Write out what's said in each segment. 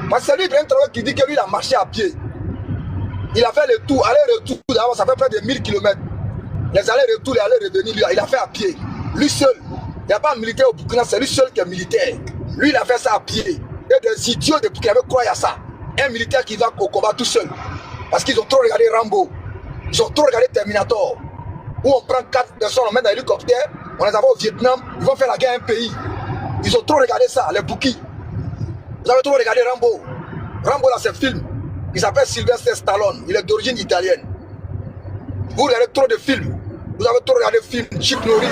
Parce que c'est lui qui dit que lui il a marché à pied. Il a fait le tour, aller-retour, ça fait près de 1000 km. Les allers-retours, les allers-revenir, il a fait à pied. Lui seul. Il n'y a pas de militaire au Burkina, c'est lui seul qui est militaire. Lui, il a fait ça à pied. Et des idiots de Burkina croient à ça. Un militaire qui va au combat tout seul. Parce qu'ils ont trop regardé Rambo. Ils ont trop regardé Terminator. Où on prend 4 personnes, on met dans l'hélicoptère, on les envoie au Vietnam, ils vont faire la guerre à un pays. Ils ont trop regardé ça, les bouquis. Vous avez trop regardé Rambo. Rambo, là, c'est un film. Il s'appelle Sylvester Stallone. Il est d'origine italienne. Vous regardez trop de films. Vous avez trop regardé de films. Chuck Norris.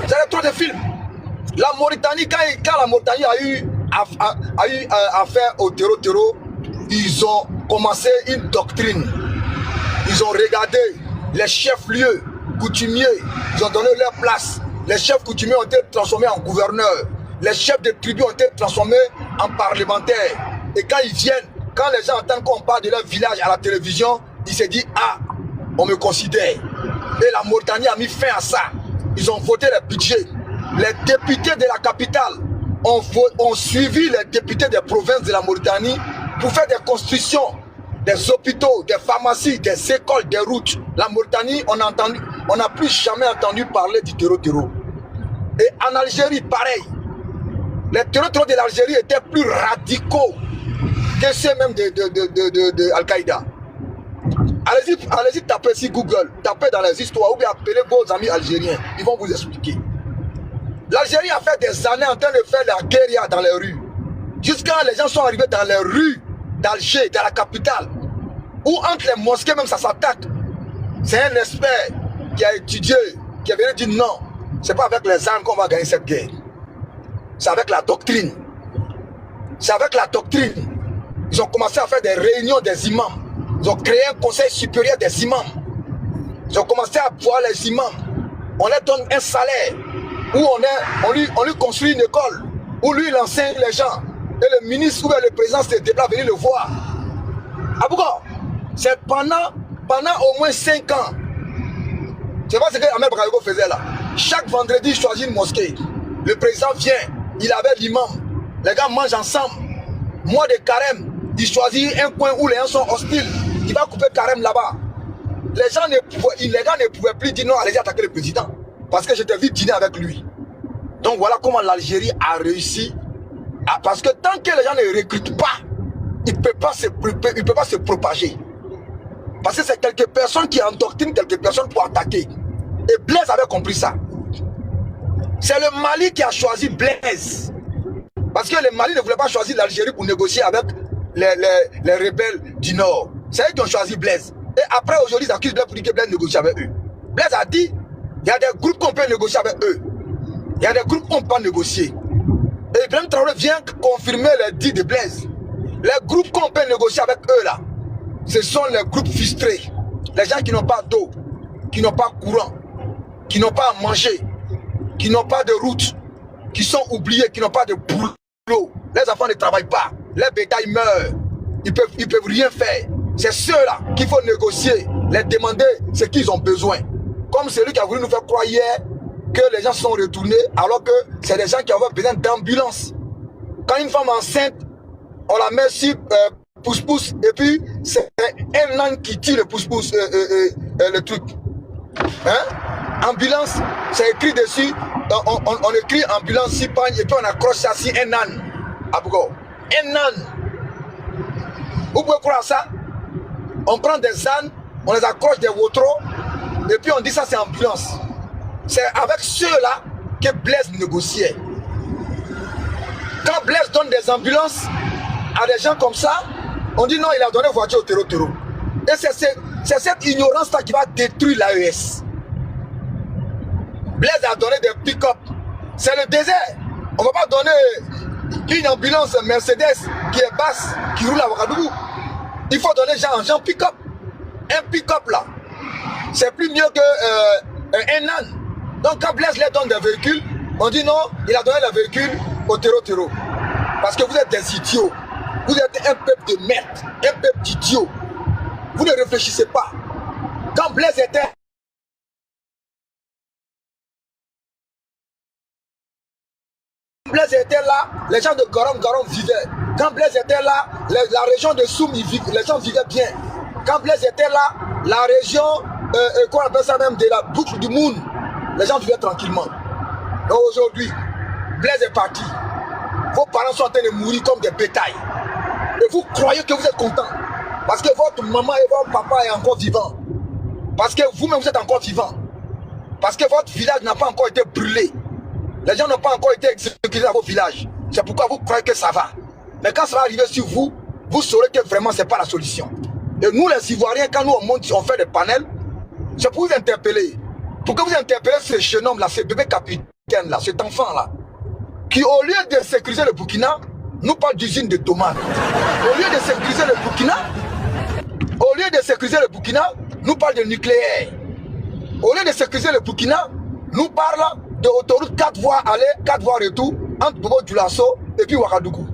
Vous avez trop de films. La Mauritanie, quand la Mauritanie a eu affaire au terreau, ils ont commencé une doctrine. Ils ont regardé les chefs-lieux coutumiers. Ils ont donné leur place. Les chefs coutumiers ont été transformés en gouverneurs. Les chefs de tribus ont été transformés en parlementaires. Et quand ils viennent, quand les gens entendent qu'on parle de leur village à la télévision, ils se disent, ah, on me considère. Et la Mauritanie a mis fin à ça. Ils ont voté les budgets. Les députés de la capitale ont suivi les députés des provinces de la Mauritanie pour faire des constructions, des hôpitaux, des pharmacies, des écoles, des routes. La Mauritanie, on n'a plus jamais entendu parler du terreau. Et en Algérie, pareil. Les terreaux de l'Algérie étaient plus radicaux que ceux même de Al-Qaïda. Allez-y taper sur Google, tapez dans les histoires ou bien appelez vos amis algériens, ils vont vous expliquer. L'Algérie a fait des années en train de faire la guérilla dans les rues. Jusqu'à les gens sont arrivés dans les rues d'Alger, dans la capitale, où entre les mosquées même ça s'attaque. C'est un expert qui a étudié, qui est venu dire non, c'est pas avec les armes qu'on va gagner cette guerre. C'est avec la doctrine. C'est avec la doctrine. Ils ont commencé à faire des réunions des imams. Ils ont créé un conseil supérieur des imams. Ils ont commencé à voir les imams. On leur donne un salaire. Où on lui construit une école. Où lui il enseigne les gens. Et le ministre ou le président se déplace venir le voir. Ah pourquoi? C'est pendant au moins 5 ans. C'est pas ce que Ahmed Bakayoko faisait là. Chaque vendredi, il choisit une mosquée. Le président vient. Il avait l'imam. Les gars mangent ensemble. Mois de carême, il choisit un coin où les gens sont hostiles. Il va couper carême là-bas. Les gars ne pouvaient plus dire non, allez-y attaquer le président. Parce que j'étais vu dîner avec lui. Donc voilà comment l'Algérie a réussi. Parce que tant que les gens ne recrutent pas, il ne peut pas se propager. Parce que c'est quelques personnes qui endoctrinent quelques personnes pour attaquer. Et Blaise avait compris ça. C'est le Mali qui a choisi Blaise. Parce que le Mali ne voulait pas choisir l'Algérie pour négocier avec les rebelles du Nord. C'est eux qui ont choisi Blaise. Et après, aujourd'hui, ils accusent Blaise pour dire que Blaise négocie avec eux. Blaise a dit, il y a des groupes qu'on peut négocier avec eux. Il y a des groupes qu'on peut pas négocier. Et Ibrahim Traoré vient confirmer les dits de Blaise. Les groupes qu'on peut négocier avec eux là, ce sont les groupes frustrés. Les gens qui n'ont pas d'eau, qui n'ont pas courant, qui n'ont pas à manger, qui n'ont pas de route, qui sont oubliés, qui n'ont pas de boulot. Les enfants ne travaillent pas, les bétails meurent, ils peuvent rien faire. C'est ceux-là qu'il faut négocier, les demander ce qu'ils ont besoin. Comme celui qui a voulu nous faire croire hier que les gens sont retournés alors que c'est des gens qui avaient besoin d'ambulance. Quand une femme enceinte, on la met sur pouce-pouce et puis c'est un âne qui tire le pouce-pouce, le truc. Hein? Ambulance, c'est écrit dessus, on écrit ambulance si pagne et puis on accroche ça sur un âne. Ah pourquoi? Un âne. Vous pouvez croire ça? On prend des ânes, on les accroche des vautrons et puis on dit ça c'est ambulance. C'est avec ceux-là que Blaise négociait. Quand Blaise donne des ambulances à des gens comme ça, on dit non, il a donné voiture au terreau. Et c'est cette ignorance-là qui va détruire l'AES. Blaise a donné des pick-up. C'est le désert. On ne va pas donner une ambulance Mercedes qui est basse, qui roule à Ouagadougou. Il faut donner genre pick-up. Un pick-up là, c'est plus mieux qu'un âne. Donc quand Blaise leur donne des véhicules, on dit non, il a donné les véhicules au terreau. Parce que vous êtes des idiots. Vous êtes un peuple de merde, un peuple d'idiots. Vous ne réfléchissez pas. Quand Blaise était Blaise était là, les gens de Gorom vivaient. Quand Blaise était là, la région de Soum, les gens vivaient bien. Quand Blaise était là, la région, qu'on appelle ça même, de la boucle du Moun, les gens vivaient tranquillement. Donc aujourd'hui, Blaise est parti. Vos parents sont en train de mourir comme des bétails. Et vous croyez que vous êtes content. Parce que votre maman et votre papa est encore vivant. Parce que vous-même vous êtes encore vivant. Parce que votre village n'a pas encore été brûlé. Les gens n'ont pas encore été exécutés dans vos villages. C'est pourquoi vous croyez que ça va. Mais quand ça va arriver sur vous, vous saurez que vraiment ce n'est pas la solution. Et nous les Ivoiriens, quand nous on monte, on fait des panels, c'est pour vous interpeller. Pour que vous interpellez ce jeune homme là, ce bébé capitaine là, cet enfant là, qui au lieu de sécuriser le Burkina, nous parle d'usine de tomates. Au lieu de sécuriser le Burkina, nous parle de nucléaire. Au lieu de sécuriser le Burkina, nous parle de autoroute 4 voies aller, 4 voies retour, entre Bobo Dioulasso et puis Ouagadougou.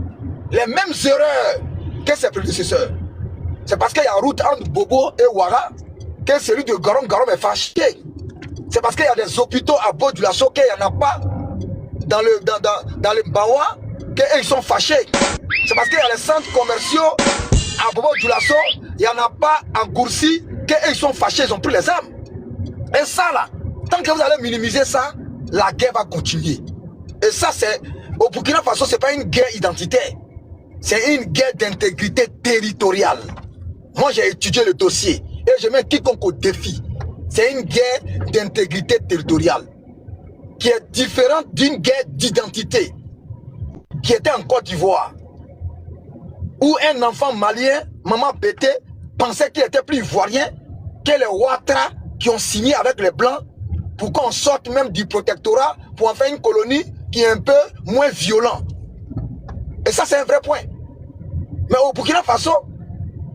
Les mêmes erreurs que ses prédécesseurs. C'est parce qu'il y a route entre Bobo et Ouaga que celui de Gorom est fâché. C'est parce qu'il y a des hôpitaux à Bobo Dioulasso qu'il n'y en a pas dans le Bawa qu'ils sont fâchés. C'est parce qu'il y a les centres commerciaux à Bobo Dioulasso, il n'y en a pas en Goursi qu'ils sont fâchés, ils ont pris les armes. Et ça là, tant que vous allez minimiser ça, la guerre va continuer. Et ça c'est, au Burkina Faso, c'est pas une guerre identitaire. C'est une guerre d'intégrité territoriale. Moi j'ai étudié le dossier et je mets quiconque au défi. C'est une guerre d'intégrité territoriale qui est différente d'une guerre d'identité qui était en Côte d'Ivoire, où un enfant malien, maman Bété, pensait qu'il était plus ivoirien que les Ouattara qui ont signé avec les Blancs pour qu'on sorte même du protectorat pour en faire une colonie qui est un peu moins violent. Et ça, c'est un vrai point. Mais au Burkina Faso,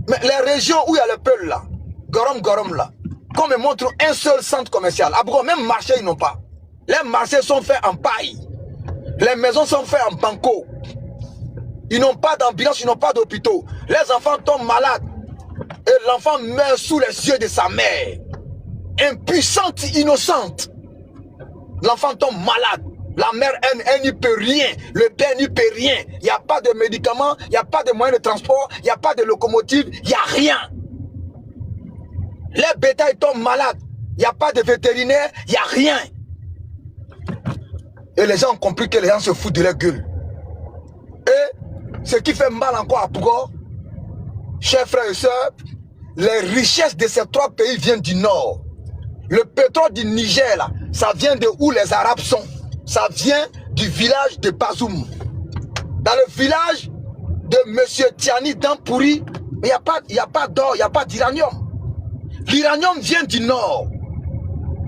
les régions où il y a le peuple là, Gorom là, qu'on me montre un seul centre commercial. Après, même marché, ils n'ont pas. Les marchés sont faits en paille. Les maisons sont faites en banco. Ils n'ont pas d'ambulance, ils n'ont pas d'hôpitaux. Les enfants tombent malades. Et l'enfant meurt sous les yeux de sa mère. Impuissante, innocente. L'enfant tombe malade. La mère, elle n'y peut rien. Le père n'y peut rien. Il n'y a pas de médicaments, il n'y a pas de moyens de transport, il n'y a pas de locomotive, il n'y a rien. Les bétails tombent malades. Il n'y a pas de vétérinaire, il n'y a rien. Et les gens ont compris que les gens se foutent de leur gueule. Et ce qui fait mal encore à Pugor, chers frères et sœurs, les richesses de ces trois pays viennent du nord. Le pétrole du Niger, là, ça vient de où les Arabes sont. Ça vient du village de Bazoum. Dans le village de M. Tiani Dampouri, il n'y a pas d'or, il n'y a pas d'uranium. L'uranium vient du nord.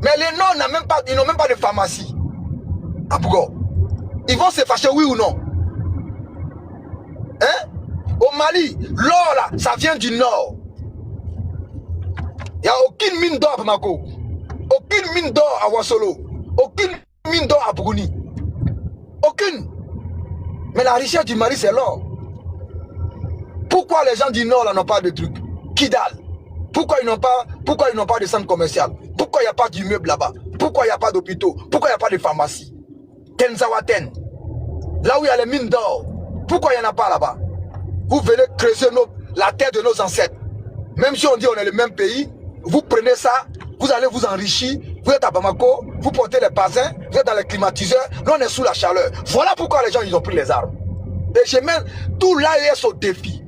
Mais les nord n'ont même pas de pharmacie. À Pugor. Ils vont se fâcher, oui ou non? Hein? Au Mali, l'or là, ça vient du nord. Il n'y a aucune mine d'or à Bamako. Aucune mine d'or à Ouassolo. Aucune mine d'or à Bougouni. Aucune. Mais la richesse du Mali, c'est l'or. Pourquoi les gens du nord là n'ont pas de trucs? Kidal. Pourquoi ils n'ont pas de centre commercial? Pourquoi il n'y a pas d'immeuble là-bas? Pourquoi il n'y a pas d'hôpitaux? Pourquoi il n'y a pas de pharmacie? Tenzawaten. Là où il y a les mines d'or. Pourquoi il n'y en a pas là-bas? Vous venez creuser la terre de nos ancêtres. Même si on dit on est le même pays, vous prenez ça, vous allez vous enrichir, vous êtes à Bamako, vous portez les basins, vous êtes dans les climatiseurs, nous on est sous la chaleur. Voilà pourquoi les gens ils ont pris les armes. Et je mets tout l'AES au défi.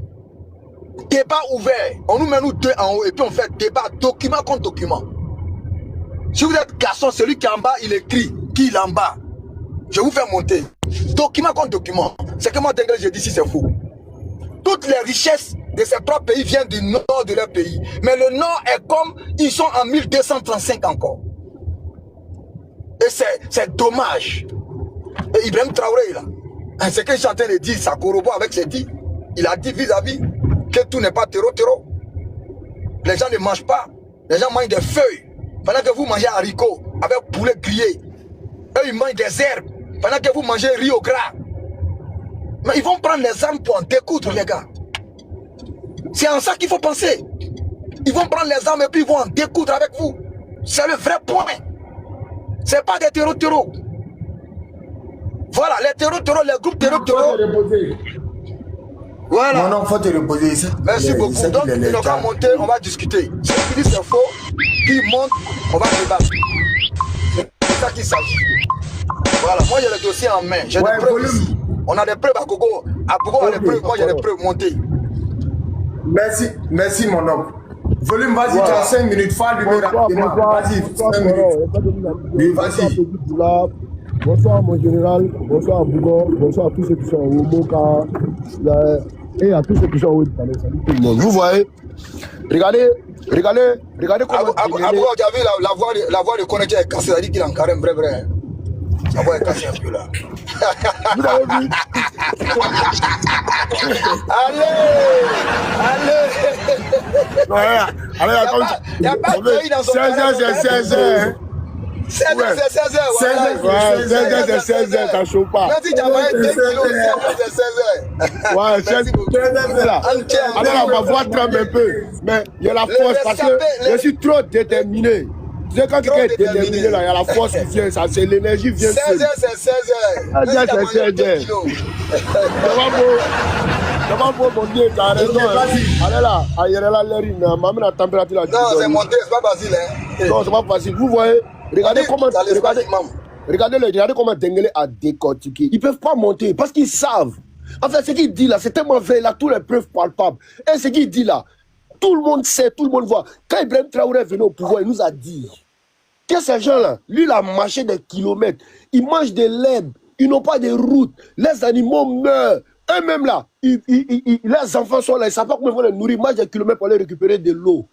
Débat ouvert. On nous met nous deux en haut et puis on fait débat document contre document. Si vous êtes garçon, celui qui est en bas, il écrit qui est en bas. Je vous fais monter. Document contre document. C'est que moi, je dis si c'est faux. Toutes les richesses de ces trois pays viennent du nord de leur pays. Mais le nord est comme, ils sont en 1235 encore. Et c'est dommage. Et Ibrahim Traoré, là, ce que je suis en train de dire, ça corrobore avec ce dit. Il a dit vis-à-vis que tout n'est pas terreau. Les gens ne mangent pas. Les gens mangent des feuilles. Pendant que vous mangez haricots avec poulet grillé. Eux, ils mangent des herbes. Pendant que vous mangez riz au gras. Mais ils vont prendre les armes pour en découdre, les gars. C'est en ça qu'il faut penser. Ils vont prendre les armes et puis ils vont en découdre avec vous. C'est le vrai point. C'est pas des terreaux. Voilà. Voilà, les terreaux, les groupes terreaux. Voilà. Non, faut te reposer ça. Merci beaucoup. Donc, ils n'ont qu'à monter, on va discuter. Ceux qui disent c'est faux, qui montent, on va débattre. C'est ça qu'il s'agit. Voilà, moi j'ai le dossier en main. J'ai des preuves ici. On a des preuves à Gogo. À Gogo, on a des preuves. Moi j'ai des preuves montées. Merci mon oncle. Volume, vas-y, tu as 5 minutes. Faut allumer rapidement. Vas-y, 5 minutes. Oui, vas-y. Bonsoir mon général, bonsoir à Bougon, bonsoir à tous ceux qui sont au Moka et à tous ceux qui sont au Palais. Salut tout le monde. Vous voyez, regardez comment... Abou, tu as vu la voix de connecteur est cassée, ça dit qu'il est en carême, vrai. La voix est cassée un peu là. Vous avez vu? Allez, il n'y a pas de pays dans son carême. 16 heures. 16 heures, 16 heures, ça chauffe pas. Merci, tu as envoyé 2 kilos, c'est 16 heures. Ouais, 16 heures. Alors, ma voix tremble un peu, mais il y a la force parce que je suis trop déterminé. Tu sais, quand quelqu'un est déterminé, là, il y a la force qui vient, ça, c'est l'énergie vient. 16 heures, c'est 16 heures. C'est 16 heures. C'est pas beau, mon Dieu, tu as raison. Allez là, ailleurs là, l'air, maman, la température là. Non, c'est monté, c'est pas facile. Non, c'est pas facile. Vous voyez? Regardez comment Dengele a décortiqué. Ils ne peuvent pas monter parce qu'ils savent. En fait, ce qu'il dit là, c'est tellement vrai. Il a tous les preuves palpables. Et ce qu'il dit là, tout le monde sait, tout le monde voit. Quand Ibrahim Traoré est venu au pouvoir, il nous a dit que ces gens-là, lui, il a marché des kilomètres. Ils mangent de l'herbe. Ils n'ont pas de route. Les animaux meurent. Eux-mêmes là, les enfants sont là. Ils ne savent pas comment ils vont les nourrir. Ils mangent des kilomètres pour aller récupérer de l'eau.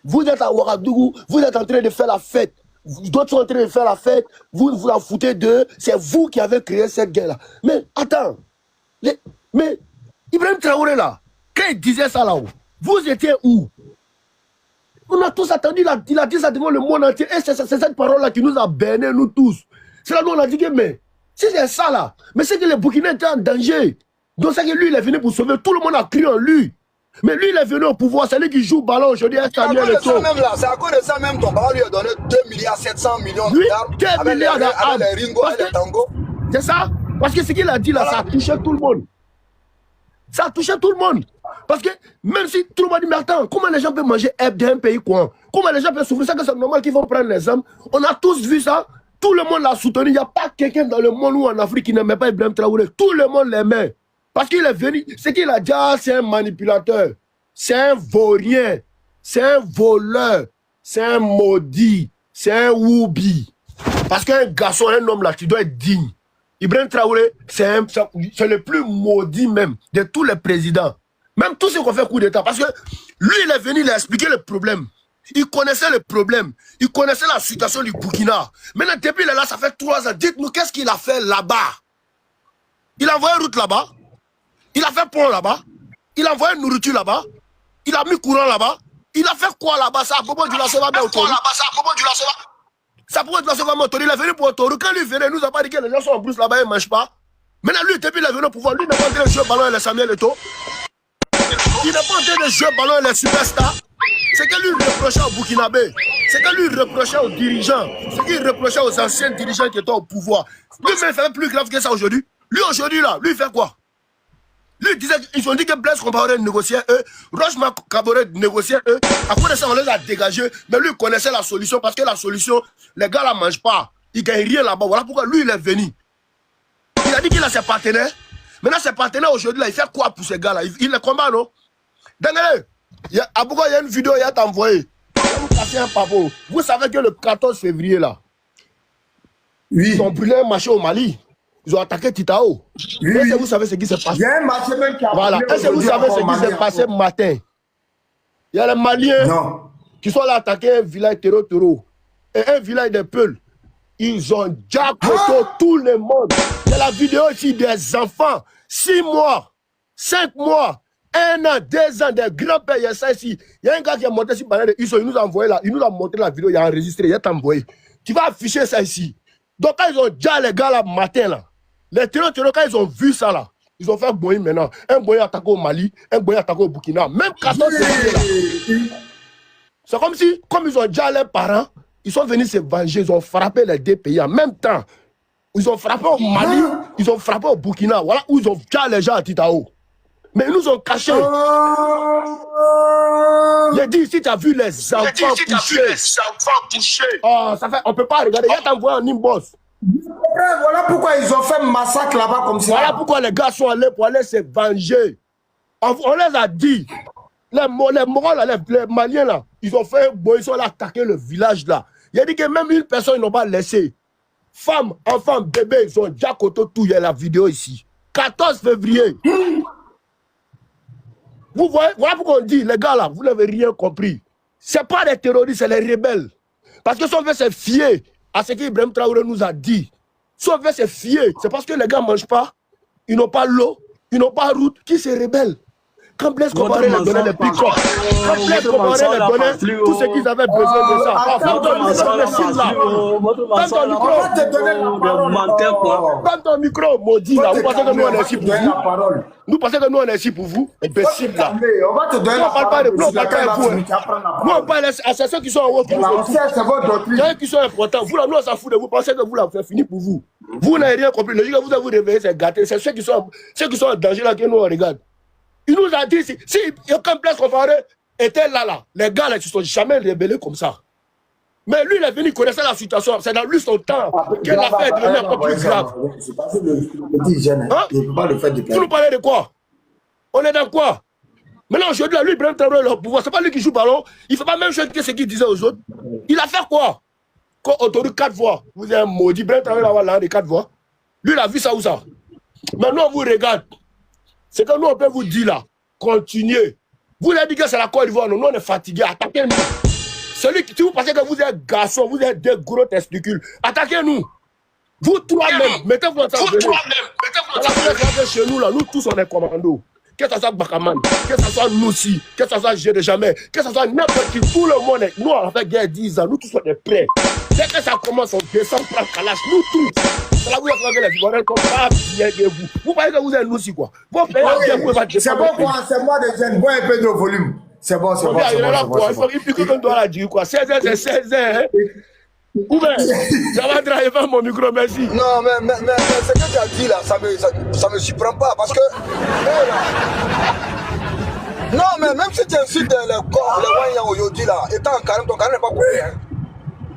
Vous êtes à Ouagadougou, vous êtes en train de faire la fête. D'autres sont en train de faire la fête, vous en foutez d'eux, c'est vous qui avez créé cette guerre-là. Mais attends, mais Ibrahim Traoré là, quand il disait ça là-haut, vous étiez où? On a tous attendu, il a dit ça devant le monde entier, et c'est cette parole-là qui nous a bernés, nous tous. C'est là où on a dit que, mais, si c'est ça là, mais c'est que les Burkinais étaient en danger. Donc c'est que lui, il est venu pour sauver, tout le monde a crié en lui. Mais lui, il est venu au pouvoir, c'est lui qui joue ballon aujourd'hui. C'est à cause de ça même, ton ballon lui a donné 2,7 milliards de dollars. 2 milliards avec les Ringo et les Tango. C'est ça? Parce que ce qu'il a dit là, ça a touché tout le monde. Ça a touché tout le monde. Parce que même si tout le monde dit, mais attends, comment les gens peuvent manger d'un pays quoi? Comment les gens peuvent souffrir? Ça que c'est normal qu'ils vont prendre les armes. On a tous vu ça. Tout le monde l'a soutenu. Il n'y a pas quelqu'un dans le monde ou en Afrique qui n'aimait pas Ibrahim Traoré. Tout le monde l'aimait. Parce qu'il est venu, ce qu'il a dit, c'est un manipulateur, c'est un vaurien, c'est un voleur, c'est un maudit, c'est un woubi. Parce qu'un garçon, un homme là, tu dois être digne. Ibrahim Traoré, c'est le plus maudit même de tous les présidents. Même tous ceux qui ont fait coup d'État. Parce que lui, il est venu, il a expliqué le problème. Il connaissait le problème. Il connaissait la situation du Burkina. Maintenant, depuis il est là, ça fait 3 ans. Dites-nous, qu'est-ce qu'il a fait là-bas? Il a envoyé route là-bas. Il a fait pont là-bas. Il a envoyé nourriture là-bas. Il a mis courant là-bas. Il a fait quoi là-bas? Ça a propos du lancement d'autoroute. Ça a propos du lancement d'autoroute. Il est venu pour autoroute. Quand lui venait, il nous a pas dit que les gens sont en plus là-bas, ils ne mangent pas. Maintenant, lui, depuis il est venu au pouvoir. Lui, il n'est pas en train de jouer ballon et les Samuel Eto'o. Il n'est pas en train de jouer ballon et les superstars. C'est que lui reprochait aux Burkinabés. C'est que lui reprochait aux dirigeants. C'est qu'il reprochait aux anciens dirigeants qui étaient au pouvoir. Lui, mais il fait plus grave que ça aujourd'hui. Lui, aujourd'hui, là, lui, il fait quoi? Lui, ils ont dit que Blaise Compaoré négociait eux, Rochema Kaboré négociait eux. À cause de ça, on les a dégagés. Mais lui, il connaissait la solution parce que la solution, les gars ne la mangent pas. Ils ne gagnent rien là-bas. Voilà pourquoi lui, il est venu. Il a dit qu'il a ses partenaires. Maintenant, ses partenaires aujourd'hui, là, il fait quoi pour ces gars-là? Il les combat, non? Dengele, à Bougon, il y a une vidéo, il a envoyé. Vous cassez un papo. Vous savez que le 14 février, là, ils ont brûlé un marché au Mali. Ils ont attaqué Titao. Oui. Est-ce que vous savez ce qui s'est passé? Il y a un marché même qui a voilà. Est-ce que vous savez ce qui s'est passé matin? Il y a les Maliens qui sont là attaquer un village Tero et un village de Peuls. Ils ont jacoté tout le monde. Il y a la vidéo ici des enfants. 6 mois, 5 mois, 1 an, 2 ans, des grands-pères. Il y a ça ici. Il y a un gars qui a monté sur Banane de Isso. Il nous a envoyé là. Il nous a montré la vidéo. Il a enregistré. Il a envoyé. Tu vas afficher ça ici. Donc quand ils ont déjà les gars là matin là. Les terreurs, quand ils ont vu ça là, ils ont fait Boeing maintenant. Un Boeing attaqué au Mali, un Boeing attaqué au Burkina. Même 14 février là. C'est comme si, comme ils ont déjà leurs parents, ils sont venus se venger, ils ont frappé les 2 pays en même temps. Ils ont frappé au Mali, ils ont frappé au Burkina. Voilà où ils ont tué les gens à Titao. Mais ils nous ont cachés. J'ai dit, si tu as vu les enfants touchés. Oh, ça fait, on ne peut pas regarder. Il y a t'envoyé un inbox. Voilà pourquoi ils ont fait un massacre là-bas comme ça. Voilà pourquoi les gars sont allés pour aller se venger. On les a dit. Les Moraux, les Maliens là, ils ont fait un boy, ils sont allés attaquer le village là. Il a dit que même une personne, ils n'ont pas laissé. Femmes, enfants, bébés, ils ont déjà côté tout. Il y a la vidéo ici. 14 février. Vous voyez, voilà pourquoi on dit, les gars là, vous n'avez rien compris. Ce n'est pas des terroristes, c'est les rebelles. Parce que si on veut se fier à ce qu'Ibrahim Traoré nous a dit, si on veut se fier, c'est parce que les gars ne mangent pas, ils n'ont pas l'eau, ils n'ont pas route, qui se rebellent. Quand Blaise Compaoré les donnait les pick-up, quand Blaise Compaoré les donnait tout ce qu'ils avaient besoin de ça. Quand ton micro maudit là, vous pensez que nous on est ici pour vous? Nous pensons que nous on est ici pour vous, imbéciles là. On va te donner la parole. Nous on parle pas avec vous. Nous on parle à ceux qui sont en haut, qui sont importants. Vous là, nous on s'en fout de vous. Pensez que vous là, c'est fini pour vous. Vous n'avez rien compris. Le jour que vous vous réveillez, c'est gâté. C'est ceux qui sont en danger là que nous on regarde. Il nous a dit, si quand Blaise Compaoré était là, les gars là, ils ne se sont jamais rebellés comme ça. Mais lui, il est venu, il connaissait la situation. C'est dans lui son temps que l'affaire est devenue encore plus grave. C'est parce que le petit jeune, il ne peut pas le faire de vous nous parlez de quoi? On est dans quoi? Maintenant, aujourd'hui, lui, Ibrahim Traoré, le pouvoir. Ce n'est pas lui qui joue ballon. Il ne fait pas même chose que ce qu'il disait aux autres. Il a fait quoi? Quand on autorise 4 voix. Vous êtes un maudit. Ibrahim Traoré, il a l'un des 4 voix. Lui, il a vu ça où ça? Maintenant, on vous regarde. C'est que nous, on peut vous dire là, continuez. Vous avez dit que c'est la Côte d'Ivoire, nous, on est fatigués, attaquez-nous. Si vous pensez que vous êtes garçons, vous êtes des gros testicules, attaquez-nous. Vous trois-même, mettez-vous ensemble. Chez nous, là, nous tous, on est commandos. Que ce soit Bakaman, que ce soit Noussi, que ce soit G de Jamais, que ce soit n'importe qui, tout le monde est. Nous, on a fait guerre 10 ans, nous tous, on est prêts. Dès que ça commence, on descend, on prend Kalash, nous tous. C'est là où il y a que les Ivoiriens comme pas bien que vous. Vous parlez que vous êtes Noussi, quoi. Vous payez bien, vous êtes. C'est bon, quoi, c'est moi de jeune, bon, un peu de volume. C'est bon, c'est bon. Il est là, quoi. Il faut qu'il pique qu'on doit la dire, quoi. 16 h, c'est 16 h, hein. Ouvert, ça va driver mon micro, merci. Non, mais ce que tu as dit là, ça me surprend pas parce que. Non, mais même si tu insultes les Wanyans aujourd'hui là, étant en carême, ton carême n'est pas coupé. Hein.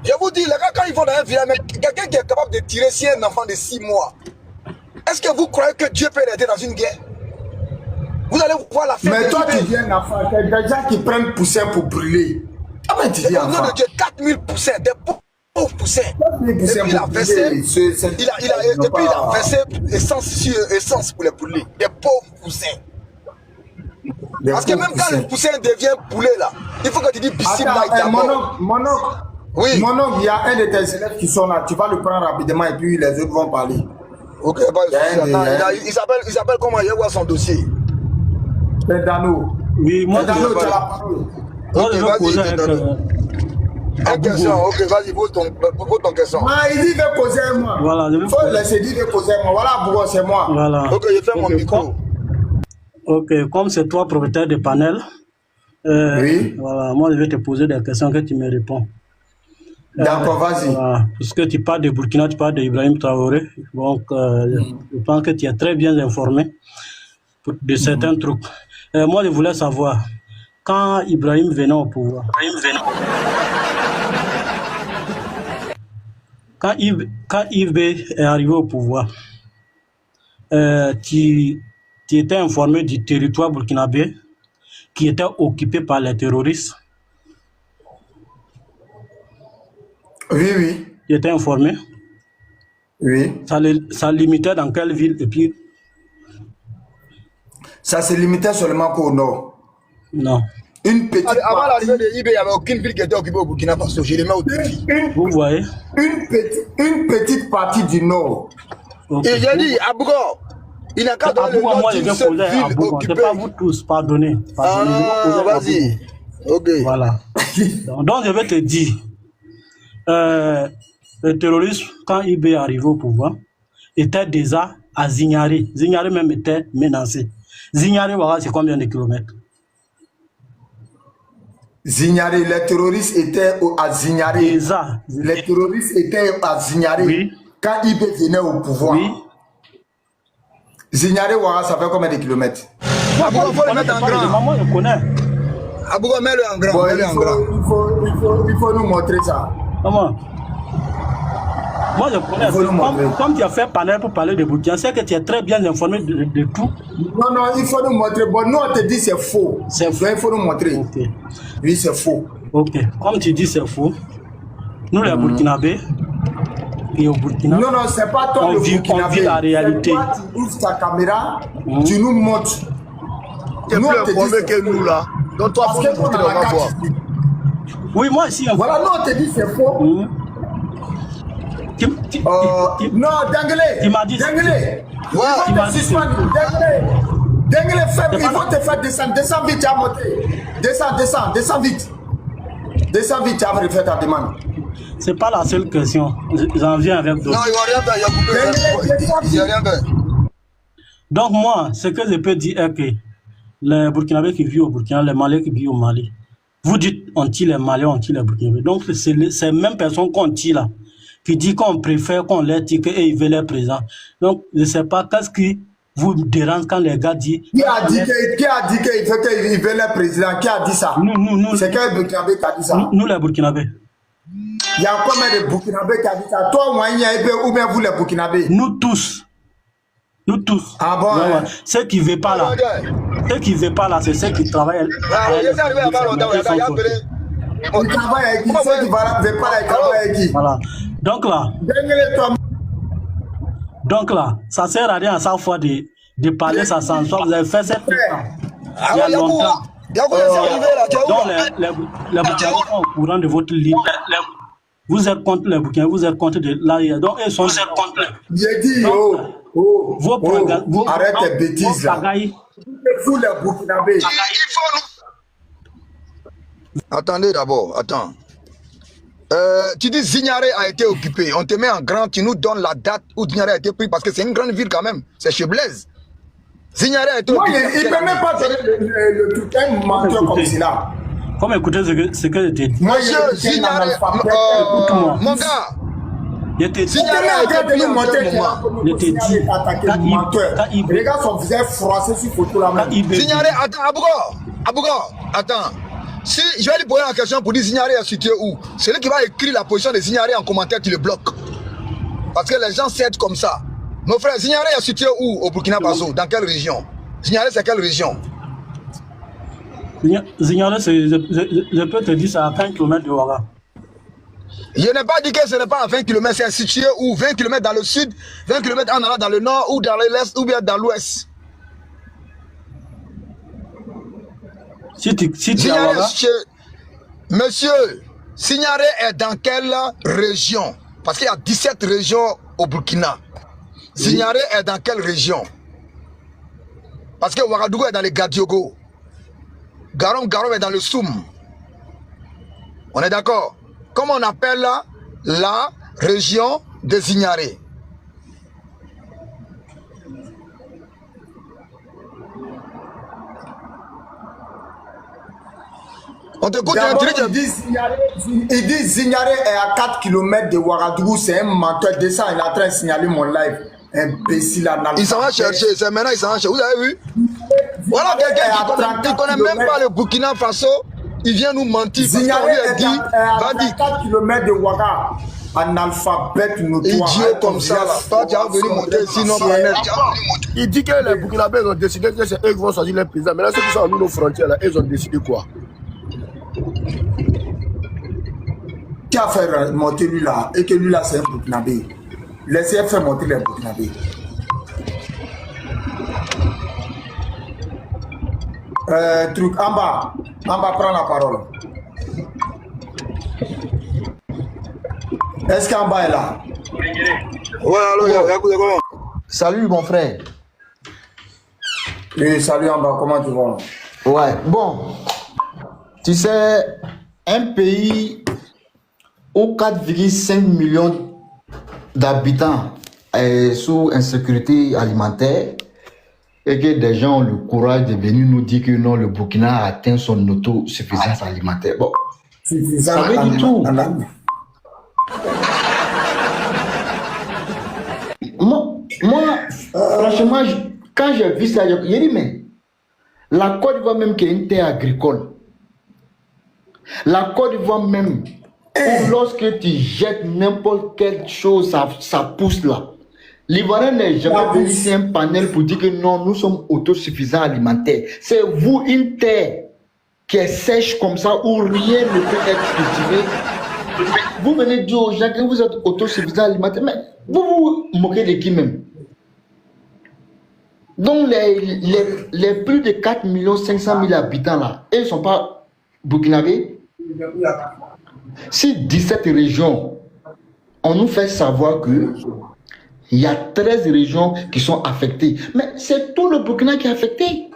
Je vous dis, les gars, quand ils vont dans un village, quelqu'un qui est capable de tirer sur un enfant de 6 mois, est-ce que vous croyez que Dieu peut l'aider dans une guerre? Vous allez voir la fin. Mais toi, tu dis un enfant, il y a des gens qui prennent poussin pour brûler. Ah, mais tu dis enfant. Au nom de Dieu, 4000 poussins, des pauvres poussins. Et puis il a versé, essence pour les poulets. Des pauvres poussins. Parce que même quand le poussin devient poulet là, il faut que tu dis bismillah. Mon oncle, oui. Mon oncle, il y a un de tes élèves qui sont là. Tu vas le prendre rapidement et puis les autres vont parler. Ok, il s'appelle comment? Il voit son dossier. Dano. Oui, moi Dano, tu as la parole. Moi, je vais poser une question. Ok, vas-y, pose ton question. Ah, il dit qu'il veut causer avec moi. Voilà, il faut laisser dire qu'il veut causer avec moi. Voilà, pourquoi c'est moi. Voilà. Ok, je fais mon micro. Ok, comme c'est toi propriétaire de panel, oui. Voilà, moi je vais te poser des questions que tu me réponds. D'accord, vas-y. Voilà, puisque tu parles de Burkina, tu parles d'Ibrahim Traoré, donc je pense que tu es très bien informé de certains trucs. Moi je voulais savoir, quand Ibrahim venait au pouvoir, quand Yves est arrivé au pouvoir, tu étais informé du territoire burkinabé qui était occupé par les terroristes? Oui, oui. Tu étais informé? Oui. Ça limitait dans quelle ville et puis? Ça se limitait seulement qu'au nord. Non. Une petite avant l'arrivée de Ibé, il n'y avait aucune ville qui était occupée au Burkina Faso. Je les mets au défi. Vous voyez? Une petite partie du nord. Okay. Et j'ai dit, Abougo, il n'a qu'à donner le nom d'une seule ville occupée. C'est pas vous tous, pardonnez. Ah, vas-y. Ok. Voilà. Donc, je vais te dire, le terrorisme, quand Ibé est arrivé au pouvoir, était déjà à Zignari. Zignari même était menacé. Zignari, voilà, c'est combien de kilomètres? Zignari, les terroristes étaient à Zignari. Déjà. Les terroristes étaient à Zignari. Oui. quand IB venait au pouvoir, Oui. Zignare Ouaga, ça fait combien de kilomètres? Abouga, il faut le mettre en grand. Maman, je connais. Abouga, mets-le en grand. Bon, Mets-le en grand. il faut nous montrer ça. Maman. Moi, je connais. Comme tu as fait panel pour parler de Burkina, c'est que tu es très bien informé de tout. Non, non, il faut nous montrer. Bon, nous, on te dit c'est faux. C'est faux. Donc, il faut nous montrer. Ok. Oui, c'est faux. Ok. Comme tu dis, c'est faux. Nous, les Burkinabés, et au Burkina, Non, non, c'est pas toi on le vit Burkinabé. la réalité. Toi, tu ouvres ta caméra, tu nous montres. Tu es Nous, plus on te dit informé c'est que faux. nous là. Donc toi, Parce faut que nous nous, on montrer, a on la va carte voir. ici. Oui, moi aussi. Voilà, nous, on te dit c'est faux. Non, Denguele. Tu m'as dit. Denguele. Ouais. Tu m'as dit. Denguele, il faut te faire descendre. Descends vite, tu as monté. Descends vite. Descends vite, tu as refait ta demande. C'est pas la seule question. J'en viens avec Non, d'autres. il va rien faire. Il a coupé ça. Il a rien fait. Donc moi, ce que je peux dire est que les Burkinabés qui vivent au Burkina, les Maliens qui vivent au Mali, vous dites on tue les Maliens, on tue les Burkinabés. Donc c'est ces mêmes personnes qu'on tue là, qui disent qu'on préfère qu'on les tue qu'ils veulent les présents. Donc je ne sais pas qu'est-ce qui vous dérange quand les gars disent... Qui a dit qu'il veut le président? Qui a dit ça? Nous. C'est quel Burkinabé qui a dit ça? Nous les Burkinabés. Il y a combien de Burkinabés qui a dit ça? Toi, moi, ou bien vous les Burkinabés? Nous tous. Ah bon? Ouais, ouais. Ceux qui ne veulent pas là. Ceux qui ne veulent pas là, c'est ceux qui travaillent. Il travaille avec qui? Ceux qui ne veulent pas là, ils travaillent avec qui? Voilà. Donc là, ça ne sert à rien à chaque fois de parler ça sans soi. Vous avez fait cette temps. Il y a longtemps. Donc les Burkinabés sont au courant de votre ligne. Vous êtes contre les Burkinabés, vous êtes contre l'AIA. Donc ils sont contre. J'ai dit, arrête tes bêtises là. Vous les Burkinabés. Attendez d'abord, attends. Tu dis Zignare a été occupé. On te met en grand, tu nous donnes la date où Zignare a été pris parce que c'est une grande ville quand même. C'est chez Blaise. Zignare a été occupé. Il ne peut même pas donner le truc, un menteur comme cela. Comme écoutez ce que je t'ai dit. Monsieur Zignare, mon gars. Zignare a été pris en regarde son visage froissé sur photo là. Zignare, attends, Abouga, attends. Si je vais lui poser la question pour dire Zignare est situé où, celui qui va écrire la position de Zignare en commentaire, tu le bloques. Parce que les gens s'aident comme ça. Mon frère, Zignare est situé où au Burkina Faso? Dans quelle région? Zignare, c'est quelle région? Zignare, je peux te dire, c'est à 20 km de Ouaga. Je n'ai pas dit que ce n'est pas à 20 km, c'est situé où? 20 km dans le sud, 20 km en allant dans le nord, ou dans l'est, ou bien dans l'ouest. Si tu Monsieur, Zignare est dans quelle région? Parce qu'il y a 17 régions au Burkina. Zignare est dans quelle région? Parce que Ouagadougou est dans le Gadiogo. Garom est dans le Soum. On est d'accord? Comment on appelle la région de Zignare? On t'écoute, il dit Zignare est à 4 km de Ouagadougou, c'est un menteur. Descend, il est en train de signaler mon live. Imbécile analphabète. Il s'en va chercher, c'est maintenant il s'en va chercher. Vous avez vu? Voilà quelqu'un qui ne connaît même pas le Burkina Faso, il vient nous mentir. Zignare est à 4 km de Ouaga. Analphabète notoire. Idiot comme ça là. Toi tu as venu monter ici, non panel. Il dit que les Burkinabés ont décidé que c'est eux qui vont choisir les présidents. Mais là, ceux qui sont à nos frontières, là, ils ont décidé quoi? Qui a fait monter lui là? Et que lui là, c'est un Burkinabé. Laissez faire monter les Burkinabés. Truc en bas, prends la parole. Est-ce qu'en bas est là? Ouais, alors, écoutez comment? Salut mon frère. Oui, salut en bas, comment tu vas? Ouais, bon. Tu sais, un pays où 4,5 millions d'habitants est sous insécurité alimentaire et que des gens ont le courage de venir nous dire que non, le Burkina a atteint son autosuffisance alimentaire. Bon, ça veut dire tout. Franchement, quand j'ai vu ça, j'ai dit, mais la Côte d'Ivoire même qui est une terre agricole, la Côte d'Ivoire même, où lorsque tu jettes n'importe quelle chose, ça pousse là. L'Ivoirien n'est jamais venu ici un panel pour dire que non, nous sommes autosuffisants alimentaires. C'est vous une terre qui est sèche comme ça, où rien ne peut être cultivé. Vous venez dire aux gens que vous êtes autosuffisants alimentaires, mais vous vous moquez de qui même? Donc les plus de 4 500 000 habitants là, ils ne sont pas burkinabés. Si 17 régions, on nous fait savoir que il y a 13 régions qui sont affectées. Mais c'est tout le Burkina qui est affecté.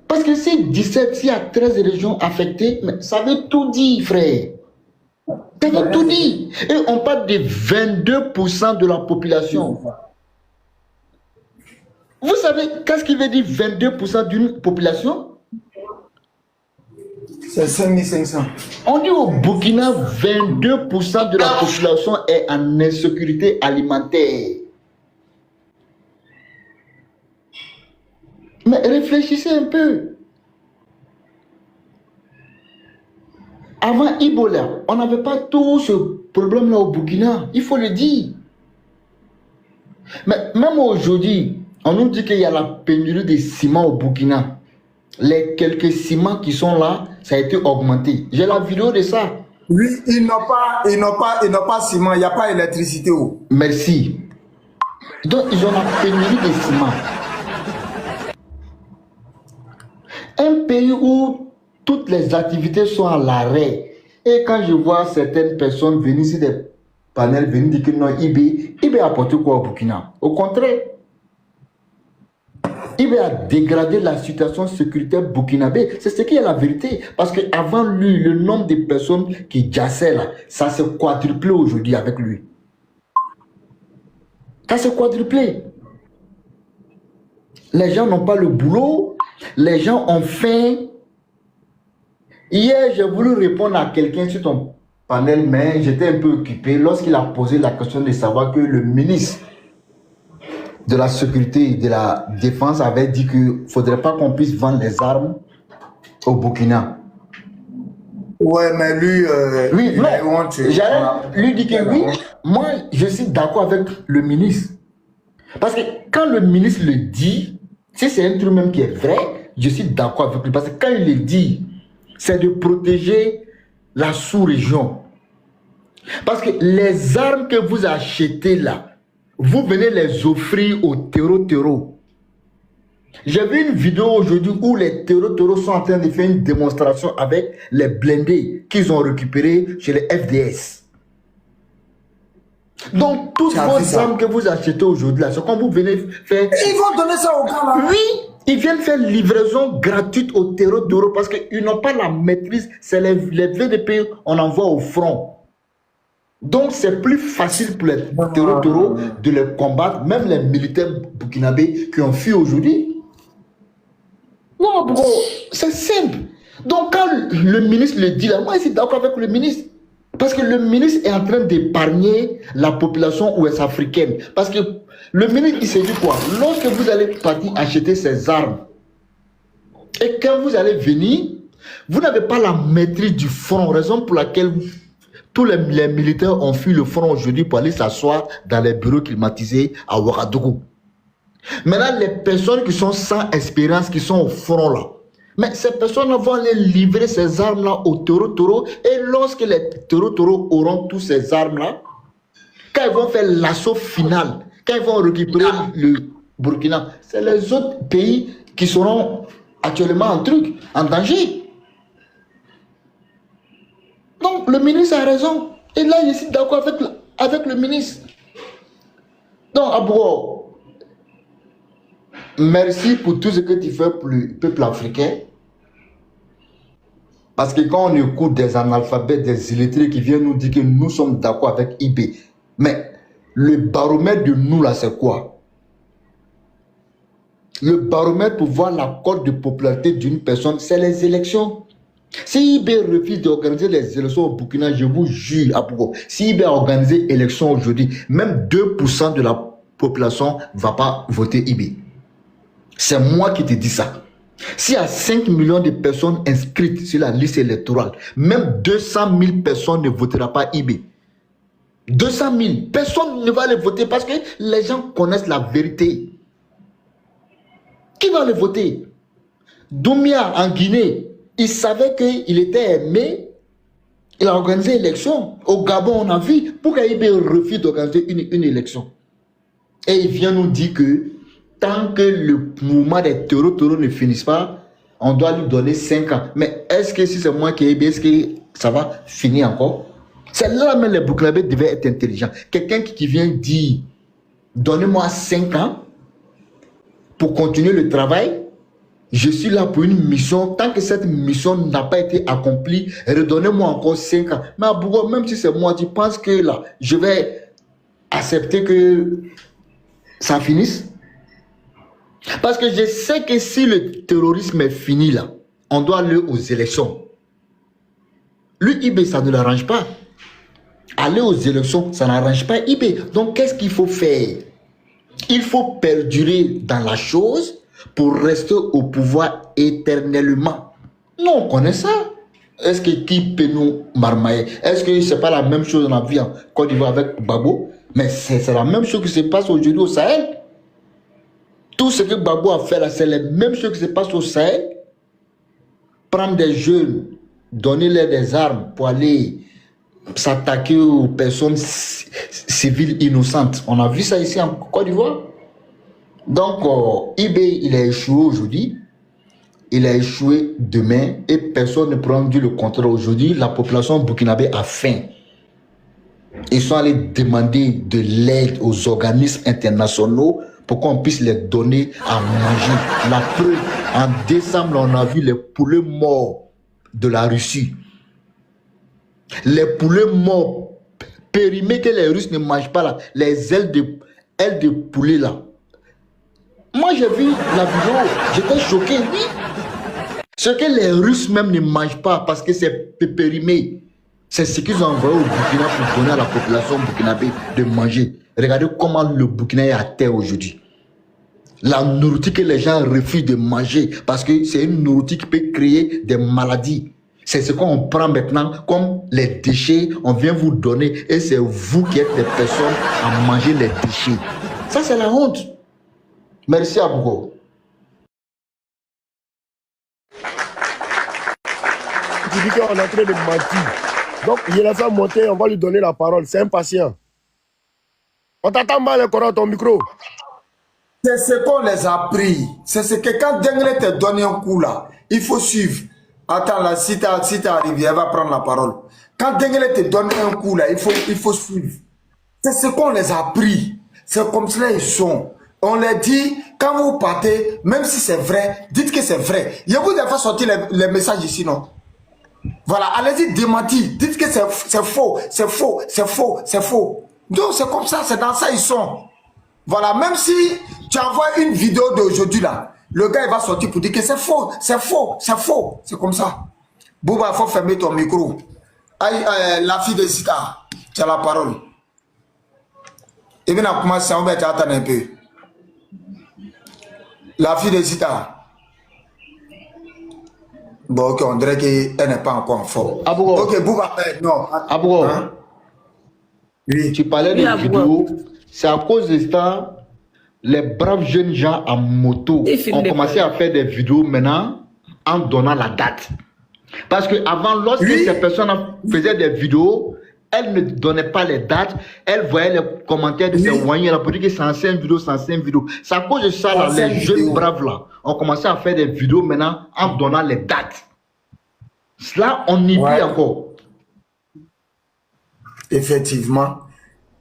Parce que si 17, s'il y a 13 régions affectées, mais ça veut tout dire, frère. Ça veut tout dire. Et on parle de 22% de la population. Vous savez qu'est-ce qui veut dire 22% d'une population? C'est 5500. On dit au Burkina, 22% de la population est en insécurité alimentaire. Mais réfléchissez un peu. Avant Ebola, on n'avait pas tout ce problème-là au Burkina. Il faut le dire. Mais même aujourd'hui, on nous dit qu'il y a la pénurie de ciment au Burkina. Les quelques ciments qui sont là, ça a été augmenté. J'ai la vidéo de ça. Oui, ils n'ont pas ciment, il n'y a pas électricité. Merci. Donc, ils ont la pénurie de ciment. Un pays où toutes les activités sont à l'arrêt. Et quand je vois certaines personnes venir sur des panels, venir dire que non, IB apporte quoi au Burkina? Au contraire. Il va dégrader la situation sécuritaire burkinabé. C'est ce qui est la vérité. Parce qu'avant lui, le nombre de personnes qui jassaient là, ça s'est quadruplé aujourd'hui avec lui. Ça s'est quadruplé. Les gens n'ont pas le boulot. Les gens ont faim. Hier, j'ai voulu répondre à quelqu'un sur ton panel, mais j'étais un peu occupé lorsqu'il a posé la question de savoir que le ministre de la sécurité et de la défense avait dit qu'il ne faudrait pas qu'on puisse vendre les armes au Burkina. Ouais, mais lui, oui, non, j'allais lui dire que oui, moi je suis d'accord avec le ministre. Parce que quand le ministre le dit, si c'est un truc même qui est vrai, je suis d'accord avec lui. Parce que quand il le dit, c'est de protéger la sous-région. Parce que les armes que vous achetez là, vous venez les offrir aux terreaux. J'ai vu une vidéo aujourd'hui où les terreaux sont en train de faire une démonstration avec les blindés qu'ils ont récupérés chez les FDS. Donc, toutes vos armes que vous achetez aujourd'hui, c'est quand vous venez faire... Ils vont donner ça aux gars là. Oui, ils viennent faire livraison gratuite aux terreaux parce qu'ils n'ont pas la maîtrise. C'est les VDP, on envoie au front. Donc, c'est plus facile pour les terreaux de les combattre, même les militaires burkinabés qui ont fui aujourd'hui. Non, bro, c'est simple. Donc, quand le ministre le dit là, moi, je suis d'accord avec le ministre. Parce que le ministre est en train d'épargner la population ouest-africaine. Parce que le ministre, il s'est dit quoi? Lorsque vous allez partir acheter ces armes, et quand vous allez venir, vous n'avez pas la maîtrise du front, raison pour laquelle tous les militaires ont fui le front aujourd'hui pour aller s'asseoir dans les bureaux climatisés à Ouagadougou. Maintenant, les personnes qui sont sans expérience, qui sont au front là, mais ces personnes vont aller livrer ces armes-là aux terreaux. Et lorsque les terreaux auront tous ces armes-là, quand ils vont faire l'assaut final, quand ils vont récupérer le Burkina, c'est les autres pays qui seront actuellement en danger. Donc, le ministre a raison. Et là, je suis d'accord avec le ministre. Donc, Abou, merci pour tout ce que tu fais pour le peuple africain. Parce que quand on écoute des analphabètes, des illettrés qui viennent nous dire que nous sommes d'accord avec IB, mais le baromètre de nous là, c'est quoi? Le baromètre pour voir la cote de popularité d'une personne, c'est les élections. Si IB refuse d'organiser les élections au Burkina, je vous jure, à Pougo, si IB a organisé élection aujourd'hui, même 2% de la population ne va pas voter IB. C'est moi qui te dis ça. S'il y a 5 millions de personnes inscrites sur la liste électorale, même 200 000 personnes ne voteront pas IB. 200 000, personne ne va les voter parce que les gens connaissent la vérité. Qui va les voter? Doumbia en Guinée, il savait qu'il était aimé, il a organisé l'élection. Au Gabon, on a vu pourquoi IB refuse d'organiser une élection. Et il vient nous dire que tant que le mouvement des taureaux ne finisse pas, on doit lui donner 5 ans. Mais est-ce que si c'est moi qui ai IB, est-ce que ça va finir encore? C'est là même les Burkinabés devaient être intelligents. Quelqu'un qui vient dire, donnez-moi 5 ans pour continuer le travail. Je suis là pour une mission. Tant que cette mission n'a pas été accomplie, redonnez-moi encore 5 ans. Mais à Bougo, même si c'est moi, tu penses que là, je vais accepter que ça finisse? Parce que je sais que si le terrorisme est fini là, on doit aller aux élections. Lui, IB, ça ne l'arrange pas. Aller aux élections, ça n'arrange pas IB. Donc, qu'est-ce qu'il faut faire? Il faut perdurer dans la chose pour rester au pouvoir éternellement. Non, on connaît ça. Est-ce que qui peut nous marmailler? Est-ce que ce n'est pas la même chose dans la vie en Côte d'Ivoire avec Gbagbo? Mais c'est la même chose qui se passe aujourd'hui au Sahel. Tout ce que Gbagbo a fait là, c'est la même chose qui se passe au Sahel. Prendre des jeunes, donner-leur des armes pour aller s'attaquer aux personnes civiles innocentes. On a vu ça ici en Côte d'Ivoire. Donc, IB, il a échoué aujourd'hui. Il a échoué demain et personne ne prend le contrôle. Aujourd'hui, la population burkinabé a faim. Ils sont allés demander de l'aide aux organismes internationaux pour qu'on puisse les donner à manger. La preuve, en décembre, on a vu les poulets morts de la Russie. Les poulets morts, périmés que les Russes ne mangent pas là, les ailes de poulet là. Moi j'ai vu la vidéo, j'étais choqué, oui. Ce que les Russes même ne mangent pas parce que c'est périmé. C'est ce qu'ils ont envoyé au Burkina pour donner à la population burkinabé de manger. Regardez comment le Burkina est à terre aujourd'hui. La nourriture que les gens refusent de manger parce que c'est une nourriture qui peut créer des maladies. C'est ce qu'on prend maintenant comme les déchets, on vient vous donner et c'est vous qui êtes des personnes à manger les déchets. Ça, c'est la honte. Merci à vous. Tu dis qu'on est en train de mentir. Donc, il a fait monter, on va lui donner la parole. C'est impatient. On t'attend mal, encore ton micro. C'est ce qu'on les a pris. C'est ce que quand Dengue te donne un coup là, il faut suivre. Attends là, si tu arrives, elle va prendre la parole. Quand Dengue te donne un coup là, il faut suivre. C'est ce qu'on les a pris. C'est comme cela ils sont. On les dit, quand vous partez, même si c'est vrai, dites que c'est vrai. Je vous ai fait sortir les messages ici, non? Voilà, allez-y démentir. Dites que c'est faux, c'est faux, c'est faux, c'est faux. Donc c'est comme ça, c'est dans ça ils sont. Voilà, même si tu envoies une vidéo d'aujourd'hui là, le gars il va sortir pour dire que c'est faux, c'est faux, c'est faux. C'est comme ça. Bouba, il faut fermer ton micro. Aïe, la fille de Sita, tu as la parole. Et bien, on va commencer, on va attendre un peu. La fille de Sita. Bon, ok, on dirait qu'elle n'est pas encore en forme. Abougo. Ok, Bouba, non. Abougo. Hein? Oui. Tu parlais de vidéos. C'est à cause de ça, les braves jeunes gens en moto ont commencé à faire des vidéos maintenant en donnant la date. Parce qu'avant, lorsque ces personnes faisaient des vidéos, elles ne donnaient pas les dates, elles voyaient les commentaires de ces voyants pour dire que c'est ancienne vidéo, c'est ancienne vidéo. C'est à cause de ça, là, les jeunes braves là ont commencé à faire des vidéos maintenant en donnant les dates. Cela, on y vit encore. Effectivement.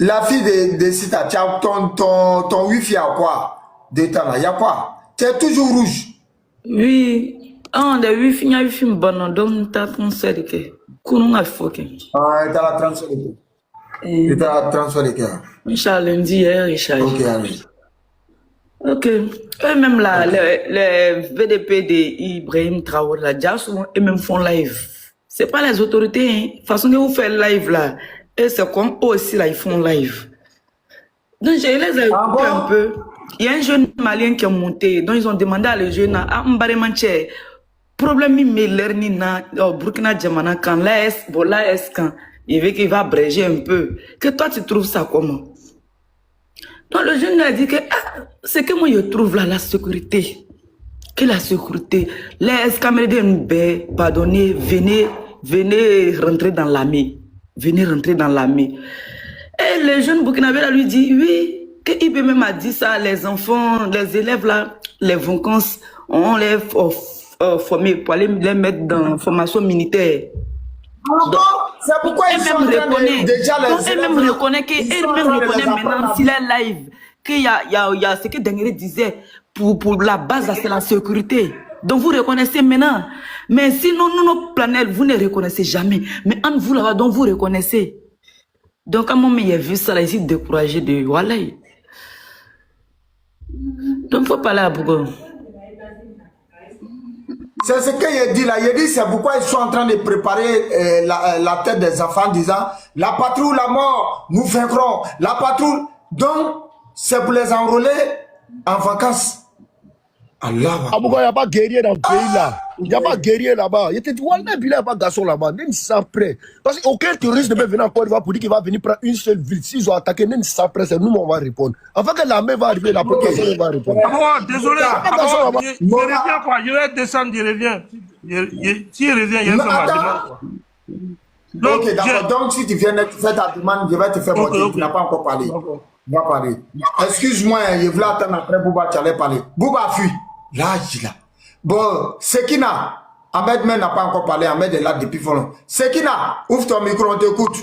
La fille de Sita, ton wifi a quoi? D'état là, il y a quoi? Tu es toujours rouge. Oui. Ah, le wifi, il y a wifi bon, donc tu as transféré que. Kounouga foke. Ah, tu as la transféré. Tu as la transféré que. Inch'Allah, lundi hier, Inch'Allah. Ok, allez. Ok. Eux-mêmes, là, les VDP d'Ibrahim Traoré, là, déjà souvent, eux-mêmes font live. C'est pas les autorités, hein. De toute façon, que vous faites live, là, et c'est comme eux aussi, là, ils font live. Donc, je les ai écoutés un peu. Il y a un jeune malien qui est monté, donc ils ont demandé à le jeune, à Mbaremanche, problème, il m'a au Burkina Djamana, quand là, est-ce quand il veut qu'il va abréger un peu. Que toi, tu trouves ça comment? Donc, le jeune a dit que, c'est que moi, je trouve là, la sécurité. Que la sécurité. Les Camerounais, pardonnez, venez rentrer dans l'armée. Venez rentrer dans l'armée. Et le jeune Burkinabé là lui dit, oui, que IB même a dit ça, les enfants, les élèves là, les vacances, on les former pour aller les mettre dans la formation militaire. C'est pourquoi ils sont déjà les élèves. Elle-même reconnaît maintenant, s'il est live, qu'il y a ce que Dengue disait, pour la base, c'est la sécurité. Donc vous reconnaissez maintenant. Mais sinon, nous, nos planètes, vous ne reconnaissez jamais. Mais entre vous là-bas, donc vous reconnaissez. Donc, quand moi, j'ai vu ça, là, ici, découragé de voilà. Donc, il faut parler à Bougon. C'est ce qu'il dit là. Il dit c'est pourquoi ils sont en train de préparer la tête des enfants en disant la patrie ou la mort, nous vaincrons. La patrouille. Donc, c'est pour les enrôler en vacances. Allah. Il n'y a pas de guerrier dans le pays là. Il n'y a pas de guerrier là-bas. Il te dit, il n'y a pas de garçon là-bas. Ils sont prêts. Parce qu'aucun touriste ne peut venir en Côte d'Ivoire pour dire qu'il va venir prendre une seule ville. S'ils ont attaqué, ils sont prêts. C'est nous, on va répondre. Enfin que l'armée va arriver, la population va répondre. Désolé. Je reviens quoi. Je vais descendre, je reviens. S'il revient, il va faire ma demande. Ok, d'accord. Donc, si tu viens de faire ta demande, je vais te faire mon tour. Tu n'as pas encore parlé. On va parler. Excuse-moi, je voulais attendre après Bouba, tu allais parler. Bouba fuit. Là, il a. Bon, Sekina, Ahmed n'a pas encore parlé, Ahmed est là depuis fort. Sekina, ouvre ton micro, on t'écoute.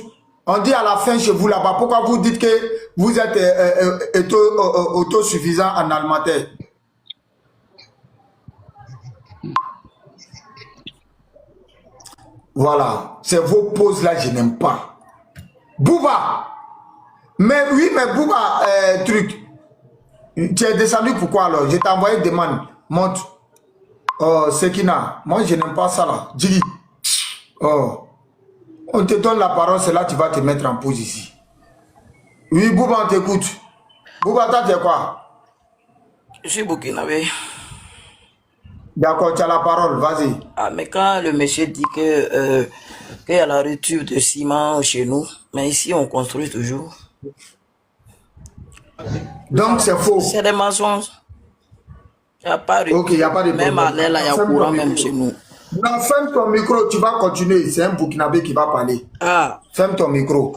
On dit à la fin chez vous là-bas, pourquoi vous dites que vous êtes autosuffisant en alimentaire? Voilà, c'est vos pauses là, je n'aime pas. Bouba, mais oui, mais Bouba, truc, tu es descendu pourquoi alors? Je t'ai envoyé une demande, montre. Oh, Sekina, moi je n'aime pas ça là. Djigi. Oh, on te donne la parole, c'est là que tu vas te mettre en pause ici. Oui, Bouba, on t'écoute. Bouba, t'as dit quoi? Je suis burkinabé. D'accord, tu as la parole, vas-y. Ah, mais quand le monsieur dit que qu'il y a la rupture de ciment chez nous, mais ici on construit toujours. Donc c'est faux. C'est des mensonges. Il n'y a pas de Ok, il n'y a pas de problème. Même à l'air, là, il y a courant même chez nous. Non, ferme ton micro, tu vas continuer. C'est un Burkinabé qui va parler. Ah. Ferme ton micro.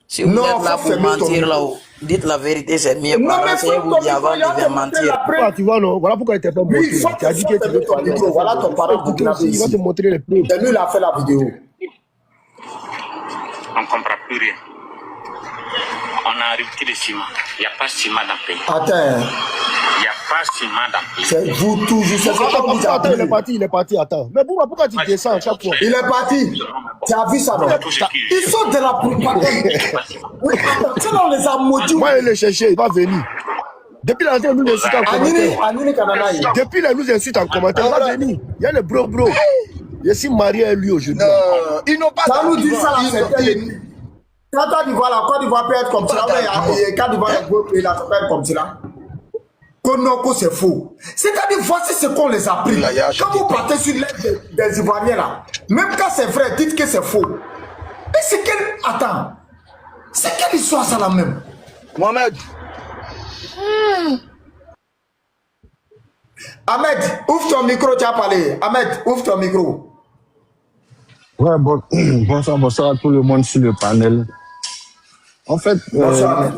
Si vous êtes là pour mentir là-haut, dites la vérité, c'est mieux. Non, mais c'est vous dire avant de mentir. Tu vois, non, voilà pourquoi il n'était pas monté. Oui, Tu as dit que tu veux ton parler. micro. Voilà ton parole Burkinabé Il va ici. te montrer les preuves. C'est lui qui a fait la vidéo. On ne comprend plus rien. On a arrêté le ciment. Il n'y a pas de ciment dans le pays. Attends. Il n'y a pas de ciment dans le pays. C'est vous toujours. C'est ça comme vous Attends, avez il est parti, attends. Mais pourquoi tu descends à chaque fois? Il est parti. Tu as vu ça, non? Ils sont de la propagande. Tu on les a maudits. Moi, il le chercher, il va venir. Depuis la nous nous insulte en commentaire. Anini Kananaï. Depuis la nous insulte en commentaire, il va venir. Il y a le bro. Je suis marié à lui aujourd'hui. Ils n'ont pas Ça nous dit ça là, ils c'est tel. Quand Côte d'Ivoire, la Côte d'Ivoire peut être comme ça. Quand d'Ivoire est beau pays, là, ça peut être comme ça. Konoko, c'est faux. C'est-à-dire, voici ce qu'on les a pris. Quand vous partez sur l'aide des Ivoiriens là, même quand c'est vrai, dites que c'est faux. Mais c'est quel. Attends. C'est quelle histoire ça là même? Mohamed. Ahmed, ouvre ton micro, tu as parlé. Ahmed, ouvre ton micro. Ouais, bonsoir à tout le monde sur le panel. En fait, les gens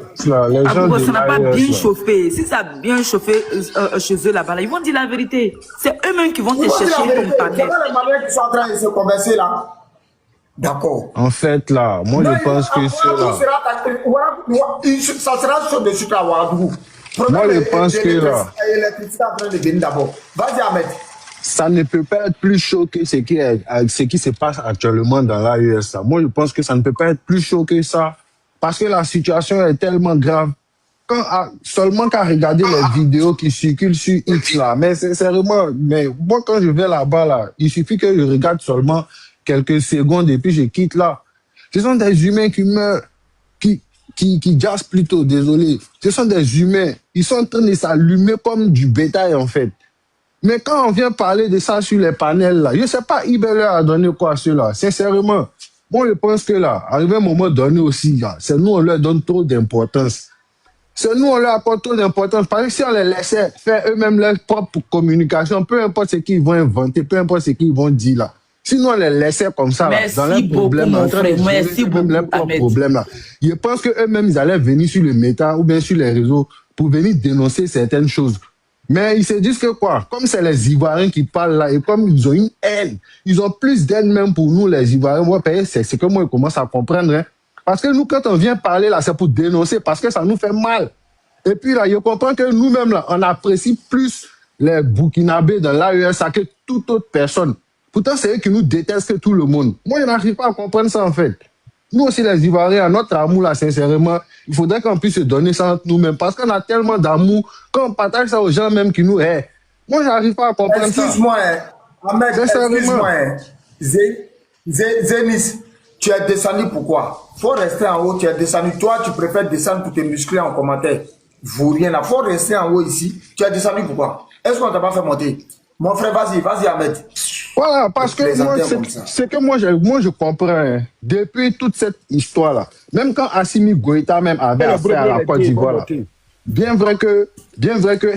ça n'a pas bien chauffé. Si ça a bien chauffé chez eux là-bas, ils vont dire la vérité. C'est eux-mêmes qui vont te chercher ton panel. C'est pas les Maliens qui sont en train de se converser là. D'accord. En fait, là, moi je pense que c'est là. Ça sera sur dessus à Ouagadougou. Moi je pense que là. Vas-y, Ahmed. Ça ne peut pas être plus chaud que ce qui se passe actuellement dans l'AES. Moi je pense que ça ne peut pas être plus chaud que ça. Parce que la situation est tellement grave. seulement qu'à regarder les vidéos qui circulent sur X là. Mais sincèrement, moi quand je vais là-bas là, il suffit que je regarde seulement quelques secondes et puis je quitte là. Ce sont des humains qui meurent, qui jazzent plutôt, désolé. Ce sont des humains. Ils sont en train de s'allumer comme du bétail en fait. Mais quand on vient parler de ça sur les panels là, je sais pas, Ibel leur a donné quoi à ceux-là. Sincèrement, moi je pense que là, arrivé un moment donné aussi, là, c'est nous on leur donne trop d'importance. C'est nous on leur accorde trop d'importance. Parce que si on les laissait faire eux-mêmes leur propre communication, peu importe ce qu'ils vont inventer, peu importe ce qu'ils vont dire là. Sinon, on les laissait comme ça, là, dans leurs problèmes, en train de gérer leurs propres problèmes. Là. Je pense qu'eux-mêmes, ils allaient venir sur le méta ou bien sur les réseaux pour venir dénoncer certaines choses. Mais ils se disent que quoi, comme c'est les Ivoiriens qui parlent là, et comme ils ont une haine, ils ont plus d'haine même pour nous, les Ivoiriens. Moi, c'est que moi, je commence à comprendre. Hein. Parce que nous, quand on vient parler là, c'est pour dénoncer, parce que ça nous fait mal. Et puis là, je comprends que nous-mêmes, là, on apprécie plus les Burkinabés dans l'AESA que toute autre personne. Pourtant, c'est eux qui nous détestent que tout le monde. Moi, je n'arrive pas à comprendre ça, en fait. Nous aussi, les Ivoiriens, notre amour, là, sincèrement, il faudrait qu'on puisse se donner ça entre nous-mêmes. Parce qu'on a tellement d'amour, qu'on partage ça aux gens même qui nous aiment. Moi, je n'arrive pas à comprendre ça. Excuse-moi, Ahmed, excuse-moi. Zénis, tu es descendu pourquoi? Faut rester en haut, tu es descendu. Toi, tu préfères descendre pour te muscler en commentaire. Vous rien là. Faut rester en haut ici. Tu es descendu pourquoi? Est-ce qu'on t'a pas fait monter? Mon frère, vas-y, Ahmed. Voilà, parce que moi, c'est que moi, je comprends. Hein, depuis toute cette histoire-là, même quand Assimi Goïta même avait affaire à la Côte d'Ivoire, là, bien vrai que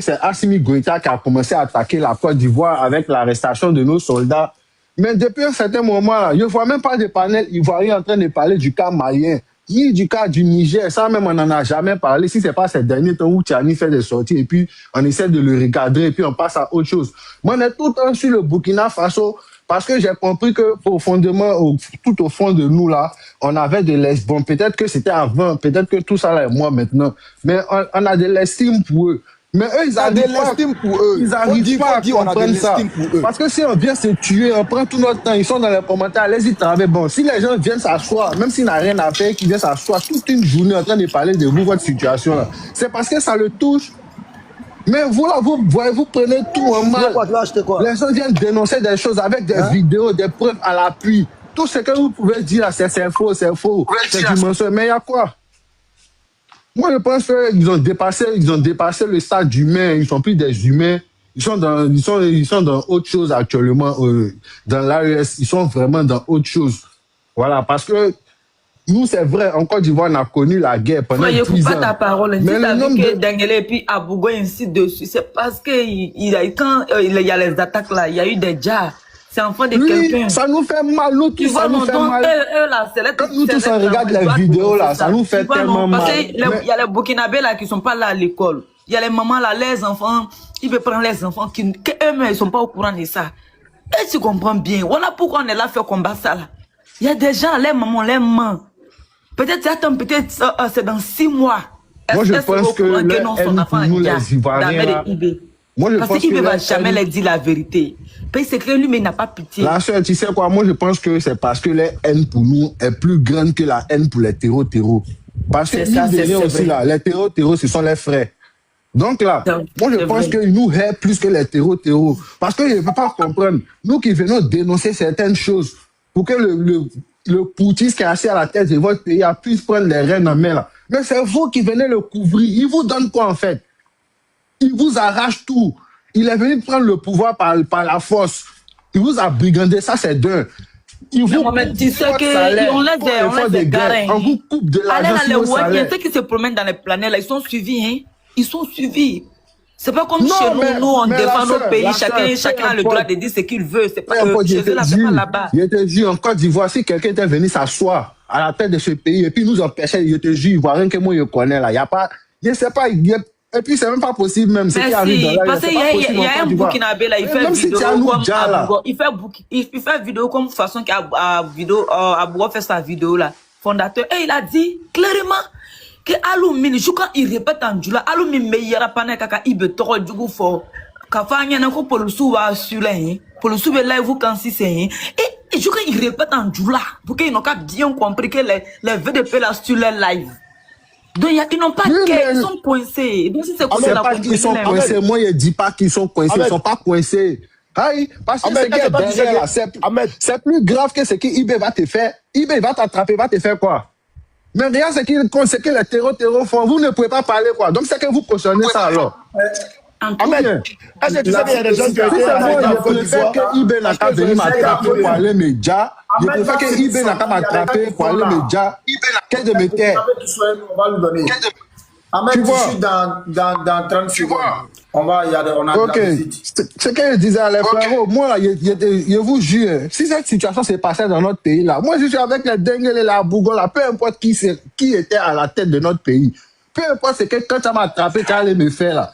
c'est Assimi Goïta qui a commencé à attaquer la Côte d'Ivoire avec l'arrestation de nos soldats. Mais depuis un certain moment-là, je ne vois même pas de panel ivoirien en train de parler du cas malien, ni du cas du Niger. Ça même, on n'en a jamais parlé. Si ce n'est pas ces derniers temps où Tiani fait des sorties et puis on essaie de le recadrer et puis on passe à autre chose. Moi, on est tout le temps sur le Burkina Faso parce que j'ai compris que profondément, tout au fond de nous, là, on avait de l'estime. Bon, peut-être que c'était avant, peut-être que tout ça là est moi maintenant. Mais on a de l'estime pour eux. Mais eux, ils n'arrivent pas à comprendre ça. Parce que si on vient se tuer, on prend tout notre temps, ils sont dans les commentaires, allez-y travailler. Bon, si les gens viennent s'asseoir, même s'ils n'ont rien à faire, qu'ils viennent s'asseoir toute une journée en train de parler de vous, votre situation là, c'est parce que ça le touche. Mais vous là, vous prenez tout en mal. Les gens viennent dénoncer des choses avec des vidéos, des preuves à l'appui. Tout ce que vous pouvez dire là, c'est faux, c'est du mensonge. Mais il y a quoi? Moi, je pense qu'ils ont dépassé le stade humain. Ils sont plus des humains. Ils sont dans autre chose actuellement. Dans l'AES, ils sont vraiment dans autre chose. Voilà, parce que nous, c'est vrai, en Côte d'Ivoire, on a connu la guerre pendant 10 ans. Il ne faut pas ta parole. Mais le nombre de Dengele et puis Abougo ainsi dessus, c'est parce que quand il y a les attaques là, il y a eu des jars. C'est enfant de quelqu'un. Ça nous fait mal, nous tous, ça nous fait mal. Quand nous tous on regarde les vidéos là, ça nous fait tellement mal. Parce qu'il y a les Burkinabés là qui sont pas là à l'école. Il y a les mamans là, les enfants, ils veulent prendre les enfants qui eux-mêmes ils sont pas au courant de ça. Et tu comprends bien. Voilà pourquoi on est là faire combattre ça là. Il y a des gens, les mamans, les mamans. Peut-être c'est dans 6 mois. Moi je pense que nous les Ivoiriens. Parce qu'il ne va jamais leur dire la vérité. Parce que lui, mais il n'a pas pitié. La soeur, tu sais quoi, moi je pense que c'est parce que la haine pour nous est plus grande que la haine pour les terreaux. Parce que nous, aussi là, les terreaux, ce sont les frères. Donc là, moi je pense qu'ils nous haïssent plus que les terreaux. Parce que je ne peux pas comprendre. Nous qui venons dénoncer certaines choses pour que le poutiste qui est assis à la tête de votre pays puisse prendre les rênes en main là. Mais c'est vous qui venez le couvrir. Il vous donne quoi en fait? Il vous arrache tout. Il est venu prendre le pouvoir par la force. Il vous a brigandé, ça c'est d'un. Il vous coupe on vous coupe de l'argent sur vos salaires. Ceux qui se promènent dans les planètes, là, ils sont suivis. Hein? Ils sont suivis. C'est pas comme chez nous, on défend nos pays. Chacun a le droit de dire ce qu'il veut. C'est pas chez eux, là, c'est pas là-bas. Je te jure, en Côte d'Ivoire, si quelqu'un était venu s'asseoir à la tête de ce pays et puis nous empêchait, je te jure, Ivoirien que moi je connais là, il n'y a pas, je sais pas, et puis c'est même pas possible même. Parce qu'il y a un Burkinabé là, il fait vidéo comme façon qu'Abougo fait sa vidéo là, fondateur, et il a dit clairement que Aloumine, quand il répète en Djoula, Aloumine meillera pas kaka ibe toro djougou fo, kafanya na ko polusu wa sulain, polusu be là vous quand si c'est et quand il répète en Djoula, pour qu'ils n'ont pas bien compris que les VDP là sur leur live. Donc, ils n'ont pas de cœur, ils sont coincés. Donc, si c'est comme C'est la pas qu'ils sont coincés. Moi, je dis pas qu'ils sont coincés. Ils sont pas coincés. Aïe, parce que ce qui est derrière là, c'est plus grave que ce que eBay va te faire. eBay va t'attraper, va te faire quoi? Mais regarde ce que les terreaux font. Vous ne pouvez pas parler quoi. Donc, c'est que vous cautionnez ça alors. Ahmed, est-ce que tu sais qu'il y a des gens qui ont été arrêtés en Côte d'Ivoire? Que eBay n'a qu'à venir m'attraper pour aller me dire. Je préfère que eBay n'a qu'à m'attraper pour aller me dire. Qu'est-ce de me taire? On va lui donner. Ahmed, tu suis dans 30 secondes. On a ok. Ce que je disais à les frérots, moi, là, je vous jure, si cette situation s'est passée dans notre pays, là, moi, je suis avec les Dengue et la Bougon, là, peu importe qui était à la tête de notre pays, peu importe ce que quand tu m'as attrapé, tu allais me faire, là.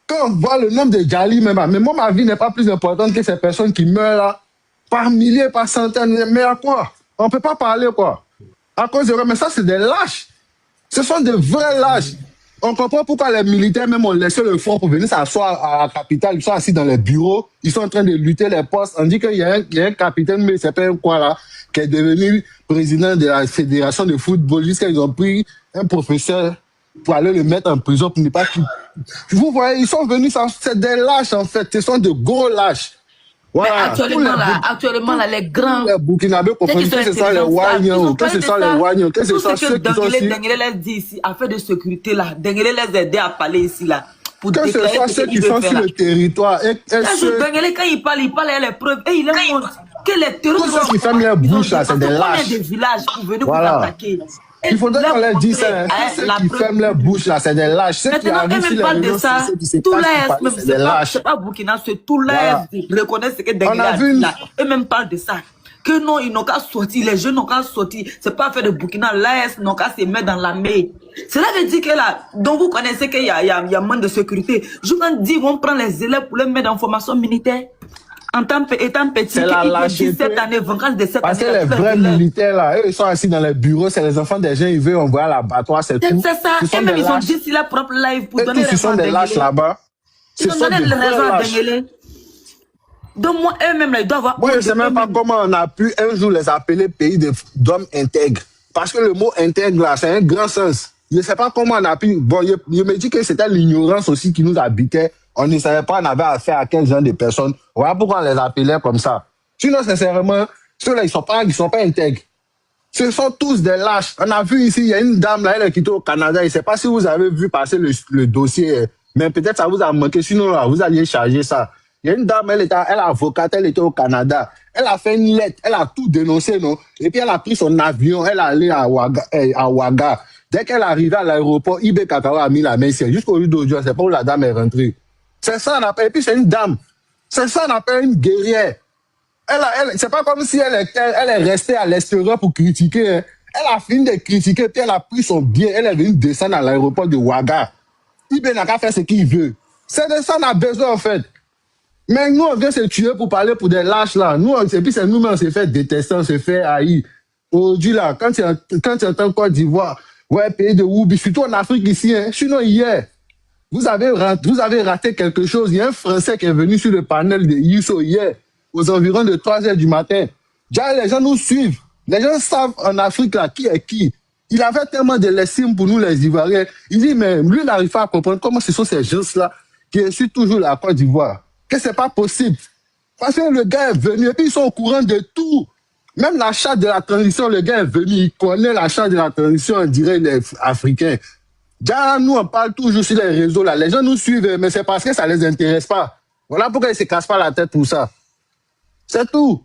Quand on voit le nombre de Djali, même, mais moi, ma vie n'est pas plus importante que ces personnes qui meurent, là, par milliers, par centaines, mais à quoi? On ne peut pas parler, quoi. À cause de... Mais ça, c'est des lâches. Ce sont des vrais lâches. On comprend pourquoi les militaires même ont laissé le front pour venir s'asseoir à la capitale. Ils sont assis dans les bureaux. Ils sont en train de lutter les postes. On dit qu'il y a un capitaine, mais c'est pas quoi là, qui est devenu président de la fédération de football. Jusqu'à ils ont pris un professeur pour aller le mettre en prison pour ne pas... Vous voyez, ils sont venus, c'est des lâches en fait. Ce sont de gros lâches. Voilà. Mais actuellement, là, les grands... Les Burkinabés comprennent que ce sont les Wagnon, que ce sont les Wagnon, que ce sont ceux qui sont ici. Dengele les dit ici, affaire de sécurité là, Dengele les aider à parler ici là. Que ce soit ceux qui sont sur le territoire. Dengele, quand il parle, il a les preuves et il montre que les terroristes... Tous ceux qui ferment leur bouche là, c'est des lâches. Des villages pour venir vous attaquer. Il faudrait qu'on leur dise ça. Ceux qui ferment leur bouche là, c'est des lâches. Ceux qui arrivent sur les réseaux sociaux, c'est des lâches. C'est pas Burkina, c'est tout l'Est. Reconnaissent ce que Dengele a dit là. Eux même parlent de ça. Que non, ils n'ont qu'à sortir, les jeunes n'ont qu'à sortir. C'est pas faire de Burkina, l'Est n'ont qu'à se mettre dans la mer. Cela veut dire que là, donc vous connaissez qu'il y a moins de sécurité. Je vous dis, on prend les élèves pour les mettre en formation militaire. En étant petit, c'est la lâcheté. 17 années, 27 années. Parce que les vrais militaires, là, eux, ils sont assis dans les bureaux, c'est les enfants des gens, ils veulent envoyer à l'abattoir, c'est tout. C'est ça, et même ils ont dit si leur propre live pour donner les raisons à Dengele. Ce sont des lâches là-bas. Ils ont donné les raisons à Dengele. Donc moi, eux-mêmes, là, ils doivent avoir... Moi, je ne sais même pas comment on a pu un jour les appeler pays d'hommes intègres. Parce que le mot intègre, là, c'est un grand sens. Je ne sais pas comment on a pu... Bon, je me dis que c'était l'ignorance aussi qui nous habitait. On ne savait pas, on avait affaire à quel genre de personnes. Voilà pourquoi on les appelait comme ça. Sinon, sincèrement, ceux-là, ils sont pas intègres. Ce sont tous des lâches. On a vu ici, il y a une dame là, elle est quittée au Canada. Je ne sais pas si vous avez vu passer le dossier, mais peut-être ça vous a manqué. Sinon, là, vous alliez charger ça. Il y a une dame, elle est avocate, elle était au Canada. Elle a fait une lettre, elle a tout dénoncé, non? Et puis elle a pris son avion, elle est allée à Ouaga. Dès qu'elle est arrivée à l'aéroport, Ibe Kakawa a mis la main sur elle. Jusqu'au jour d'aujourd'hui, c'est pas où la dame est rentrée. C'est ça, on appelle. Et puis c'est une dame. C'est ça, on appelle une guerrière. C'est pas comme si elle est restée à l'extérieur pour critiquer. Hein. Elle a fini de critiquer, puis elle a pris son bien. Elle est venue descendre à l'aéroport de Ouaga. Ibe n'a qu'à faire ce qu'il veut. C'est de ça qu'on a besoin, en fait. Mais nous, on vient se tuer pour parler pour des lâches, là. Nous, et puis c'est nous-mêmes, on s'est fait détester, on s'est fait haïr. Aujourd'hui, là, quand tu entends Côte d'Ivoire, ouais, pays de Woubi, surtout en Afrique ici, hein, sinon hier, vous avez raté quelque chose. Il y a un Français qui est venu sur le panel de Yousso hier, aux environs de 3h du matin. Déjà, les gens nous suivent. Les gens savent en Afrique, là, qui est qui. Il avait tellement de l'estime pour nous, les Ivoiriens. Il dit, mais lui, il n'arrive pas à comprendre comment ce sont ces gens-là qui insultent toujours la Côte d'Ivoire. Que c'est pas possible. Parce que le gars est venu, et puis ils sont au courant de tout. Même la charte de la transition, le gars est venu, il connaît la charte de la transition, on dirait les Africains. Déjà, nous, on parle toujours sur les réseaux, là. Les gens nous suivent, mais c'est parce que ça les intéresse pas. Voilà pourquoi ils se cassent pas la tête pour ça. C'est tout.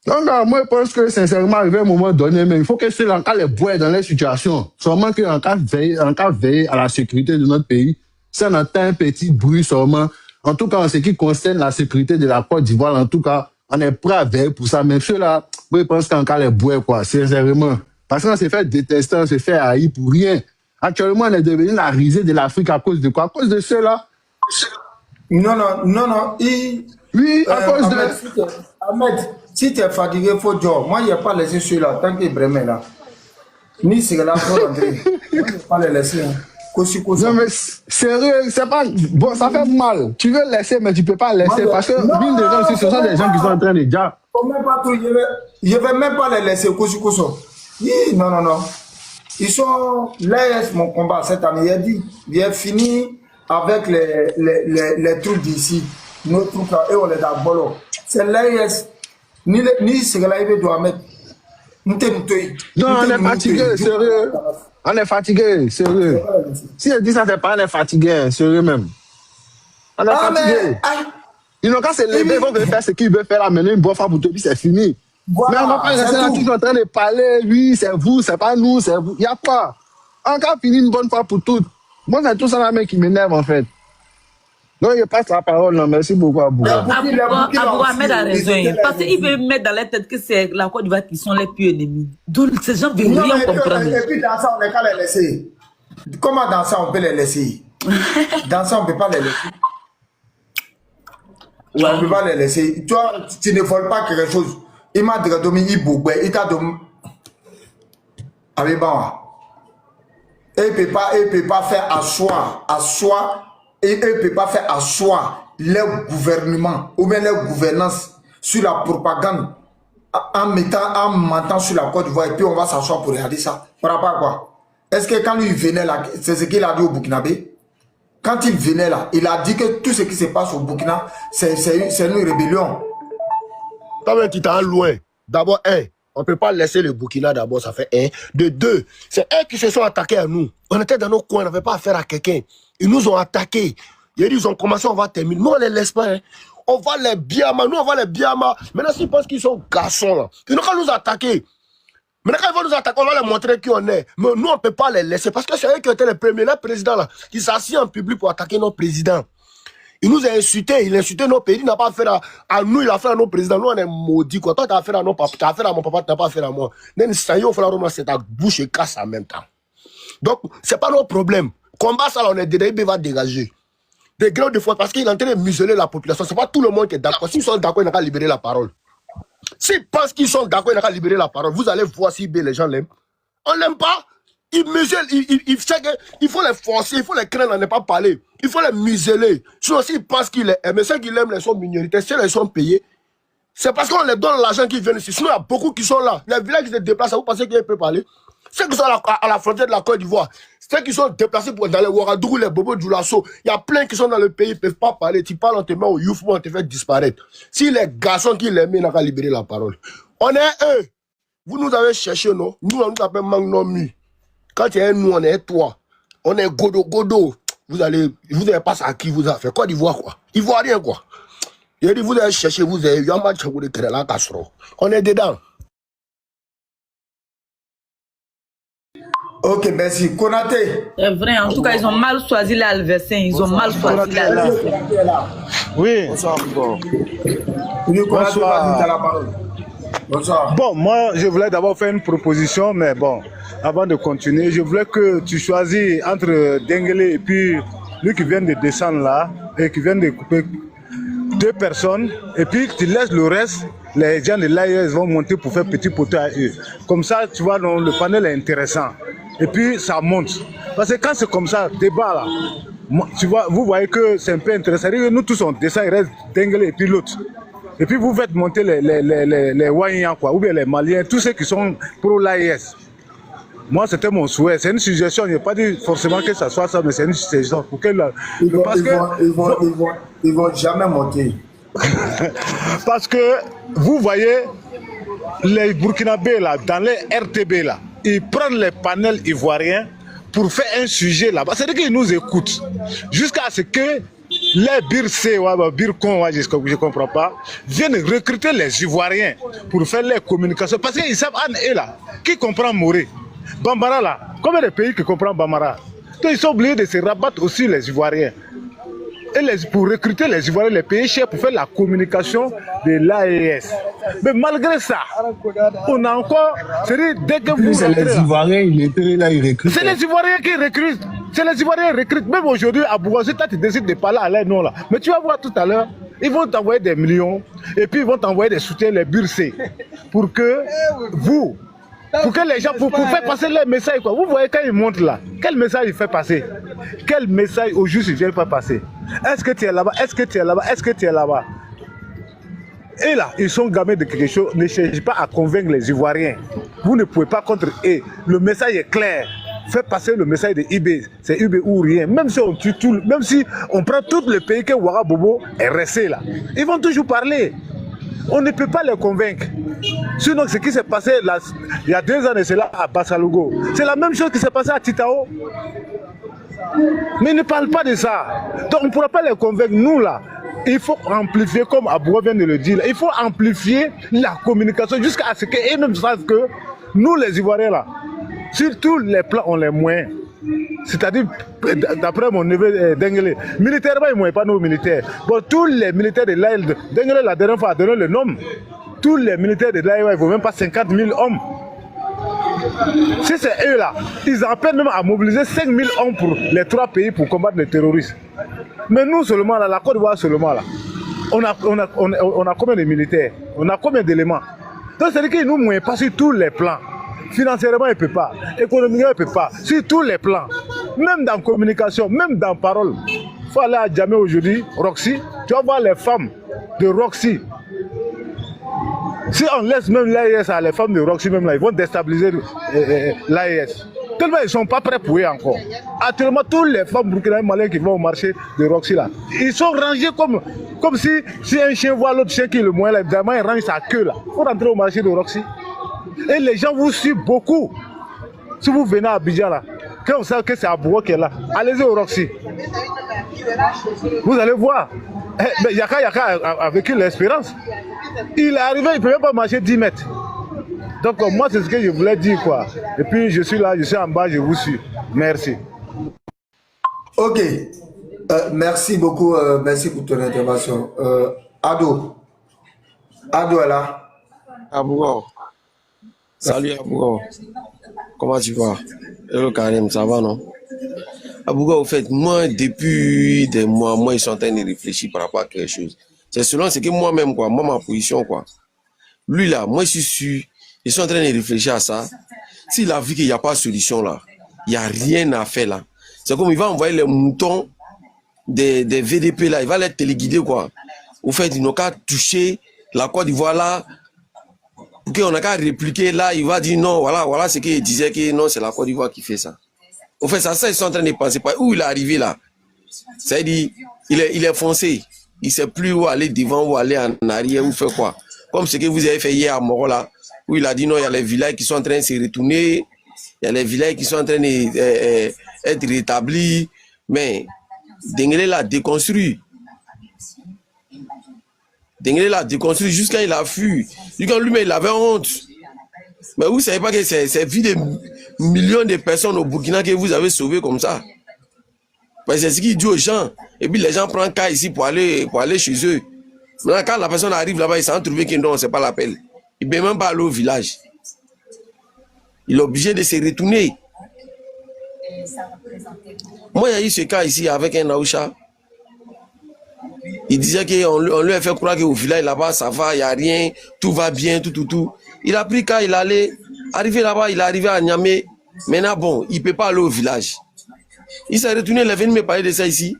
Donc, moi, je pense que, sincèrement, arrivé à un moment donné, mais il faut que ceux-là, les boire dans les situations. Seulement qu'en cas veiller à la sécurité de notre pays, si on entend un petit bruit seulement, en tout cas, en ce qui concerne la sécurité de la Côte d'Ivoire, en tout cas, on est prêt à veiller pour ça. Mais ceux-là, moi, je pense qu'en cas les boire, quoi, sincèrement. Parce qu'on s'est fait détester, on s'est fait haïr pour rien. Actuellement, on est devenu la risée de l'Afrique à cause de quoi? À cause de ceux-là. Non. Oui, à cause de... Ahmed, si tu es fatigué, il faut dire. Moi, il n'y a pas laissé ceux-là, tant qu'il est brémé là. Ni c'est là, il faut rentrer. Moi, il n'y a pas les laisser. Non, mais sérieux, c'est pas... Bon, ça fait mal. Tu veux laisser, mais tu peux pas laisser. Parce que l'une des gens, ce sont des gens qui sont en train de dire... Je vais même pas les laisser. Non. Ils sont, l'AS, mon combat cette année, il a dit, il est fini avec les trucs d'ici. Nos trucs là, et on les a bolo. C'est l'AS, ni ce que l'AS doit mettre. Non, on est fatigué, sérieux. On est fatigué, sérieux. Si je dis ça, c'est pas on est fatigué, sérieux même. On est fatigué. Ils n'ont qu'à se lever, ils vont faire ce qu'ils veulent faire, amener une bonne fois pour te dire c'est fini. Voilà, mais on va pas rester là toujours en train de parler, oui, c'est vous, c'est pas nous, c'est vous. Il y a quoi? On a fini une bonne fois pour toutes. Moi, c'est tout ça là, mec, qui m'énerve en fait. Donc, je passe la parole, non, merci beaucoup à Abou. Abou Ahmed a raison, parce qu'il veut mettre dans la tête que c'est la Côte d'Ivoire qui sont les plus ennemis. Donc, ces gens ne veulent rien comprendre. Et puis, dans ça, on n'est qu'à les laisser. Comment dans ça, on peut les laisser? Dans ça, on ne peut pas les laisser. Ouais. On ne peut pas les laisser. Toi, tu ne voles pas quelque chose. Il m'a dit que il t'a donné. Et il ne peut pas faire asseoir. Et il ne peut pas faire asseoir leur gouvernement ou bien leur gouvernance sur la propagande en mentant sur la Côte d'Ivoire et puis on va s'asseoir pour regarder ça. Par rapport à quoi? Est-ce que quand il venait là, c'est ce qu'il a dit au Burkinabé? Quand il venait là, il a dit que tout ce qui se passe au Burkina, c'est une rébellion. Toi-même, tu t'en loin. D'abord, on ne peut pas laisser le Burkina d'abord, ça fait un. De deux, c'est eux qui se sont attaqués à nous. On était dans nos coins, on n'avait pas affaire à quelqu'un. Ils nous ont attaqués. Ils ont commencé, on va terminer. Nous, on ne les laisse pas. Hein. On va les biama. Nous, on va les biama. Maintenant, s'ils pensent qu'ils sont garçons, là, ils n'ont qu'à nous attaquer. Maintenant, quand ils vont nous attaquer, on va leur montrer qui on est. Mais nous, on ne peut pas les laisser. Parce que c'est eux qui étaient les premiers. Les présidents, là, qui s'assient en public pour attaquer nos présidents. Il nous a insultés. Il a insulté nos pays. Il n'a pas affaire à nous. Il a affaire à nos présidents. Nous, on est maudits. Quoi. Toi, tu as affaire à nos papas. Tu as affaire à mon papa. Tu n'as pas affaire à moi. C'est ta bouche et casse en même temps. Donc, ce n'est pas nos problèmes. Combat ça, là, on est dedans, il va dégager. Des grèves de foi, parce qu'il est en train de museler la population. Ce n'est pas tout le monde qui est d'accord. S'ils sont d'accord, ils n'ont qu'à libérer la parole. S'ils pensent qu'ils sont d'accord, ils n'ont qu'à libérer la parole. Vous allez voir si les gens l'aiment. On ne l'aime pas. Ils muselent, il faut les forcer, il faut les craindre à ne pas parler. Il faut les museler. Sinon, s'ils pensent qu'ils les aiment, mais ceux qui l'aiment, ils sont minoritaires. Si ils sont payés, c'est parce qu'on les donne l'argent qu'ils viennent ici. Sinon, il y a beaucoup qui sont là. Les villages qui se déplacent, vous pensez qu'ils peuvent parler? Ceux qui sont à la frontière de la Côte d'Ivoire, ceux qui sont déplacés dans les Ouagadougou, les Bobo du Lasso, il y a plein qui sont dans le pays, ils ne peuvent pas parler. Tu parles, on te met au youf, on te fait disparaître. Si les garçons qui l'aiment, ils n'ont qu'à libérer la parole. On est eux. Vous nous avez cherché, non? Nous, on nous appelle Magnomi. Quand il y a nous, on est toi. On est Godo. Vous avez pas ça à qui vous a fait. Côte d'Ivoire, quoi. Ivoirien, quoi. Il dit, vous avez cherché, vous avez eu un match où la casserole. On est dedans. Ok, merci. Konaté. C'est vrai, en tout cas, ils ont mal choisi l'Alvessin. Ils ont mal choisi l'Alvessin. Oui. Bonsoir. Bon, moi, je voulais d'abord faire une proposition, mais bon, avant de continuer, je voulais que tu choisis entre Dengele et puis lui qui vient de descendre là, et qui vient de couper 2 personnes, et puis tu laisses le reste. Les gens de l'AIS vont monter pour faire petit poteau à eux. Comme ça, tu vois, donc, le panel est intéressant. Et puis, ça monte. Parce que quand c'est comme ça, débat là, tu vois, vous voyez que c'est un peu intéressant. Nous tous, on descend, il reste Dengele et puis l'autre. Et puis, vous faites monter les Wanyans, quoi, ou bien les Maliens, tous ceux qui sont pro l'AIS. Moi, c'était mon souhait. C'est une suggestion. Je n'ai pas dit forcément que ça soit ça, mais c'est une suggestion. Pour que ils vont jamais monter. Parce que vous voyez les Burkinabés là, dans les RTB là, ils prennent les panels ivoiriens pour faire un sujet là-bas. C'est-à-dire qu'ils nous écoutent jusqu'à ce que les Bircé, Bircon, je ne comprends pas, viennent recruter les Ivoiriens pour faire les communications. Parce qu'ils savent, là, qui comprend Moré? Bambara là, combien de pays qui comprennent Bambara? Donc ils sont obligés de se rabattre aussi les Ivoiriens. Et pour recruter les Ivoiriens, les pays chers pour faire la communication de l'AES. Mais malgré ça, on a encore... C'est-à-dire, dès que vous... C'est les Ivoiriens, ils recrutent. C'est les Ivoiriens qui recrutent. C'est les Ivoiriens qui recrutent. Même aujourd'hui, à Bougazi, tu décides de parler à l'air, non là. Mais tu vas voir tout à l'heure, ils vont t'envoyer des millions et puis ils vont t'envoyer des soutiens, les Burcé, pour que vous... Pour que les gens, pour faire passer leur message, quoi. Vous voyez quand ils montent là, quel message il fait passer? Quel message au juste il vient faire passer? Est-ce que tu es là-bas? Est-ce que tu es là-bas? Est-ce que tu es là-bas? Et là, ils sont gamins de quelque chose, ne cherchent pas à convaincre les Ivoiriens. vous ne pouvez pas contre eux. Le message est clair. Faites passer le message de IB. C'est IB ou rien. Même si on tue tout, même si on prend tout le pays que Ouagadougou est resté là, ils vont toujours parler. On ne peut pas les convaincre. Sinon, ce qui s'est passé là, il y a 2 ans de cela à Bassalogo, c'est la même chose qui s'est passé à Titao. Mais ils ne parlent pas de ça. Donc on ne pourra pas les convaincre. Nous là, il faut amplifier, comme Abou vient de le dire, il faut amplifier la communication jusqu'à ce qu'eux-mêmes savent que nous les Ivoiriens là, sur tous les plans, on les moins. C'est-à-dire, d'après mon neveu Denguele, militairement, ils ne moins pas nos militaires. Bon, tous les militaires de l'AIL, Denguele la dernière fois a donné le nom. Tous les militaires de l'AIL, ils ne vaut même pas 50 000 hommes. Si c'est eux là, ils appellent même à mobiliser 5 000 hommes pour les 3 pays pour combattre les terroristes. Mais nous seulement là, la Côte d'Ivoire seulement là, on a combien de militaires? On a combien d'éléments? Donc c'est-à-dire qu'ils ne nous moins pas sur tous les plans. Financièrement, il ne peut pas. Économiquement, il ne peut pas. Sur tous les plans. Même dans la communication, même dans la parole. Il faut aller à Djamé aujourd'hui, Roxy. Tu vas voir les femmes de Roxy. Si on laisse même l'AIS à les femmes de Roxy, même là, ils vont déstabiliser l'AIS. Tellement ils ne sont pas prêts pour eux encore. Actuellement, toutes les femmes burkinabées maliennes qui vont au marché de Roxy là, ils sont rangés comme si un chien voit l'autre chien qui est le moins là, évidemment, il range sa queue là. Il faut rentrer au marché de Roxy. Et les gens vous suivent beaucoup. Si vous venez à Abidjan là, quand vous savez que c'est Abou qui est là, allez-y au Roxy. Vous allez voir. Yaka a vécu l'espérance. Il est arrivé, il ne peut même pas marcher 10 mètres. Donc moi c'est ce que je voulais dire quoi. Et puis je suis là, je suis en bas, je vous suis. Merci. Ok. Merci beaucoup, merci pour ton intervention. Ado est là. Abougo. Salut Abougo. Comment tu vas? Hello Karim, ça va non? Abougo, au fait, moi depuis des mois, moi je suis en train de réfléchir par rapport à quelque chose. C'est selon ce que moi-même, quoi, moi ma position, quoi. Lui là, moi je suis en train de réfléchir à ça. S'il a vu qu'il n'y a pas de solution là, il n'y a rien à faire là. C'est comme il va envoyer les moutons des VDP là, il va les téléguider quoi. Au fait, ils n'ont qu'à toucher la Côte d'Ivoire là. Pour qu'on n'a qu'à répliquer là, il va dire non, voilà ce qu'il disait que non, c'est la Côte d'Ivoire qui fait ça. Au fait, ça, ils sont en train de penser pas où il est arrivé là. C'est-à-dire, il est foncé. Il ne sait plus où aller devant, où aller en arrière, où faire quoi. Comme ce que vous avez fait hier à Moro là, où il a dit non, il y a les villages qui sont en train de se retourner, il y a les villages qui sont en train d'être rétablis, mais Denguele l'a déconstruit. Denguele l'a déconstruit jusqu'à il a fui. Jusqu'à lui-même, il avait honte. Mais vous ne savez pas que c'est vie de millions de personnes au Burkina que vous avez sauvé comme ça. Parce que c'est ce qu'il dit aux gens. Et puis les gens prennent cas ici pour aller chez eux. Maintenant, quand la personne arrive là-bas, il s'en trouve que non, c'est pas l'appel. Il ne peut même pas aller au village. Il est obligé de se retourner. Moi, il y a eu ce cas ici avec un Aoucha. Il disait qu'on lui a fait croire qu'au village là-bas, ça va, il n'y a rien, tout va bien, tout. Il a pris cas, il allait, arrivé là-bas, il est arrivé à Niamey. Maintenant, bon, il ne peut pas aller au village. Il s'est retourné, il est venu me parler de ça ici.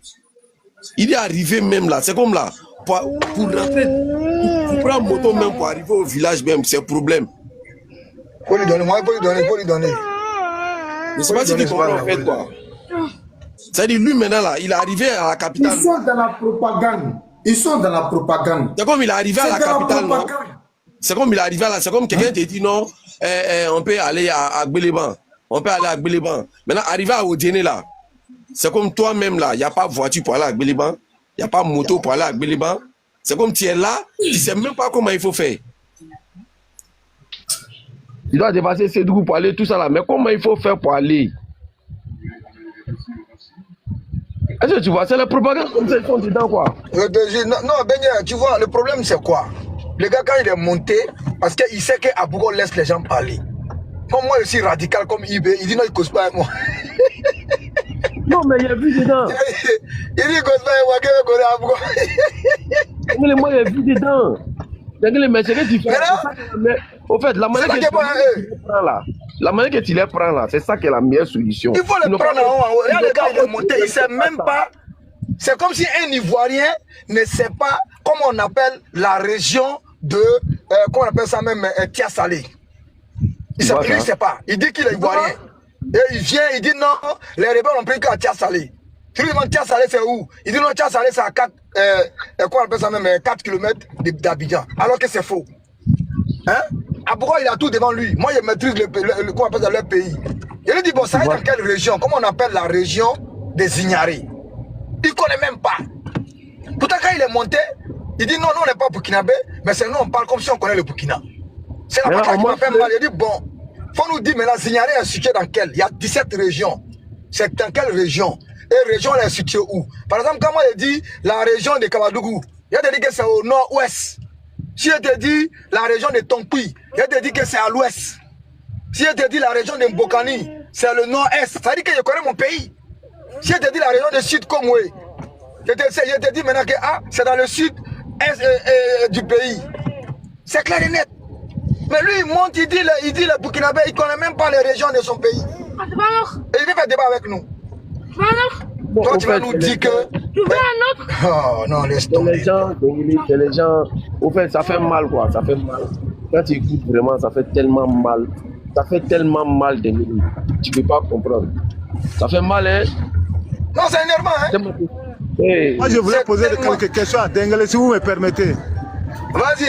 Il est arrivé même là, c'est comme là, pour rentrer, pour prendre moto même pour arriver au village même, c'est un problème. Faut lui donner. Mais c'est pas ce qu'il comprend en fait quoi. C'est-à-dire lui maintenant là, il est arrivé à la capitale. Ils sont dans la propagande. C'est comme il est arrivé à la capitale. C'est comme il est arrivé là, c'est comme quelqu'un te dit non, on peut aller à Gbeleban. On peut aller à Gbeleban. Maintenant, arrivé à Odiené là, c'est comme toi-même là, il n'y a pas de voiture pour aller à Gbeleban, il n'y a pas de moto pour aller à Gbeleban. C'est comme tu es là, tu ne sais même pas comment il faut faire. Il doit dépasser Sédougou pour aller tout ça là, mais comment il faut faire pour aller? Est-ce que tu vois, c'est la propagande comme ça, ils font dedans quoi. Non, Benyé, tu vois, le problème c'est quoi? Le gars, quand il est monté, parce qu'il sait qu'Abougo laisse les gens parler. Comme moi, je suis radical comme IB, il dit non, il ne cause pas avec moi. Non, mais il y a vu dedans. Il dit qu'il ne cause pas avec moi, qu'il veut connaître Abougo. Mais moi, il y a vu dedans. Mais c'est que tu fais. Mais au fait, la manière que tu les prends là, c'est ça qui est la meilleure solution. Il faut les prendre en haut. Là, le gars, il est monté, il ne sait même pas. C'est comme si un Ivoirien ne sait pas comment on appelle la région de, comment on appelle ça même, Tia Salé. Il ne sait pas. Il dit qu'il est ivoirien. Et il vient, il dit non, les rebelles ont pris qu'à Tia Salé. Tu lui demandes Tia Salé, c'est où? Il dit non, Tia Salé, c'est à 4, quoi on appelle ça même, 4 km d'Abidjan. Alors que c'est faux. Hein? Aboukwa, il a tout devant lui. Moi, je maîtrise quoi on appelle ça, leur pays. Il lui dit, bon, ça est dans quelle région? Comment on appelle la région des Ignarés? Il ne connaît même pas. Pourtant, quand il est monté, il dit non, nous, on n'est pas burkinabé, mais c'est nous, on parle comme si on connaît le Burkina. C'est la partie qui m'a fait mal. Il dit, bon, faut nous dire, mais la Zignaré est située dans quelle? Il y a 17 régions. C'est dans quelle région? Et région, elle est située où? Par exemple, quand moi, je dis la région de Kamadougou, il te dit que c'est au nord-ouest. Si je te dis la région de Tonkui, je te dis que c'est à l'ouest. Si je te dis la région de Mbokani, c'est le nord-est. Ça veut dire que je connais mon pays. Si je te dis la région de Sud-Komoué, je te dis maintenant que c'est dans le sud-est du pays. C'est clair et net. Mais lui, il monte, il dit le Burkinabé, il ne connaît même pas les régions de son pays. Et il veut faire débat avec nous. Bon, toi, tu vas nous dire que... Tu veux un autre? Oh non, laisse tomber. Les gens, au fait, ça fait mal, quoi. Ça fait mal. Quand tu écoutes vraiment, ça fait tellement mal. Ça fait tellement mal, Dengele. Tu ne peux pas comprendre. Ça fait mal, hein? Non, c'est énervant, hein? Hey. Moi, je voulais poser quelques questions à Dengele, si vous me permettez. Vas-y,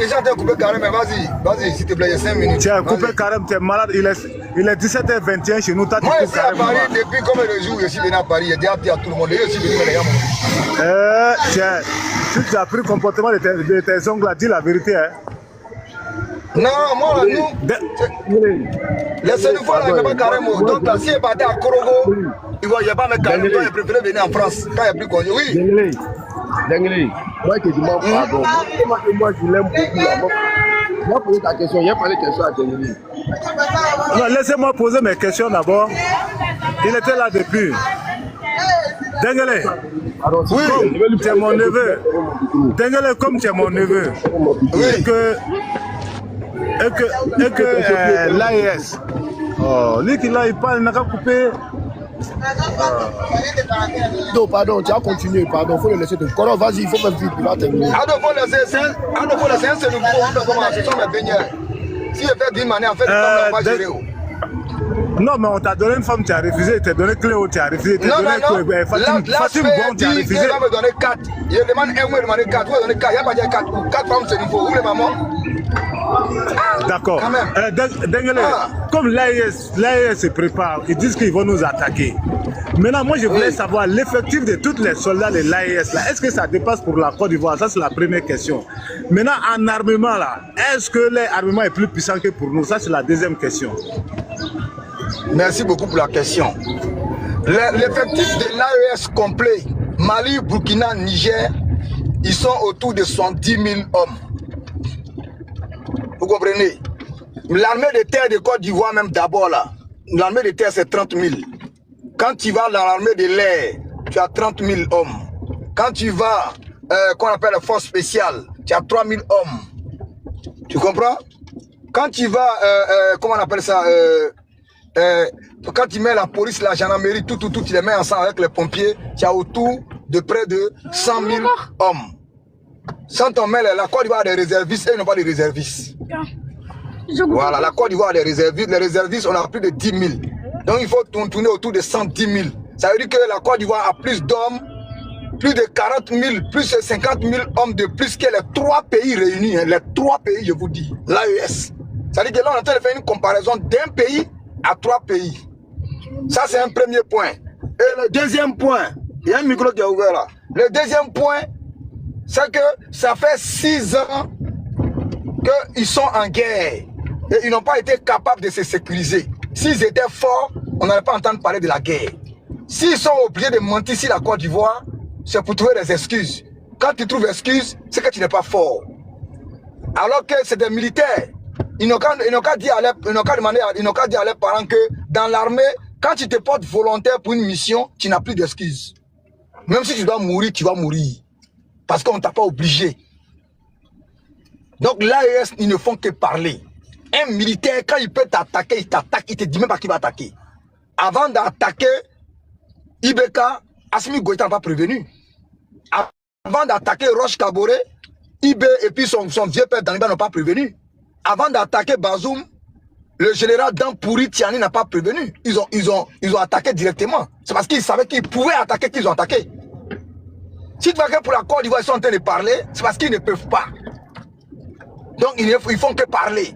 les gens t'ont coupé carrément, vas-y, s'il te plaît, il y a 5 minutes. Tiens, coupé carrément, t'es malade, il est 17h21 chez nous, t'as dit moi, je suis à Paris, depuis combien de jours je suis venu à Paris, j'ai déjà dit à tout le monde, je suis venu, les gars. Tiens, tu as pris le comportement de tes ongles, dis la vérité, hein. Non, moi, nous, laissez-nous voir, il n'y a pas carrément. Donc, là, si il est parti à Korogo, il n'y a pas de carrément, il préfère venir en France, quand il n'y a plus connu, oui. Dengele, moi qui demande pardon. Moi je l'aime beaucoup. Moi poser ta question, il y a pas de questions à Dengele. Non, laissez-moi poser mes questions d'abord. Il était là depuis. Dengele, oui, tu es mon neveu. Dengele, comme tu es mon neveu, et que l'AES, lui qui là il parle, il n'a qu'à couper. Non, pardon, tu as continué, pardon, il faut le laisser te corps. Vas-y, il faut même vite, il va terminer. Faut laisser, c'est le gros, ce sont mes baigneurs. Si je fais d'une manière, en fait, je pas gérer. Non, mais on t'a donné une femme, tu as refusé, tu as donné Cléo, tu as refusé, tu as donné Fatim Bon, tu as refusé. Il va me donner 4. Il demande un, il me demande 4, il va donner 4, il n'y a pas dire 4. 4 femmes, c'est nouveau. Où les mamans? D'accord. Dengele, comme l'AES se prépare, ils disent qu'ils vont nous attaquer. Maintenant, moi, je voulais savoir l'effectif de tous les soldats de l'AES. Est-ce que ça dépasse pour la Côte d'Ivoire? Ça, c'est la première question. Maintenant, en armement, là, est-ce que l'armement est plus puissant que pour nous? Ça, c'est la deuxième question. Merci beaucoup pour la question. L'effectif de l'AES complet, Mali, Burkina, Niger, ils sont autour de 70 000 hommes. Vous comprenez? L'armée de terre de Côte d'Ivoire, même d'abord là, l'armée de terre c'est 30 000. Quand tu vas dans l'armée de l'air, tu as 30 000 hommes. Quand tu vas, qu'on appelle la force spéciale, tu as 3 000 hommes. Tu comprends? Quand tu vas, comment on appelle ça, quand tu mets la police, la gendarmerie, tout, tu les mets ensemble avec les pompiers, tu as autour de près de 100 000 hommes. Sans on met la Côte d'Ivoire a des réservistes et ils n'ont pas de réservistes. Voilà, la Côte d'Ivoire a des réservistes. Les réservistes, on a plus de 10 000. Donc il faut tourner autour de 110 000. Ça veut dire que la Côte d'Ivoire a plus d'hommes, plus de 40 000, plus de 50 000 hommes de plus que les 3 pays réunis. Hein, les 3 pays, je vous dis, l'AES. Ça veut dire que là, on est en train de faire une comparaison d'un pays à 3 pays. Ça, c'est un premier point. Et le deuxième point, il y a un micro qui est ouvert là. Le deuxième point, c'est que ça fait 6 ans qu'ils sont en guerre et ils n'ont pas été capables de se sécuriser. S'ils étaient forts, on n'allait pas entendre parler de la guerre. S'ils sont obligés de mentir sur la Côte d'Ivoire, c'est pour trouver des excuses. Quand tu trouves excuses, c'est que tu n'es pas fort. Alors que c'est des militaires. Ils n'ont qu'à dire à leurs parents que dans l'armée, quand tu te portes volontaire pour une mission, tu n'as plus d'excuses. Même si tu dois mourir, tu vas mourir. Parce qu'on ne t'a pas obligé. Donc l'AES, ils ne font que parler. Un militaire, quand il peut t'attaquer, il t'attaque, il te dit même pas qu'il va attaquer. Avant d'attaquer Ibeka, Assimi Goïta n'a pas prévenu. Avant d'attaquer Roche Kaboré, Ibé et puis son vieux père Daniba n'ont pas prévenu. Avant d'attaquer Bazoum, le général Dampouri Tiani n'a pas prévenu. Ils ont attaqué directement. C'est parce qu'ils savaient qu'ils pouvaient attaquer qu'ils ont attaqué. Si tu vois que pour la Côte d'Ivoire, ils sont en train de parler, c'est parce qu'ils ne peuvent pas. Donc, ils font que parler.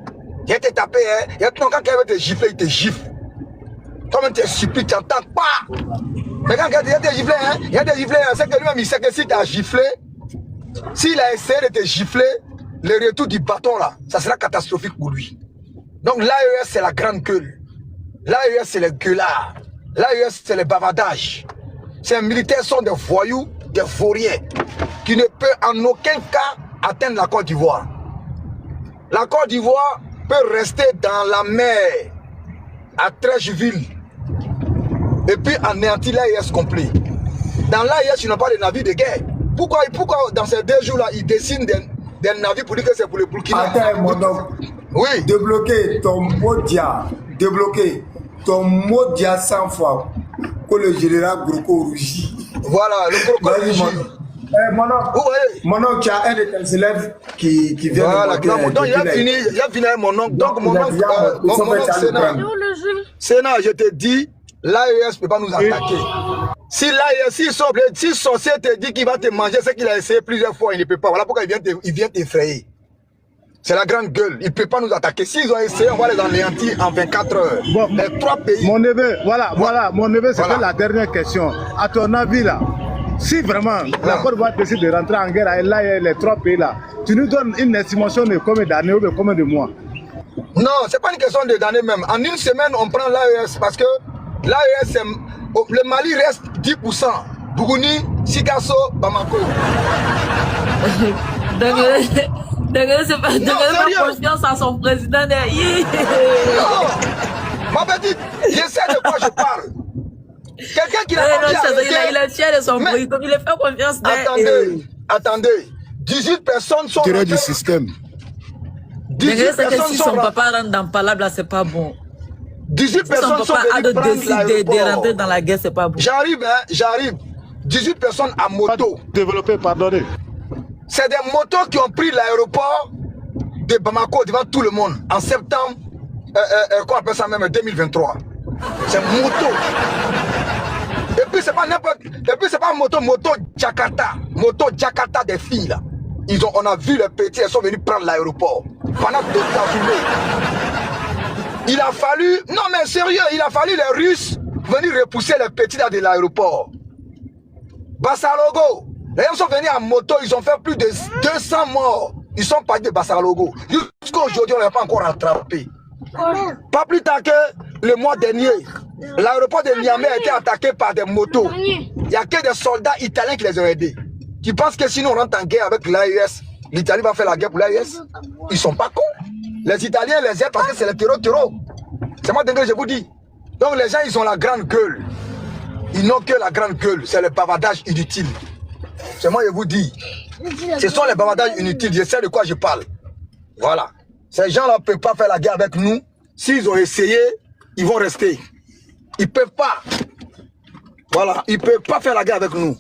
Il a été tapé, hein. Quand quelqu'un veut te gifler, il te gifle. Toi-même, tu es stupide, tu n'entends pas. Mais quand il y a des giflés, hein, il y a des giflés, c'est que lui-même, il sait que si tu as giflé, s'il a essayé de te gifler, le retour du bâton, là, ça sera catastrophique pour lui. Donc, l'AES, c'est la grande gueule. L'AES, c'est les gueulards. L'AES, c'est les bavardages. Ces militaires sont des voyous, des vauriens, qui ne peuvent en aucun cas atteindre la Côte d'Ivoire. La Côte d'Ivoire peut rester dans la mer, à Trècheville, et puis anéantir l'AES complet. Dans l'AES, tu n'as pas de navires de guerre. Pourquoi dans ces 2 jours-là, ils dessinent des navires pour dire que c'est pour le Burkina? Attends, mon homme. Oui. Débloquer ton mot dia. Débloquer ton mot dia 100 fois. Que le général Groko rougit. Voilà, le Groko rougit. Mon oncle, tu as un de tes élèves qui vient voilà, de donc il a fini avec mon oncle. Donc mon oncle, Sénat, je te dis, l'AES ne peut pas nous attaquer. Si l'AES, si sorcier te dit qu'il va te manger, c'est qu'il a essayé plusieurs fois, il ne peut pas. Voilà pourquoi il vient t'effrayer. C'est la grande gueule. Il ne peut pas nous attaquer. S'ils ont essayé, on va les anéantir en 24 heures. Bon, les 3 pays. Mon neveu, voilà, mon neveu, c'était la dernière question. À ton avis, là, si vraiment la Côte d'Ivoire décide de rentrer en guerre avec les 3 pays là, tu nous donnes une estimation de combien d'années ou de combien de mois? Non, c'est pas une question d'années même. En une semaine, on prend l'AES parce que l'AES, le Mali reste 10%. Bougouni, Sikasso, Bamako. C'est pas confiance à son président derrière. Non, ma petite, je sais de quoi je parle. Quelqu'un qui n'a pas il est fier de son pays, comme il est fait confiance. Attendez, 18 personnes sont rentrées du système. 18 personnes si son papa rentre dans Palab, là, c'est pas bon. 18 personnes sont venues de rentrer dans la guerre, c'est pas bon. J'arrive. 18 personnes à moto. Développé, pardonnez. C'est des motos qui ont pris l'aéroport de Bamako devant tout le monde en septembre, qu'on appelle ça même 2023. C'est moto. Et puis c'est pas n'importe. Et puis c'est pas moto Jakarta. Moto Jakarta des filles là. On a vu les petits, elles sont venus prendre l'aéroport. Pendant 2 journées. Il a fallu. Non mais sérieux, il a fallu les Russes venir repousser les petits là de l'aéroport. Bassalogo. Les gens sont venus en moto, ils ont fait plus de 200 morts. Ils sont partis de Bassalogo. Jusqu'à aujourd'hui, on n'a pas encore rattrapé. Pas plus tard que le mois dernier, l'aéroport de Niamey a été attaqué par des motos. Il n'y a que des soldats italiens qui les ont aidés. Tu penses que si nous on rentre en guerre avec l'AES, l'Italie va faire la guerre pour l'AES? Ils sont pas cons. Les Italiens les aident parce que c'est le terreau. C'est moi que je vous dis. Donc les gens, ils ont la grande gueule. Ils n'ont que la grande gueule. C'est le bavardage inutile. C'est moi, je vous dis. Ce sont les bavardages inutiles. Je sais de quoi je parle. Voilà. Ces gens-là ne peuvent pas faire la guerre avec nous. S'ils ont essayé, ils vont rester. Ils ne peuvent pas. Voilà. Ils ne peuvent pas faire la guerre avec nous.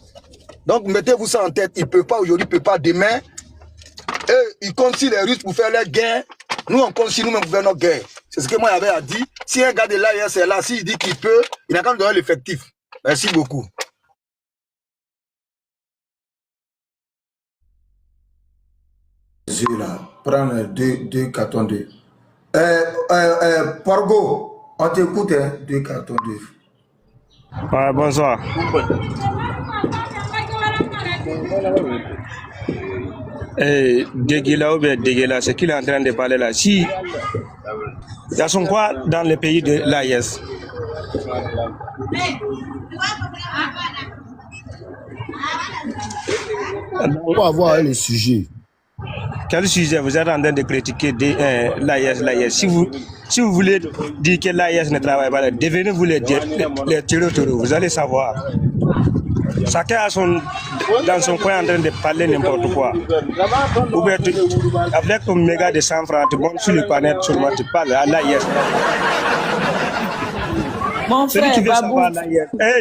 Donc, mettez-vous ça en tête. Ils ne peuvent pas aujourd'hui, ils ne peuvent pas demain. Eux, ils comptent sur les Russes pour faire leur guerre. Nous, on compte sur nous-mêmes pour faire notre guerre. C'est ce que moi j'avais à dire. Si un gars de l'AES est là, s'il dit qu'il peut, il n'a qu'à nous donner l'effectif. Merci beaucoup. Là, prends 2 cartons d'œufs. Porgo, on t'écoute, 2 cartons d'œufs. Ouais, bonsoir. Déguila ou bien Déguila, ce qu'il est en train de parler là. Si, il y a son quoi dans les pays de l'AES? On va voir le sujet. Quel sujet vous êtes en train de critiquer l'AES? Si vous voulez dire que l'AES ne travaille pas, devenez-vous les territoriaux, vous allez savoir. Chacun a dans son coin en train de parler n'importe quoi. Ou bien avec ton méga de 100 francs, tu montes sur le panel, seulement tu parles à l'AES. Mon frère,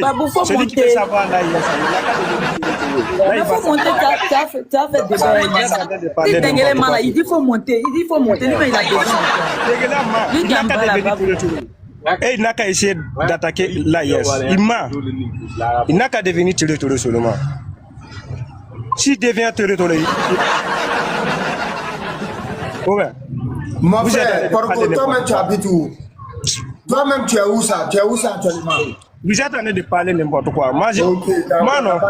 Babou, faut monter. Celui qui veut savoir l'AES, Il faut monter, tu as fait débat. Il dit faut monter, il faut monter. Lui, il a besoin. Et il n'a qu'à essayer d'attaquer l'AIS. Il n'a qu'à devenir territorial seulement. S'il devient territorial, ouais. Mon frère, toi-même tu habites où? Toi-même tu es où ça? Tu es où ça actuellement? Vous êtes en train de parler n'importe quoi. Moi, non.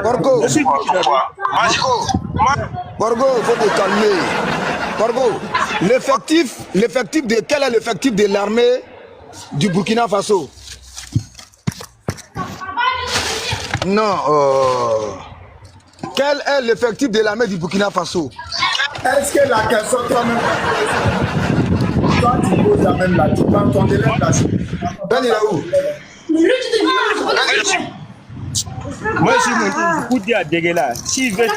Borgo, Borgo, il faut te calmer. Borgo, quel est l'effectif de l'armée du Burkina Faso? Non, quel est l'effectif de l'armée du Burkina Faso? Est-ce que la question toi-même, toi tu poses la même là, tu prends ton élève là. Ben il est où? Moi je me dis, beaucoup à Déguela. S'il veut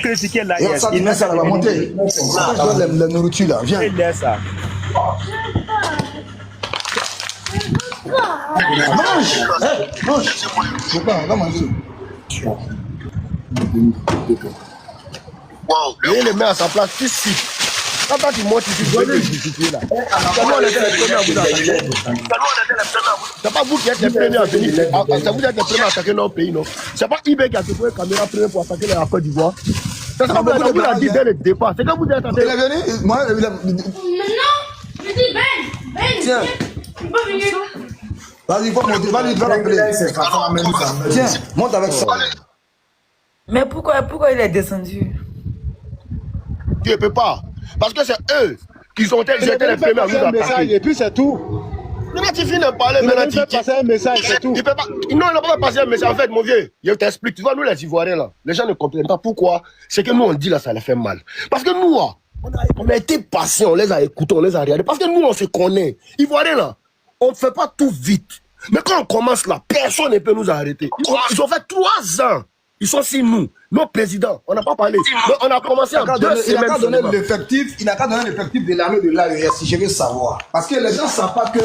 critiquer la IS, il met ça, va monter. La nourriture là, viens. Il laisse ça. Mange! Mange! Faut pas, va manger. Et il les met à sa place ici. Quand tu montes ici, tu dois les justifier là. C'est pas vous qui êtes les premiers à venir. C'est vous qui êtes les premiers à attaquer notre pays, non? C'est pas eBay qui a trouvé une caméra première pour attaquer la Côte d'Ivoire. C'est ce que vous avez dit dès le départ. C'est quand vous êtes attaqué. Il est venu? Moi, il est venu. Non! Je dis Ben! Tiens! Tu peux venir. Vas-y, faut monter. Vas-y, tu vas l'appeler. Tiens, monte avec ça. Mais pourquoi il est descendu? Tu ne peux pas. Parce que c'est eux qui ont été les premiers à nous attaquer. Et puis c'est tout. Mais là, tu finis de parler. Il a passer un message, c'est tout. Il peut pas. Non, il n'a pas passé un message. En fait, mon vieux, je t'explique. Tu vois, nous, les Ivoiriens, là, les gens ne comprennent pas pourquoi. C'est que nous, on dit là, ça les fait mal. Parce que nous, on a été patients, on les a écoutés, on les a regardés. Parce que nous, on se connaît. Ivoiriens, là, on ne fait pas tout vite. Mais quand on commence là, personne ne peut nous arrêter. Ils ont fait 3 ans. Ils sont si nous, nos présidents, on n'a pas parlé. Mais on a commencé en 2 semaines. Il n'a qu'à donner l'effectif de l'armée de l'AES, si je veux savoir. Parce que les gens ne savent pas que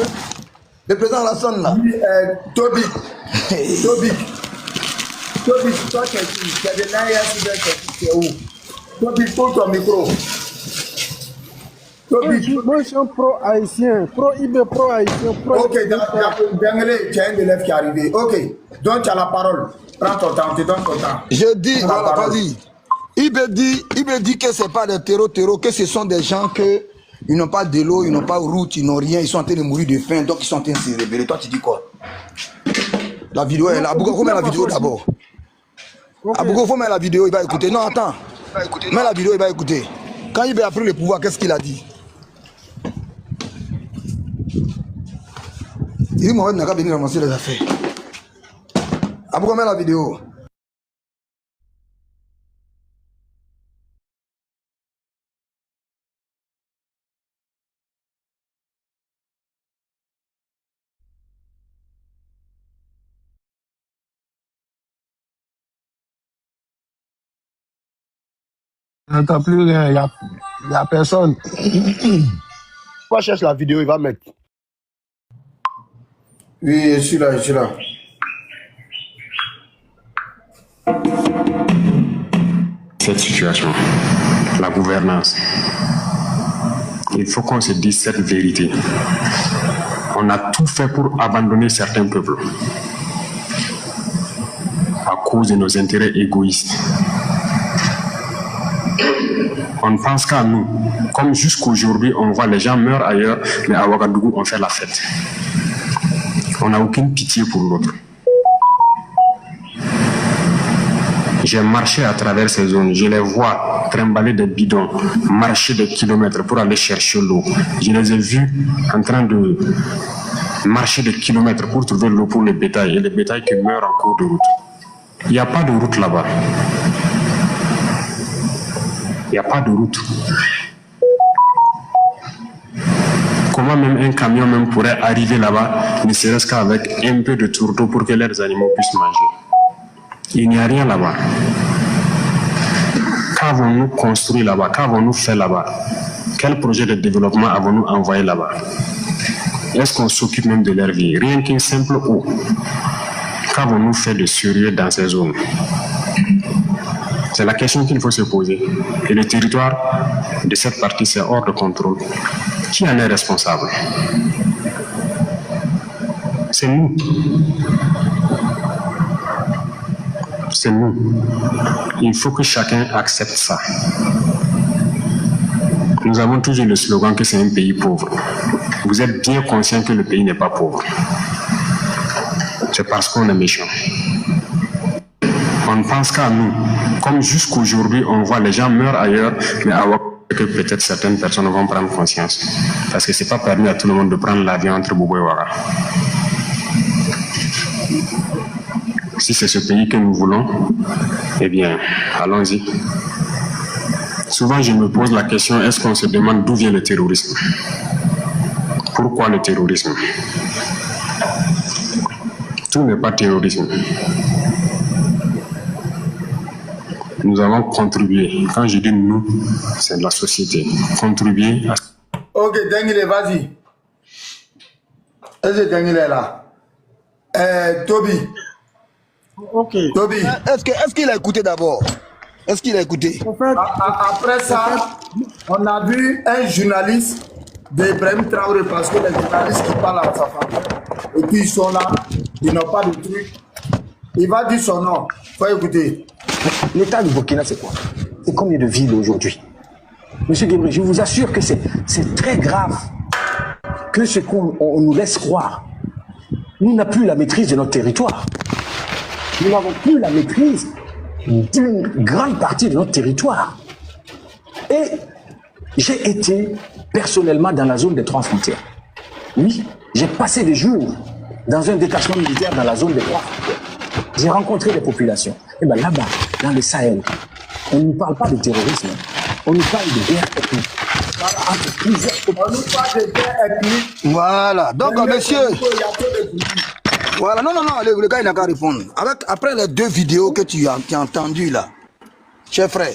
le président Alassane là. Toby, toi qui es de l'AES, tu es où? Toby, pose ton micro. Moi, je suis un pro-haïtien, pro-IB, pro-haïtien. Ok, Dengele, tu as un élève qui est arrivé. Ok, donc tu as la parole. Prends ton temps, tu donnes ton temps. Je dis, voilà, vas-y. Il me dit que ce n'est pas des terreaux, que ce sont des gens qui n'ont pas de l'eau, ils n'ont pas de route, ils n'ont rien, ils sont en train de mourir de faim, donc ils sont en train de se révéler. Toi, tu dis quoi? La vidéo est là. Abougo, faut mettre la vidéo d'abord. Abougo, faut mettre la vidéo, il va écouter. Non, attends. Mets la vidéo, il va écouter. Quand il a pris le pouvoir, qu'est-ce qu'il a dit? Il dit, Mohamed n'a qu'à venir ramasser les affaires. Abougo, mets la vidéo. Il n'entend plus rien, il n'y a personne. Toi, cherche la vidéo, il va mettre. Oui, je suis là, je suis là. Cette situation, la gouvernance, il faut qu'on se dise cette vérité. On a tout fait pour abandonner certains peuples à cause de nos intérêts égoïstes. On ne pense qu'à nous. Comme jusqu'aujourd'hui, on voit les gens meurent ailleurs, mais à Ouagadougou, on fait la fête. On n'a aucune pitié pour l'autre. J'ai marché à travers ces zones, je les vois trimballer des bidons, marcher des kilomètres pour aller chercher l'eau. Je les ai vus en train de marcher des kilomètres pour trouver l'eau pour le bétail, et le bétail qui meurt en cours de route. Il n'y a pas de route là-bas. Il n'y a pas de route. Comment même un camion même pourrait arriver là-bas, ne serait-ce qu'avec un peu de tourteau pour que leurs animaux puissent manger? Il n'y a rien là-bas. Qu'avons-nous construit là-bas? Qu'avons-nous fait là-bas? Quel projet de développement avons-nous envoyé là-bas? Est-ce qu'on s'occupe même de leur vie? Rien qu'une simple eau. Qu'avons-nous fait de sérieux dans ces zones? C'est la question qu'il faut se poser. Et le territoire de cette partie, c'est hors de contrôle. Qui en est responsable? C'est nous. C'est nous. Il faut que chacun accepte ça. Nous avons toujours le slogan que c'est un pays pauvre. Vous êtes bien conscient que le pays n'est pas pauvre. C'est parce qu'on est méchant. On ne pense qu'à nous. Comme jusqu'aujourd'hui, on voit les gens meurent ailleurs, mais à que peut-être certaines personnes vont prendre conscience. Parce que ce n'est pas permis à tout le monde de prendre l'avion entre Bobo et Ouaga. Si c'est ce pays que nous voulons, eh bien, allons-y. Souvent, je me pose la question, est-ce qu'on se demande d'où vient le terrorisme? Pourquoi le terrorisme? Tout n'est pas terrorisme. Nous avons contribué. Quand je dis nous, c'est la société. Contribuer à... Ok, Dengue, vas-y. Est-ce que Dengue est là? Toby. Ok. Toby. Est-ce qu'il a écouté d'abord? Est-ce qu'il a écouté? Après ça, on a vu un journaliste d'Ibrahim Traoré, parce que les journalistes qui parlent à sa famille, et puis ils sont là, ils n'ont pas de truc. Il va dire son nom. Il faut écouter. L'état du Burkina, c'est quoi? C'est combien de villes aujourd'hui? Monsieur Guébré, je vous assure que c'est très grave que ce qu'on nous laisse croire. Nous n'avons plus la maîtrise de notre territoire. Nous n'avons plus la maîtrise d'une grande partie de notre territoire. Et j'ai été personnellement dans la zone des 3 frontières. Oui, j'ai passé des jours dans un détachement militaire dans la zone des 3 frontières. J'ai rencontré des populations. Et bien là-bas, dans le Sahel, on ne parle pas de terrorisme, on nous parle de guerre ethnique. On nous parle de guerre ethnique. Voilà, donc monsieur... Voilà, non, le gars il n'a qu'à répondre. Après les 2 vidéos que tu as entendues là, cher frère,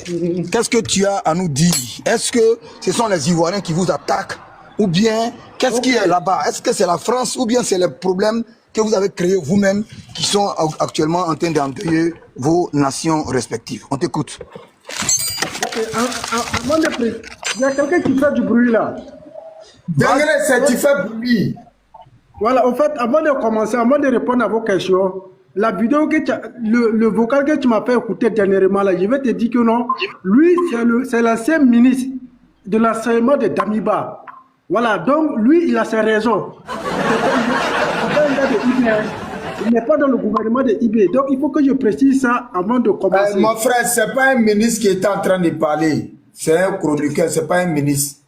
qu'est-ce que tu as à nous dire? Est-ce que ce sont les Ivoiriens qui vous attaquent? Ou bien, qu'est-ce qui est là-bas? Est-ce que c'est la France ou bien c'est les problèmes que vous avez créés vous-même qui sont actuellement en train d'endeuiller vos nations respectives? On t'écoute. Il y a quelqu'un qui fait du bruit là. Derrière, c'est tu fais bruit. Voilà, en fait, avant de commencer, avant de répondre à vos questions, la vidéo que le vocal que tu m'as fait écouter dernièrement là, je vais te dire que non, lui, c'est l'ancien ministre de l'enseignement de Damiba. Voilà, donc lui, il a ses raisons. Il n'est pas dans le gouvernement de IB. Donc il faut que je précise ça avant de commencer. Mon frère, ce n'est pas un ministre qui était en train de parler. C'est un chroniqueur, ce n'est pas un ministre.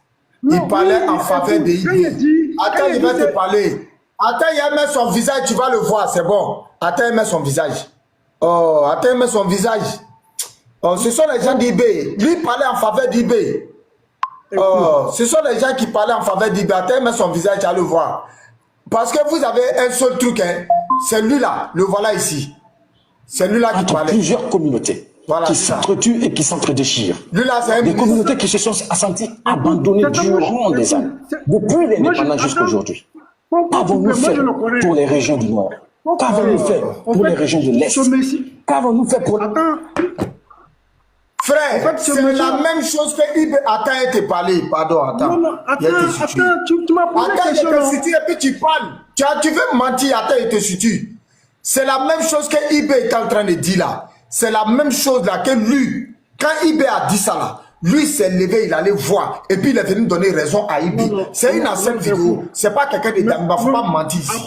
Il parlait en faveur de IB. Attends, il va te parler. Attends, il met son visage, tu vas le voir, c'est bon. Attends, il met son visage. Oh, attends, il met son visage. Oh, ce sont les gens d'IB. Lui, il parlait en faveur d'IB. Oh, ce sont les gens qui parlaient en faveur d'IB. Attends, il met son visage, tu vas le voir. Parce que vous avez un seul truc, hein. C'est lui-là, le voilà ici. C'est lui-là qui parlait. Plusieurs communautés qui s'entretuent et qui s'entre-déchirent. Des communautés qui se sont senties abandonnées durant des années. Depuis l'indépendance jusqu'à aujourd'hui. Qu'avons-nous fait pour les régions du Nord? Qu'avons-nous fait pour les régions de l'Est? Qu'avons-nous fait pour... Frère, c'est la même chose que IB. Attends, il te parler. Pardon, attends. Non, attends, tu m'as posé attends, question. Attends, il te situe et puis tu parles. Tu veux mentir, attends, il te situe. C'est la même chose que IB est en train de dire là. C'est la même chose là que lui. Quand IB a dit ça là, lui s'est levé, il allait voir. Et puis il est venu donner raison à IB. C'est une ancienne vidéo. C'est pas quelqu'un de Damiba. Il ne faut pas mentir ici.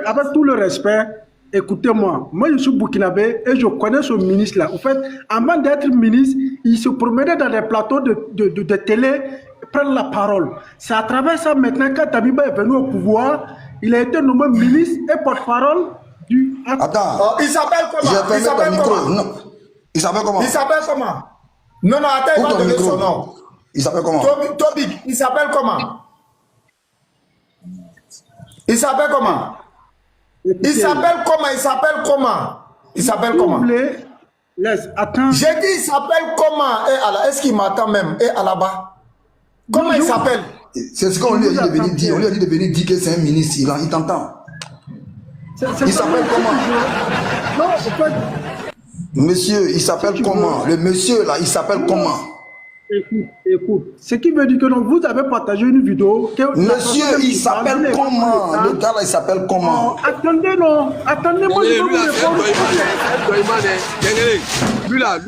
Avec tout le respect, écoutez-moi, moi je suis burkinabé et je connais ce ministre-là. En fait, avant d'être ministre, il se promenait dans des plateaux de télé, prendre la parole. C'est à travers ça maintenant, quand Damiba est venu au pouvoir, il a été nommé ministre et porte-parole du... Attends, il s'appelle comment? Il s'appelle comment? Non. Il s'appelle comment? Il s'appelle comment? Non, attends, il va donner son nom. Il s'appelle comment? Toby, il s'appelle comment? Il s'appelle comment? Il s'appelle comment? Il s'appelle comment? Il s'appelle comment? Attends. J'ai dit il s'appelle comment? Est-ce qu'il m'attend même? Et à là-bas? Comment il s'appelle? C'est ce qu'on lui a dit de venir dire. On lui a dit de venir dire que c'est un ministre. Il t'entend. Il s'appelle comment? Non, en fait, Monsieur, il s'appelle comment? Le monsieur là, il s'appelle comment? Écoute. Ce qui veut dire que donc, vous avez partagé une vidéo. Monsieur, il s'appelle comment? Le gars là, il s'appelle comment? Attendez, non. Attendez, moi je vais vous répondre. Lui là, il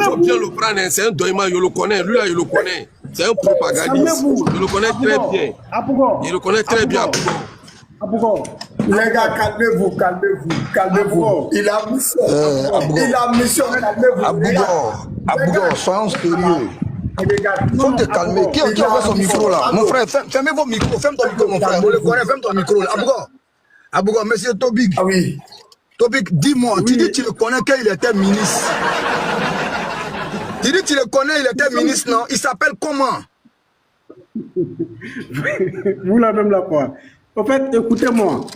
faut bien le prendre. C'est un doïman, je le connais. Lui là, il le connaît. C'est un propagandiste. Je le connais très bien. Il le connaît très bien. Abougo. Les gars, calmez-vous. Il a mission. Calmez-vous. Abougo, soyons sérieux. Faut te calmer. Qui a fait son micro là? Mon frère, fermez vos micros. Ferme ton micro, mon frère. On le connaît, ferme ton micro. Abougo, monsieur Tobik. Ah oui. Tobik, dis-moi, tu dis que tu le connais quand il était ministre. Tu dis que tu le connais, il était ministre, non? Il s'appelle comment? Vous la même la quoi? En fait, écoutez-moi.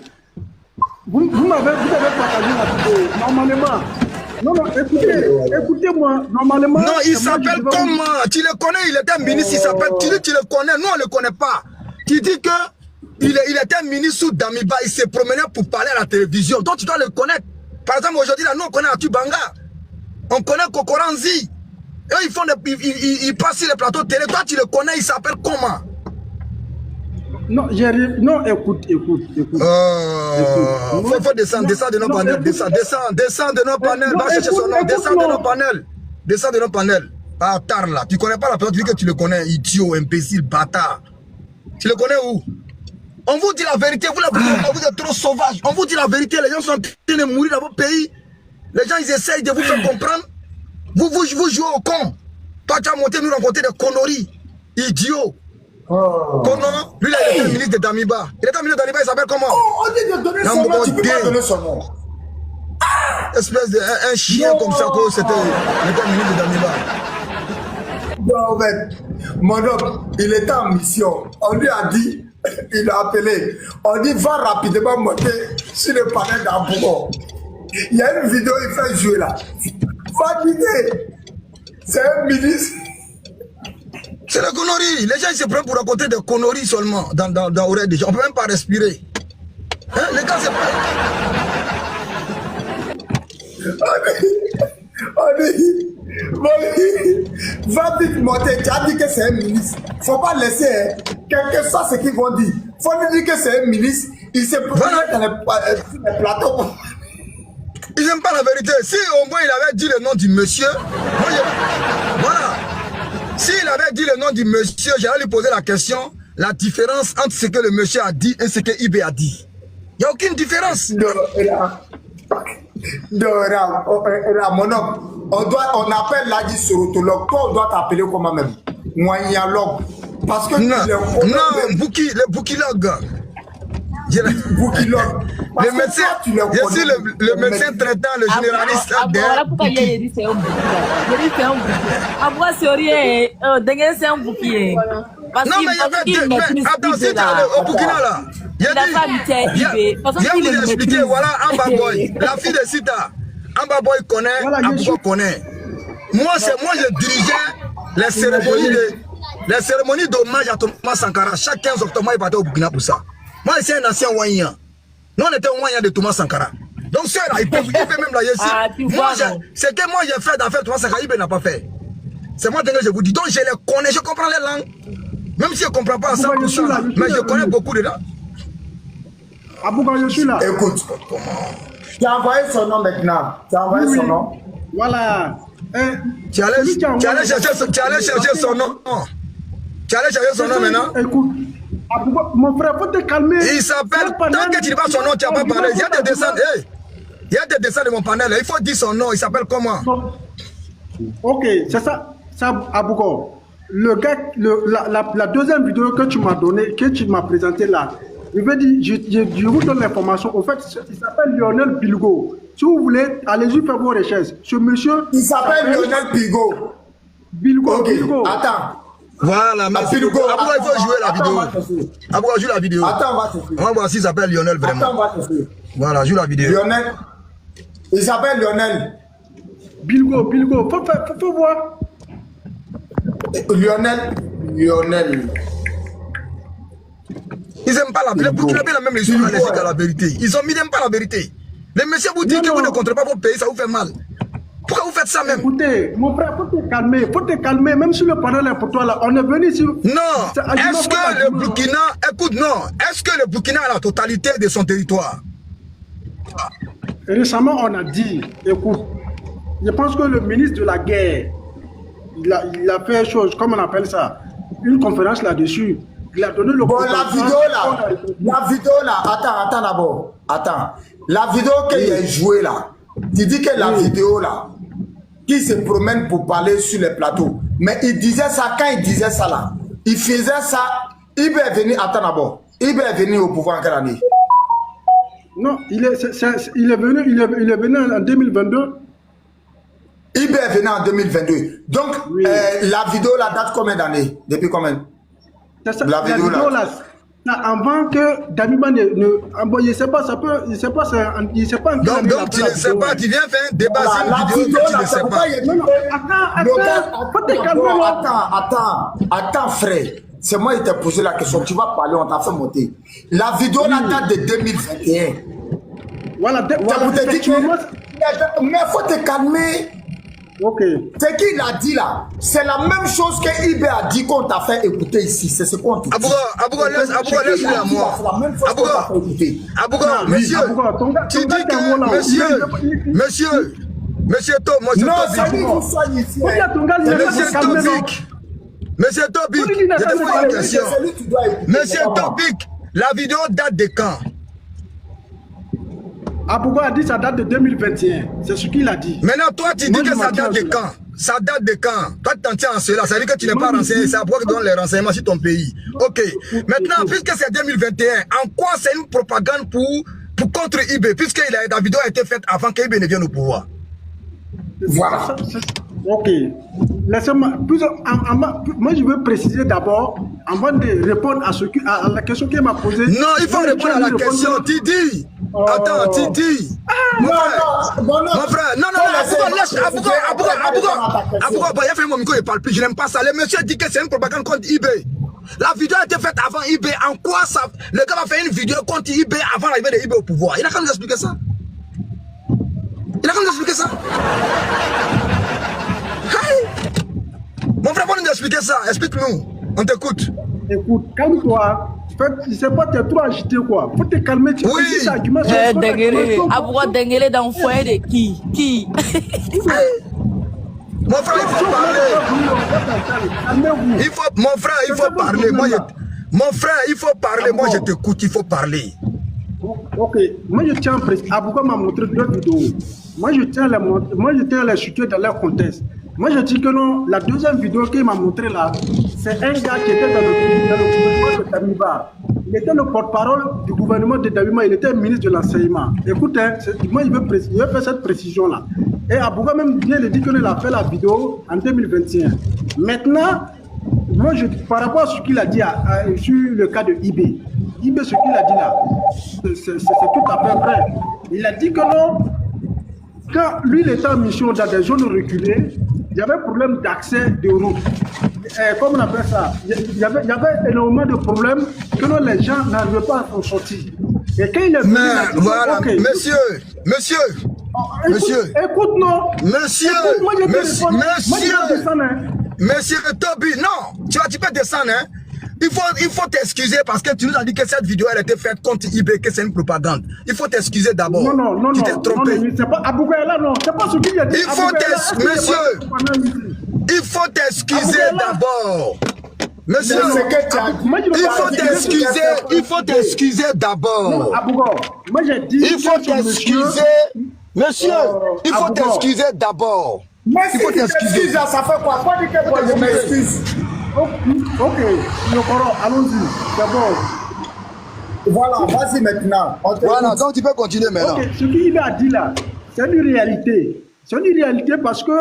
Vous m'avez partagé la vidéo. Normalement. Non, écoutez-moi. Normalement. Non, il s'appelle comment? Tu le connais, il était ministre, il s'appelle. Tu dis que tu le connais, nous on ne le connaît pas. Tu dis que il était ministre sous Damiba, il s'est promené pour parler à la télévision. Donc tu dois le connaître. Par exemple, aujourd'hui, là, nous on connaît Atubanga. On connaît Kokoranzi. Eux, ils passent sur les plateaux télé. Toi, tu le connais, il s'appelle comment? Non, écoute. Faut descendre de nos panels. Descends de nos panels. Va chercher son nom. Descends de nos panels. Bâtard là. Tu connais pas la personne, tu dis que tu le connais. Idiot, imbécile, bâtard. Tu le connais où? On vous dit la vérité. Vous êtes trop sauvage. On vous dit la vérité. Les gens sont en train de mourir dans votre pays. Les gens, ils essayent de vous faire comprendre. Vous jouez au con. Toi, tu as monté nous rencontrer des conneries. Idiot. Comment? Lui là, il était ministre de Damiba. Il était ministre de Damiba, il s'appelle comment? On dit de donner son nom, tu peux pas donner son nom. Espèce de un chien comme ça, c'était ministre de Damiba. Non, mais mon homme, il était en mission. On lui a dit, il a appelé. On dit, va rapidement monter sur le panel d'Abougo. Il y a une vidéo, il fait jouer là. Va quitter. C'est un ministre. C'est la connerie. Les gens ils se prennent pour raconter des conneries seulement dans l'oreille des gens. On ne peut même pas respirer. Hein? Les gars, c'est pas. Va vite monter. Tu as dit que c'est un ministre. Il ne faut pas laisser. Hein. Quel que soit ce qu'ils vont dire. Il faut lui dire que c'est un ministre. Il se promène dans les plateaux. Ils n'aiment pas la vérité. Si au moins il avait dit le nom du monsieur, voilà. S'il avait dit le nom du monsieur, j'allais lui poser la question, la différence entre ce que le monsieur a dit et ce que IB a dit. Il n'y a aucune différence. Non, mon homme, on appelle l'adi sorotologue. Toi, on doit t'appeler comment même? Moyalogue. Parce que non, le boukilogue. Le médecin, le médecin traitant, le généraliste là. Voilà pourquoi il dit c'est un bouquet. Je dis c'est un bouquet. Après c'est rien, c'est un bouquet. Non mais il y avait attends, c'est au Burkina là. Il a vous expliqué, voilà Amba Boy, la fille de Sita. Amba Boy connaît, Abougo connaît. Moi je dirigeais les cérémonies d'hommage à Thomas Sankara. Chaque 15 octobre, il partait au Burkina pour ça. Moi, c'est un ancien Ouaïen. Nous, on était Ouaïen de Thomas Sankara. Donc, ceux là, ils peuvent même la ici. C'est que moi, j'ai fait d'affaires Thomas Sankara, il n'a pas fait. C'est moi que je vous dis. Donc, je les connais, je comprends les langues. Même si je ne comprends pas à 100%, mais je connais beaucoup de langues. Abougo, je suis là. Écoute, tu as envoyé son nom maintenant. Tu as envoyé son nom. Voilà. Tu allais chercher son nom. Tu allais chercher son nom maintenant. Écoute. Mon frère, faut te calmer. Il s'appelle, tant que tu dis pas son nom, tu n'as pas parlé. Il y a des dessins, il y a des dessins de mon panel. Il faut dire son nom, il s'appelle comment? Ok, c'est ça, Abougo. Le gars, la deuxième vidéo que tu m'as donnée, que tu m'as présentée là, je veux dire, je vous donne l'information. En fait, il s'appelle Lionel Bilgo. Si vous voulez, allez-y faire vos recherches. Ce monsieur. Il s'appelle Lionel Bilgo. Bilgo. Attends. Voilà, merci beaucoup. Abougo, il faut jouer la vidéo. Abougo, joue la vidéo. Attends, on va te faire. On va voir s'il s'appelle Lionel vraiment. Attends, on va te faire. Voilà, joue la vidéo. Lionel. Il s'appelle Lionel. Bilgo. Faut voir. Lionel. Ils n'aiment pas la vérité. Les Burkinabés, la même les sont allergiques à la vérité. Ils n'aiment pas la vérité. Les messieurs vous disent que vous ne contrôlez pas vos pays, ça vous fait mal. Pourquoi vous faites ça même? Écoutez, mon frère, faut te calmer, même si le panel est pour toi là, on est venu ici. Non, est-ce que le Burkina, écoute, non, est-ce que le Burkina a la totalité de son territoire? Récemment, on a dit, écoute, je pense que le ministre de la guerre, il a fait chose, comment on appelle ça, une conférence là-dessus. Il a donné le... Bon, la vidéo là, attends d'abord, attends. La vidéo qu'il a jouée là, tu dis que la vidéo là, qui se promène pour parler sur les plateaux, mais il disait ça, quand il disait ça là, il faisait ça, il est venu, attends d'abord, il est venu au pouvoir en quelle année? Non, il est venu en 2022. Il est venu en 2022. Donc, oui. La vidéo la date combien d'années? Depuis combien? La vidéo là, avant que Damiba ne je ne sais pas, ça peut, je sais pas, il sait pas. Donc tu ne sais pas, tu viens faire un débat sur une vidéo que tu ne sais pas. Attends, frère. C'est moi qui t'ai posé la question. Tu vas parler, on t'a fait monter. La vidéo la date de 2021. Voilà, mais il faut te calmer. Ok. C'est qui l'a dit là? C'est la même chose que Ibé a dit qu'on t'a fait écouter ici. C'est ce qu'on t'a dit. Abouga, laisse-le à moi. C'est la même chose qu'on t'a fait écouter. Abouga, monsieur, tu dis que, monsieur Top, moi je Monsieur Topic, je te pose une question. Monsieur Topic, la vidéo date de quand? Abouga a dit ça date de 2021. C'est ce qu'il a dit. Maintenant, toi, tu dis que ça date de quand? Ça date de quand? Toi, tu t'en tiens en cela. Ça veut dire que tu n'es pas renseigné. C'est à pourquoi tu donnes les renseignements sur ton pays. Ok. Maintenant, puisque c'est 2021, en quoi c'est une propagande pour contre IB? Puisque la vidéo a été faite avant qu'IB ne vienne au pouvoir. Voilà. Ok. Laissez-moi. Moi, je veux préciser d'abord, avant de répondre à la question qu'il m'a posée. Non, il faut répondre à la question. Tu dis. Attends, tu dis. Mon frère, non, Abouga, il a fait mon micro, il parle plus. Je n'aime pas ça. Le monsieur dit que c'est une propagande contre IB. La vidéo a été faite avant IB. En quoi ça? Le gars va faire une vidéo contre IB avant l'arrivée de IB au pouvoir. Il a qu'à nous expliquer ça. Mon frère, faut nous expliquer ça. Explique-nous. On t'écoute. Écoute, calme-toi. Je sais pas, tu es trop agité quoi. Faut te calmer. Oui. Abouga Dengele dans le foyer de qui? Mon frère, il faut parler. Mon frère, il faut parler. Mon frère, il faut parler. Moi, je t'écoute. Il faut parler. Ok. Moi, je tiens à préciser. Abouga m'a montré 2 vidéos. Moi, je tiens à les situer dans leur contexte. Moi, je dis que non, la deuxième vidéo qu'il m'a montré là, c'est un gars qui était dans le gouvernement de Damiba. Il était le porte-parole du gouvernement de Damiba, il était ministre de l'enseignement. Écoute, moi, il veut faire cette précision-là. Et Abouga même vient de dire qu'il a fait la vidéo en 2021. Maintenant, moi, par rapport à ce qu'il a dit sur le cas de IB, ce qu'il a dit là, c'est tout à fait vrai. Il a dit que non, quand lui, il était en mission dans des zones reculées, il y avait un problème d'accès de route. Comme on appelle ça, il y avait énormément de problèmes que non, les gens n'arrivaient pas à s'en sortir. Et quand il est venu, voilà, okay, monsieur. Écoute, non. Monsieur Toby, non, tu peux descendre, hein. Il faut t'excuser parce que tu nous as dit que cette vidéo elle a été faite contre IB, que c'est une propagande. Il faut t'excuser d'abord. Non. Tu t'es trompé. C'est pas Abouga là, non. C'est pas ce qu'il a dit. Il faut t'excuser d'abord. Monsieur, il faut t'excuser d'abord. Moi j'ai dit. Il faut t'excuser. Monsieur, il faut t'excuser d'abord. Il faut t'excuser. Ça fait quoi? Pas dire que je m'excuse. Ok, allons-y. D'abord. Voilà, vas-y maintenant. Voilà, donc tu peux continuer maintenant. Ok, ce qu'il a dit là, c'est une réalité. C'est une réalité parce que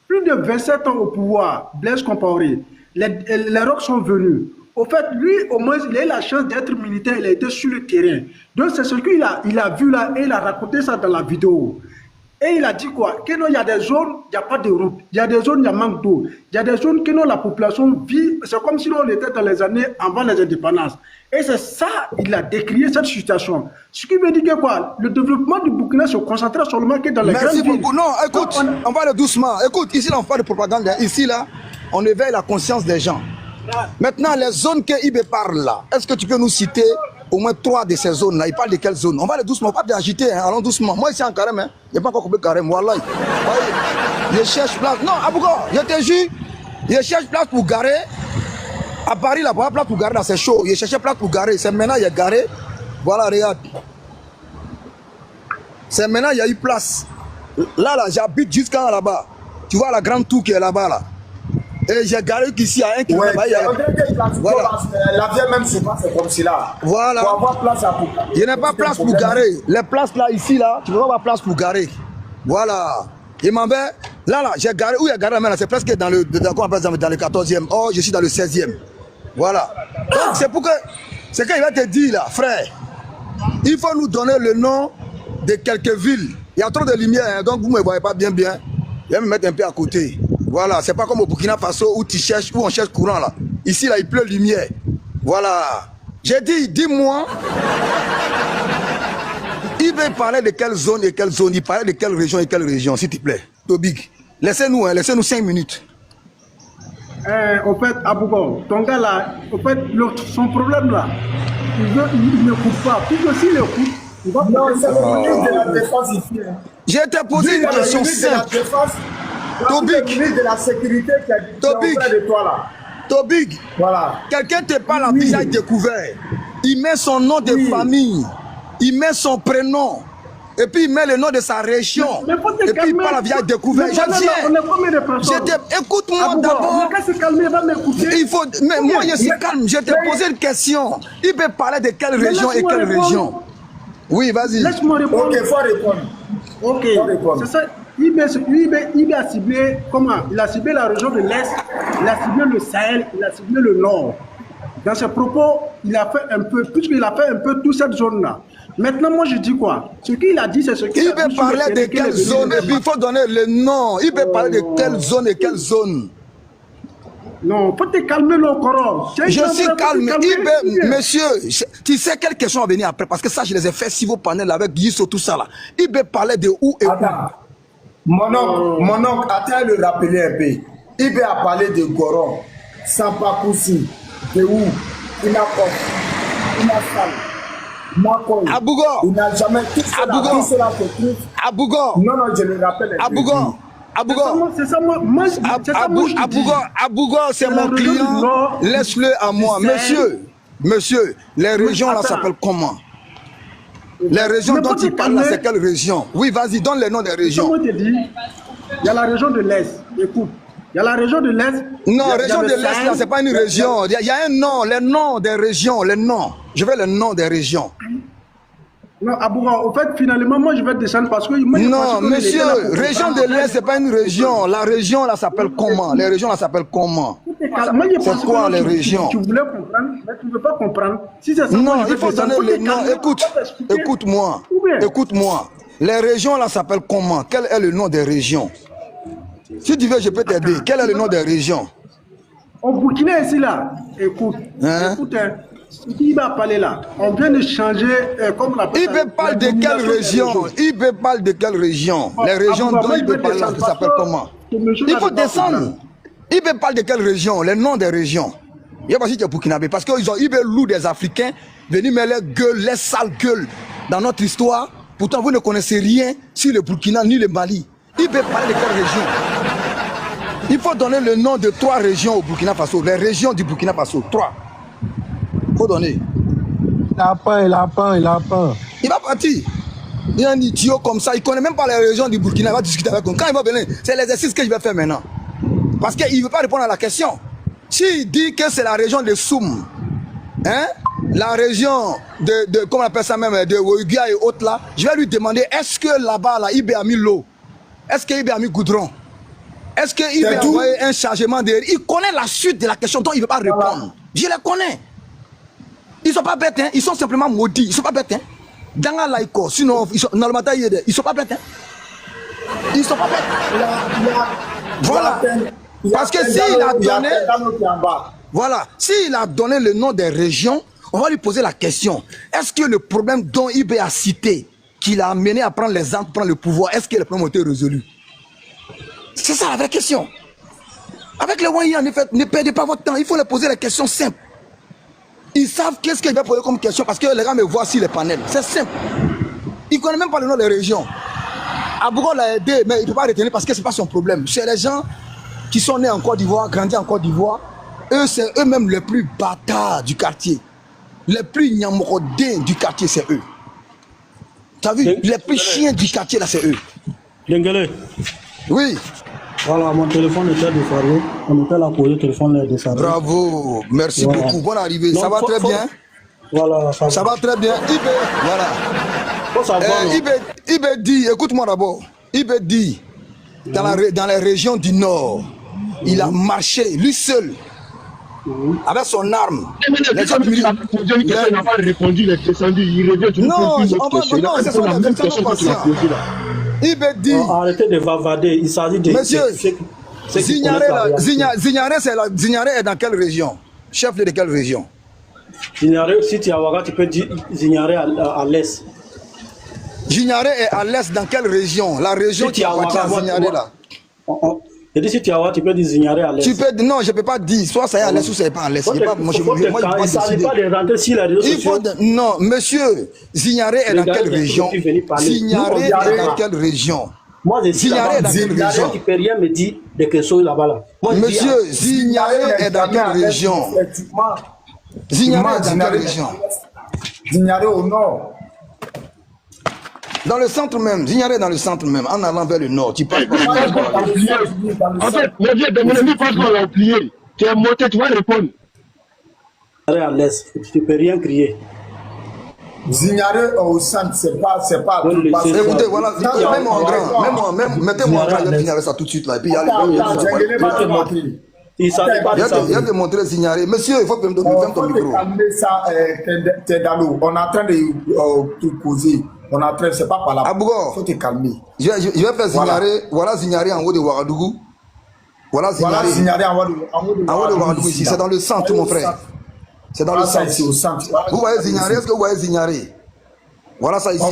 plus de 27 ans au pouvoir, Blaise Compaoré, les Rocs sont venus. Au fait, lui, au moins, il a eu la chance d'être militaire, il a été sur le terrain. Donc, c'est ce qu'il a vu là et il a raconté ça dans la vidéo. Et il a dit quoi? Que non, il y a des zones, il n'y a pas de route. Il y a des zones, il y a manque d'eau. Il y a des zones que non, la population vit. C'est comme si on était dans les années avant les indépendances. Et c'est ça, il a décrié cette situation. Ce qui veut dire que quoi? Le développement du Burkina se concentrait seulement que dans les grandes villes. Merci beaucoup. Non, écoute, on va aller doucement. Écoute, ici, là, on parle de propagande. Ici, là, on éveille la conscience des gens. Maintenant, les zones que Ibé parle là, est-ce que tu peux nous citer au moins 3 de ces zones-là? Il parle de quelles zones? On va aller doucement, pas d'agiter, hein. Allons doucement. Moi, ici en carême, hein. Il n'y a pas encore coupé carême, voilà. Je cherche place. Non, Abougo, je te jure, je cherche place pour garer. À Paris, là, pas place pour garer, là, c'est chaud. Je cherchais place pour garer. C'est maintenant, il y a garé. Voilà, regarde. C'est maintenant, il y a eu place. Là, j'habite jusqu'à là-bas. Tu vois la grande tour qui est là-bas, là. Et j'ai garé ici à 1 km. Voilà. La vieille même souvent c'est comme cela. Voilà. Pour avoir place à il n'y a pas place pour garer. Les places là, ici, là, tu ne peux pas avoir place pour garer. Voilà. Il m'en va. Là, j'ai garé. Où il y a garé là? C'est presque dans le 14e. Oh, je suis dans le 16e. Voilà. Donc, c'est pour que. C'est qu'il va te dire là, frère. Il faut nous donner le nom de quelques villes. Il y a trop de lumière, hein, donc vous ne me voyez pas bien. Je vais me mettre un peu à côté. Voilà, c'est pas comme au Burkina Faso où tu cherches, où on cherche courant là. Ici là, il pleut lumière. Voilà. J'ai dit, dis-moi, il veut parler de quelle zone et quelle zone, il parlait de quelle région, s'il te plaît. Tobig, laissez-nous, hein, laissez-nous 5 minutes. Au fait, Abougo, ton gars là, au fait, son problème là, il ne coupe pas. Puisque s'il le coupe, il va... Non, c'est le ministre de la Défense ici. J'ai été posé une question simple. Tobig, de la sécurité qui a dit de toi là. Tobig, voilà. Quelqu'un te parle en visage découvert. Il met son nom de famille, il met son prénom, et puis il met le nom de sa région. Et puis il parle en visage découvert. Écoute-moi d'abord. Il faut. Mais moi je suis calme. Je t'ai posé une question. Il peut parler de quelle région et quelle région? Oui, vas-y. Laisse-moi répondre. Ok, il faut répondre. Ok, c'est ça. Il a ciblé, comment? Il a ciblé la région de l'Est, il a ciblé le Sahel, il a ciblé le Nord. Dans ses propos, il a fait un peu, puisqu'il a fait un peu toute cette zone-là. Maintenant, moi, je dis quoi? Ce qu'il a dit, c'est ce qu'il a dit. Il veut parler de quelle zone, et puis il faut donner le nom. Il veut parler de quelle zone et quelle zone. Non, faut te calmer le coron. Je suis calme. Monsieur, tu sais quelle question va venir après? Parce que ça, je les ai fait si vos panels avec Yisso, tout ça là. Il veut parler de où et où. Mon oncle, attends de le rappeler un peu. Il veut parler de Goron, Sampakoussi, de où? Il n'a pas. Il n'a pas. Abougo. Il n'a jamais tout cela. Abougo. Non, je le rappelle. Abougo. C'est ça, moi. Abougo, c'est mon client. Laisse-le à moi. Monsieur, les régions là s'appellent comment? Les régions dont il parle là, c'est quelle région? Oui, vas-y, donne les noms des régions. Moi, je te dis, il y a la région de l'Est. Écoute, il y a la région de l'Est. Non, région de l'Est, là, c'est pas une région. Il y a un nom, les noms des régions, les noms. Je veux les noms des régions. Non, Abouga, au fait, finalement, moi, je vais descendre parce que... Non, monsieur, région de l'Est, c'est pas une région. La région, là, s'appelle comment? Les régions, là, s'appellent comment? C'est quoi, les régions? Tu voulais comprendre, mais tu ne veux pas comprendre. Si c'est ça, non, il faut donner le nom. Écoute-moi. Les régions, là, s'appellent comment? Quel est le nom des régions? Si tu veux, je peux t'aider. Quel est le nom des régions? Au Burkina, ici, là, écoute, il va parler là. On vient de changer, comme la... Il veut parler de quelle région? Il veut parler de quelle région? Les régions dont il veut parler, ça s'appelle comment? Il faut descendre. Il veut parler de quelle région? Les noms des régions. Il y a pas si tu es burkinabé. Parce qu'ils veulent louer des Africains, venir mettre les gueules, les sales gueules dans notre histoire. Pourtant, vous ne connaissez rien sur le Burkina ni le Mali. Il veut parler de quelle région? Il faut donner le nom de 3 régions au Burkina Faso. Les régions du Burkina Faso. 3. Faut donner. Il a peur. Il va partir. Il y a un idiot comme ça. Il ne connaît même pas les régions du Burkina. Il va discuter avec nous. Quand il va venir, c'est l'exercice que je vais faire maintenant. Parce qu'il ne veut pas répondre à la question. S'il dit que c'est la région de Soum, hein, la région de comment on appelle ça même, de Ouigia et autres là, je vais lui demander, est-ce que là-bas, là, Ibé a mis l'eau? Est-ce qu'il a mis goudron? Est-ce qu'il a envoyé un chargement de... Il connaît la suite de la question dont il ne veut pas répondre. Je les connais. Ils ne sont pas bêtes, hein. Ils sont simplement maudits. Ils ne sont pas bêtes. Hein. Dans la laïco, sinon, ils sont dans le matin, ils ne sont pas bêtes. Hein. Ils ne sont pas bêtes. Voilà. Parce que s'il a donné... Voilà. S'il a donné le nom des régions, on va lui poser la question. Est-ce que le problème dont IB a cité, qu'il a amené à prendre les armes, prendre le pouvoir, est-ce que le problème a été résolu? C'est ça la vraie question. Avec les Wanya, ne perdez pas votre temps. Il faut leur poser les questions simples. Ils savent qu'est-ce qu'ils vont poser comme question parce que les gars me voient sur les panels. C'est simple. Ils ne connaissent même pas le nom des régions. Abougo l'a aidé, mais il ne peut pas retenir parce que ce n'est pas son problème. C'est les gens qui sont nés en Côte d'Ivoire, grandis en Côte d'Ivoire. Eux, c'est eux-mêmes les plus bâtards du quartier. Les plus nyamrodins du quartier, c'est eux. Tu as vu? Les plus chiens du quartier, là, c'est eux. Dengele. Oui. Voilà, mon téléphone était déchargé. On était là pour le téléphone est déchargé. Bravo, merci beaucoup. Bonne arrivée. Ça va très bien. Voilà, ça va très bien. Ibé dit, écoute-moi d'abord. Ibé dit, dans les régions du Nord, il a marché, lui seul, avec son arme. Les gens il n'a pas répondu, il est descendu, il revient. Non, c'est son même question. Ibé dit. Arrêtez de bavader, il s'agit de... Monsieur, Zignaré est dans quelle région? Chef de quelle région? Zignaré, si tu es à Ouaga, tu peux dire Zignaré à l'est. Zignaré est à l'est dans quelle région? La région qui appartient à Zignaré là. Je dis si tu es à Ouaga, tu peux dire Zignaré à l'est. Non, je ne peux pas dire. Soit ça est à l'est ou ça n'est pas à l'est. Il ne s'agit pas de rentrer sur les réseaux sociaux. Non, monsieur, Zignaré est dans quelle région? Zignaré est dans quelle région? Moi, je suis là-bas. Zignaré, tu ne peux rien me dire de quelque chose là-bas. Monsieur, Zignaré est dans quelle région? Zignaré est dans quelle région? Zignaré au nord. Dans le centre même, Zignaré dans le centre même, en allant vers le nord, tu passes par le nord. En fait, mon Dieu, demandez-lui parce qu'on l'a oublié. Tu es monté, tu vas répondre. À l'est, tu ne peux rien crier. Zignaré au centre, c'est pas. Écoutez, voilà, même en grand, mettez-moi en grand, je vais finir avec ça tout de suite là. Et puis il y a il y a de montrer Zignaré. Monsieur, il faut que tu me donnes ton micro. On est en train de tout causer. On est en train, c'est pas par là. Abougo, il faut te calmer. Je vais faire Zignaré. Voilà Zignaré en haut de Ouagadougou. Voilà Zignaré en haut de Ouagadougou ici. C'est dans le centre, mon frère. C'est dans le centre. Vous voyez Zignaré? Est-ce que vous voyez Zignaré? Voilà ça ici.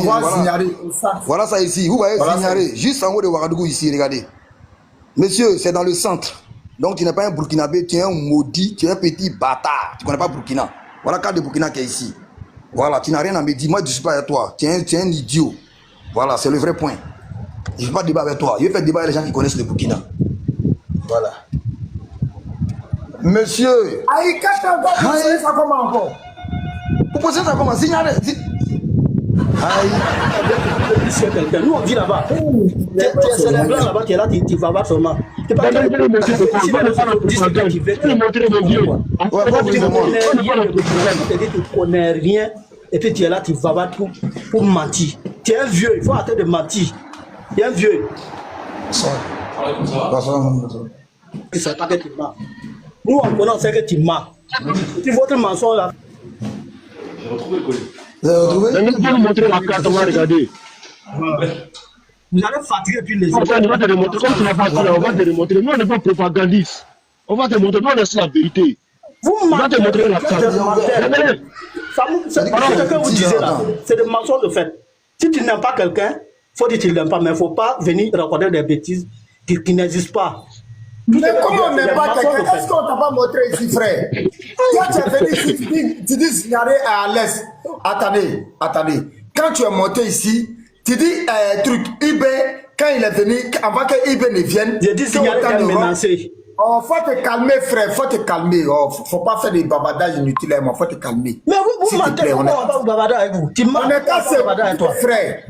Voilà ça ici. Vous voyez Zignaré? Juste en haut de Ouagadougou ici, regardez. Monsieur, c'est dans le centre. Donc tu n'es pas un Burkinabé, tu es un maudit, tu es un petit bâtard. Tu ne connais pas Burkina. Voilà le cas de Burkina qui est ici. Voilà, tu n'as rien à me dire. Moi, je ne suis pas avec toi. Tu es un idiot. Voilà, c'est le vrai point. Je ne veux pas débattre avec toi. Je vais faire débat avec les gens qui connaissent le Burkina. Voilà. Monsieur. Aïe, qu'est-ce ça comment encore? Vous posez ça comment? Zignaré. Nous on vit là-bas. C'est les blancs là-bas qui est là, tu vas voir seulement. Tu pas tu connais rien et puis tu es là, tu vas voir pour mentir. Tu es un vieux, il faut arrêter de mentir. Tu es un vieux. C'est pas que tu mens. Nous on connaît, on sait que tu mens. Tu vois votre mensonge là. J'ai retrouvé le collègue. Vous allez nous montrer la carte, on va regarder. Vous allez fatiguer puis les autres. On va te démontrer, comme tu n'as pas dit là, on va te démontrer. Nous, on n'est pas propagandistes. On va te montrer, nous, on est la vérité. On va te montrer la carte. C'est ce que vous disiez là. C'est des mensonges de fait. Si tu n'aimes pas quelqu'un, il faut dire que tu ne l'aimes pas, mais il ne faut pas venir raconter des bêtises qui n'existent pas. Mais comment on n'aime pas quelqu'un? Est-ce qu'on t'a pas montré ici, frère? Toi, tu es venu ici, tu dis Zignaré à l'est. Attendez. Quand tu es monté ici, tu dis truc, IB, quand il est venu, avant que IB ne vienne, j'ai dit Zignaré est menacé. Oh, faut te calmer, frère, faut te calmer. Oh, faut pas faire des babadages inutiles, il faut te calmer. Mais vous mentez, on va vous bavarder avec vous. On est qu'à s'écouter, frère.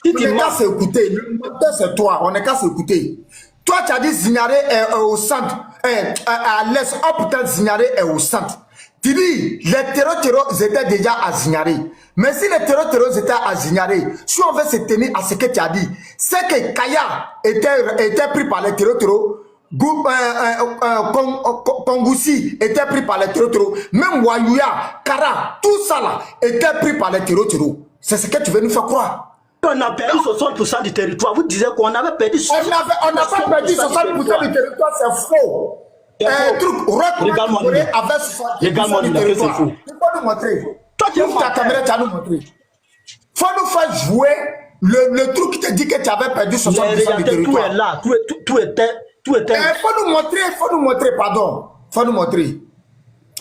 On est qu'à s'écouter. Le menteur, c'est toi, on est qu'à s'écouter. Toi, tu as dit Zignaré est au centre, à l'est. Oh putain, Zignaré est au centre. Tu dis, les terreaux étaient déjà à Zignaré. Mais si les terreaux étaient à Zignaré, si on veut se tenir à ce que tu as dit, c'est que Kaya était pris par les terreaux, Kongoussi était pris par les terreaux, même Wayouya, Kara, tout ça là était pris par les terreaux. C'est ce que tu veux nous faire croire. On a perdu 60% du territoire. Vous disiez qu'on avait perdu 60%. On n'a pas perdu 60% du territoire, c'est faux. Un truc, Légalement, avec 60% du territoire. Il faut nous montrer. Toi, tu ouvres ta caméra, tu vas nous montrer. Il faut nous faire jouer le truc qui te dit que tu avais perdu 60% du territoire. Tout est là, tout était. Il faut nous montrer, pardon. Il faut nous montrer.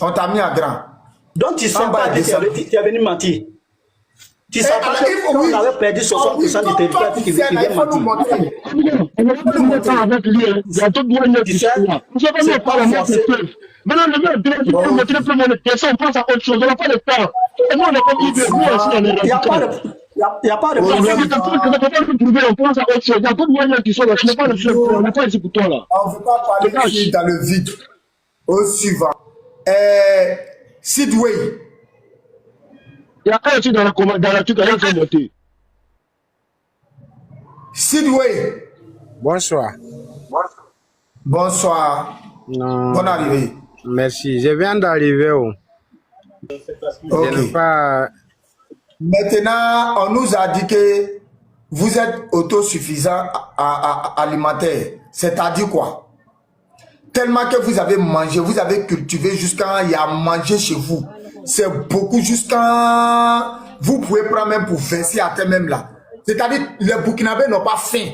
On t'a mis à grand. Donc tu sais pas que tu es venu mentir. Tu sais pas qu'on avait perdu 60% du territoire qui vient mentir. On ne peut pas avec lui. Il y a d'autres moyens qui sont là. Vous savez pas la moitié. Maintenant, le maire peut montrer plein de personnes, on pense à autre chose. On n'a pas le temps. Et nous, on est comme nous aussi, on est là. Il n'y a pas de problème. On pense à autre chose. Il y a d'autres moyens qui sont là. Ce n'est pas le seul. On n'est pas ici pour toi là. On ne veut pas parler ici dans le vide. Au suivant. Sidway. Il y a un aussi dans la truc, il faut monter. Sidway. Bonsoir. Bonsoir. Non. Bonne arrivée. Merci. Je viens d'arriver. Ok. Maintenant, on nous a dit que vous êtes autosuffisant alimentaire. C'est-à-dire quoi? Tellement que vous avez mangé, vous avez cultivé jusqu'à il y a mangé chez vous. C'est beaucoup jusqu'à... Vous pouvez prendre même pour verser à terre même là. C'est-à-dire les Burkinabés n'ont pas faim.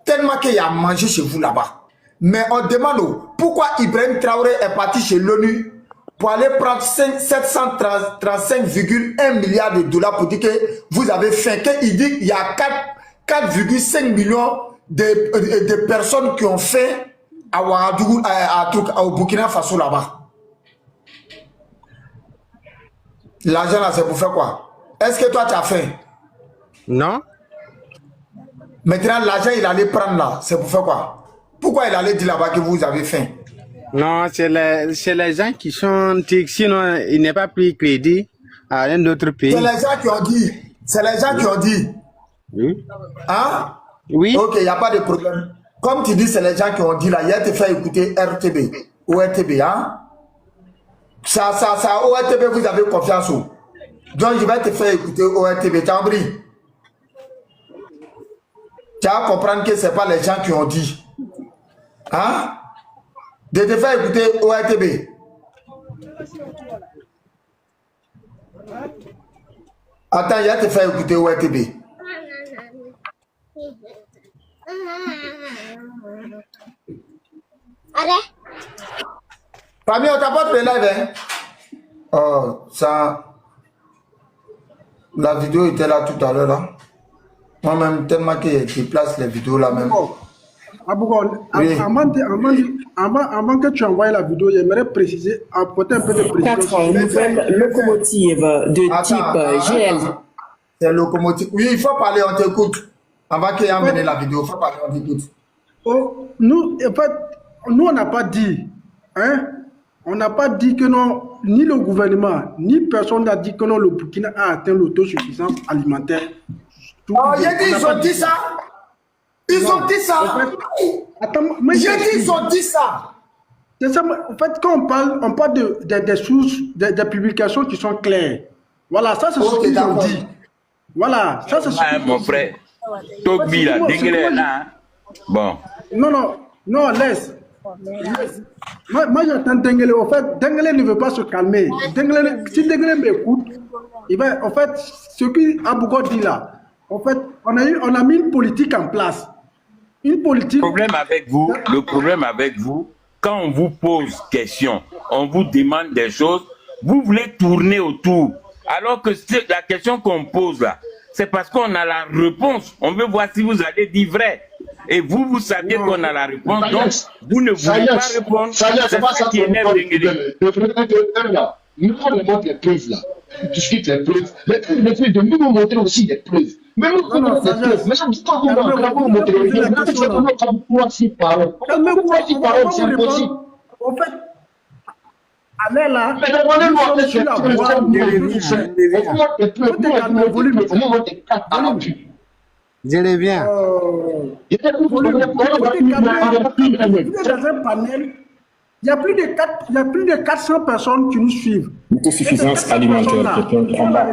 Tellement qu'il y a mangé chez vous là-bas. Mais on demande pourquoi Ibrahim Traoré est parti chez l'ONU pour aller prendre 735,1 milliards de dollars pour dire que vous avez faim. Il dit qu'il y a 4,5 millions de personnes qui ont faim à Ouagadougou, au Burkina Faso là-bas. L'argent là, c'est pour faire quoi? Est-ce que toi tu as faim? Non. Maintenant, l'argent il allait prendre là, c'est pour faire quoi? Pourquoi il allait dire là-bas que vous avez faim? Non, c'est les gens qui sont tics, sinon il n'est pas pris crédit à un autre pays. C'est les gens qui ont dit. C'est les gens qui ont dit. Oui. Hein? Oui. Ok, il n'y a pas de problème. Comme tu dis, c'est les gens qui ont dit là, il y a te fait écouter RTB ou RTB, hein? Ça, ORTB, vous avez confiance où? Donc, je vais te faire écouter ORTB, Tambri. Tu vas comprendre que ce n'est pas les gens qui ont dit. Hein? De te faire écouter ORTB. Attends, il va te faire écouter ORTB. Allez. Famille, on t'apporte le live, hein? Oh, ça... La vidéo était là tout à l'heure, là. Moi-même, tellement que je déplace les vidéos là même. Abougo, Oui. avant que tu envoies la vidéo, j'aimerais préciser, apporter un peu de précision. 4 nouvelles locomotives de type GL. C'est locomotive. Oui, il faut parler, on t'écoute. Avant qu'il y ait amené la vidéo, il faut parler, on t'écoute. Oh, nous, en fait, nous, on n'a pas dit, hein? On n'a pas dit que non, ni le gouvernement, ni personne n'a dit que non, le Burkina a atteint l'autosuffisance alimentaire. Oh, ils ont dit ça. Ils ont dit ça. Attends, mais j'ai dit, ils ont dit ça. C'est ça. En fait, quand on parle des sources, des publications qui sont claires. Voilà, ça c'est ce qu'ils ont dit. Voilà, ça c'est ce qu'ils ont dit. Mon frère, Togbi là, Dengue là. Bon. Non, laisse. Moi j'entends Dengele. En fait, Dengele ne veut pas se calmer. Si Dengele m'écoute, il va, en fait, ce qu'Abougo dit là, en fait, on a mis une politique en place. Une politique. Le problème avec vous, quand on vous pose question, on vous demande des choses, vous voulez tourner autour. Alors que la question qu'on pose là, c'est parce qu'on a la réponse. On veut voir si vous allez dire vrai. Et vous saviez qu'on a la réponse, donc vous ne voulez pas répondre. C'est ça qui énerve Dengue. Nous, on montre les preuves là. Tu discutes les preuves. Les preuves de nous montrer aussi des preuves. Mais nous, on montre les preuves. Mais ça ne dit pas qu'on va montrer les preuves. C'est impossible. En fait, allez là. Mais demandez-moi, c'est la voix. Je reviens. Vous êtes dans un panel. Il y a plus de 400 personnes qui nous suivent. L'autosuffisance alimentaire, c'est un combat.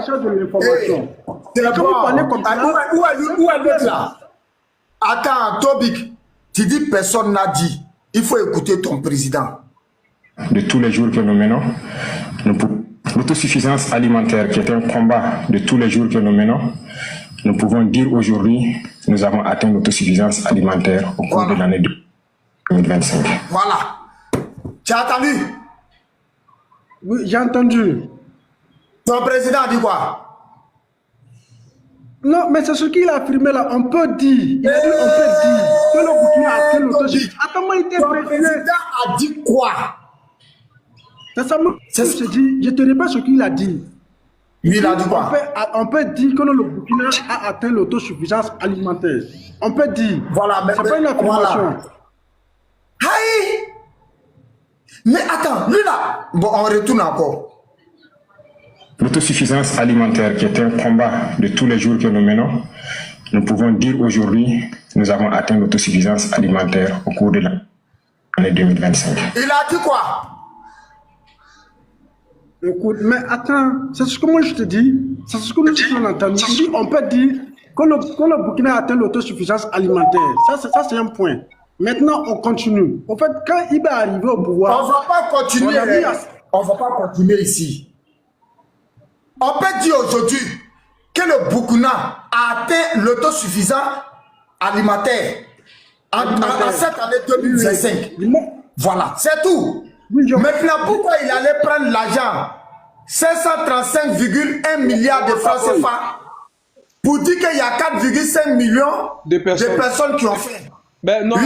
Où est l'autre là? Attends, Tobik, tu dis personne n'a dit. Il faut écouter ton président. De tous les jours que nous menons, l'autosuffisance alimentaire, qui est un combat de tous les jours que nous menons, nous pouvons dire aujourd'hui, nous avons atteint l'autosuffisance alimentaire au cours de l'année 2025. Voilà. Tu as entendu? Oui, j'ai entendu. Ton président dit quoi? Non, mais c'est ce qu'il a affirmé là. On peut dire. Il a dit, on peut dire que le Burkina a atteint l'autosuffisance. Attends, moi, il était ton président a dit quoi? C'est ça, moi, je te répète ce qu'il a dit. Il a dit quoi? On peut dire que le Burkina a atteint l'autosuffisance alimentaire. On peut dire. Voilà, mais c'est pas une affirmation. Voilà. Aïe! Mais attends, lui là, bon, on retourne encore. L'autosuffisance alimentaire, qui est un combat de tous les jours que nous menons, nous pouvons dire aujourd'hui, nous avons atteint l'autosuffisance alimentaire au cours de l'année 2025. Il a dit quoi? Écoute, mais attends, c'est ce que moi je te dis, c'est ce que nous avons entendu. Il dit, on peut dire que le Burkina a atteint l'autosuffisance alimentaire. Ça c'est un point. Maintenant, on continue. En fait, quand il va arriver au pouvoir... On ne va pas continuer. On ne va pas continuer ici. On peut dire aujourd'hui que le Burkina a atteint l'autosuffisance alimentaire en cette année 2025. Voilà, c'est tout. Maintenant, pourquoi il allait prendre l'argent 535,1 milliards de francs CFA pour dire qu'il y a 4,5 millions de personnes qui ont fait? Ben non,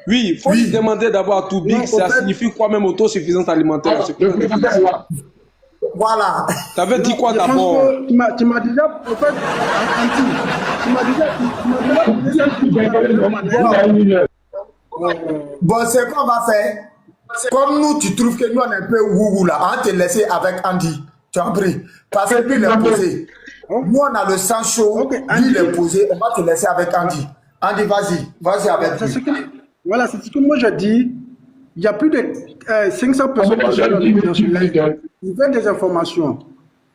oui, il faut lui demander d'abord à Toubik, ça signifie quoi même autosuffisance alimentaire? Voilà. Tu avais dit quoi d'abord? Tu m'as déjà, en fait, bon, c'est qu'on va faire. Comme nous, tu trouves que nous, on est un peu wougou là, on va te laisser avec Andy. Tu as compris? Parce que lui, il est posé. Nous, on a le sang chaud, lui, il est posé. On va te laisser avec Andy. Andy, vas-y avec lui. Voilà, c'est ce que moi je dis. Il y a plus de 500 personnes qui sont dans le ils veulent des informations.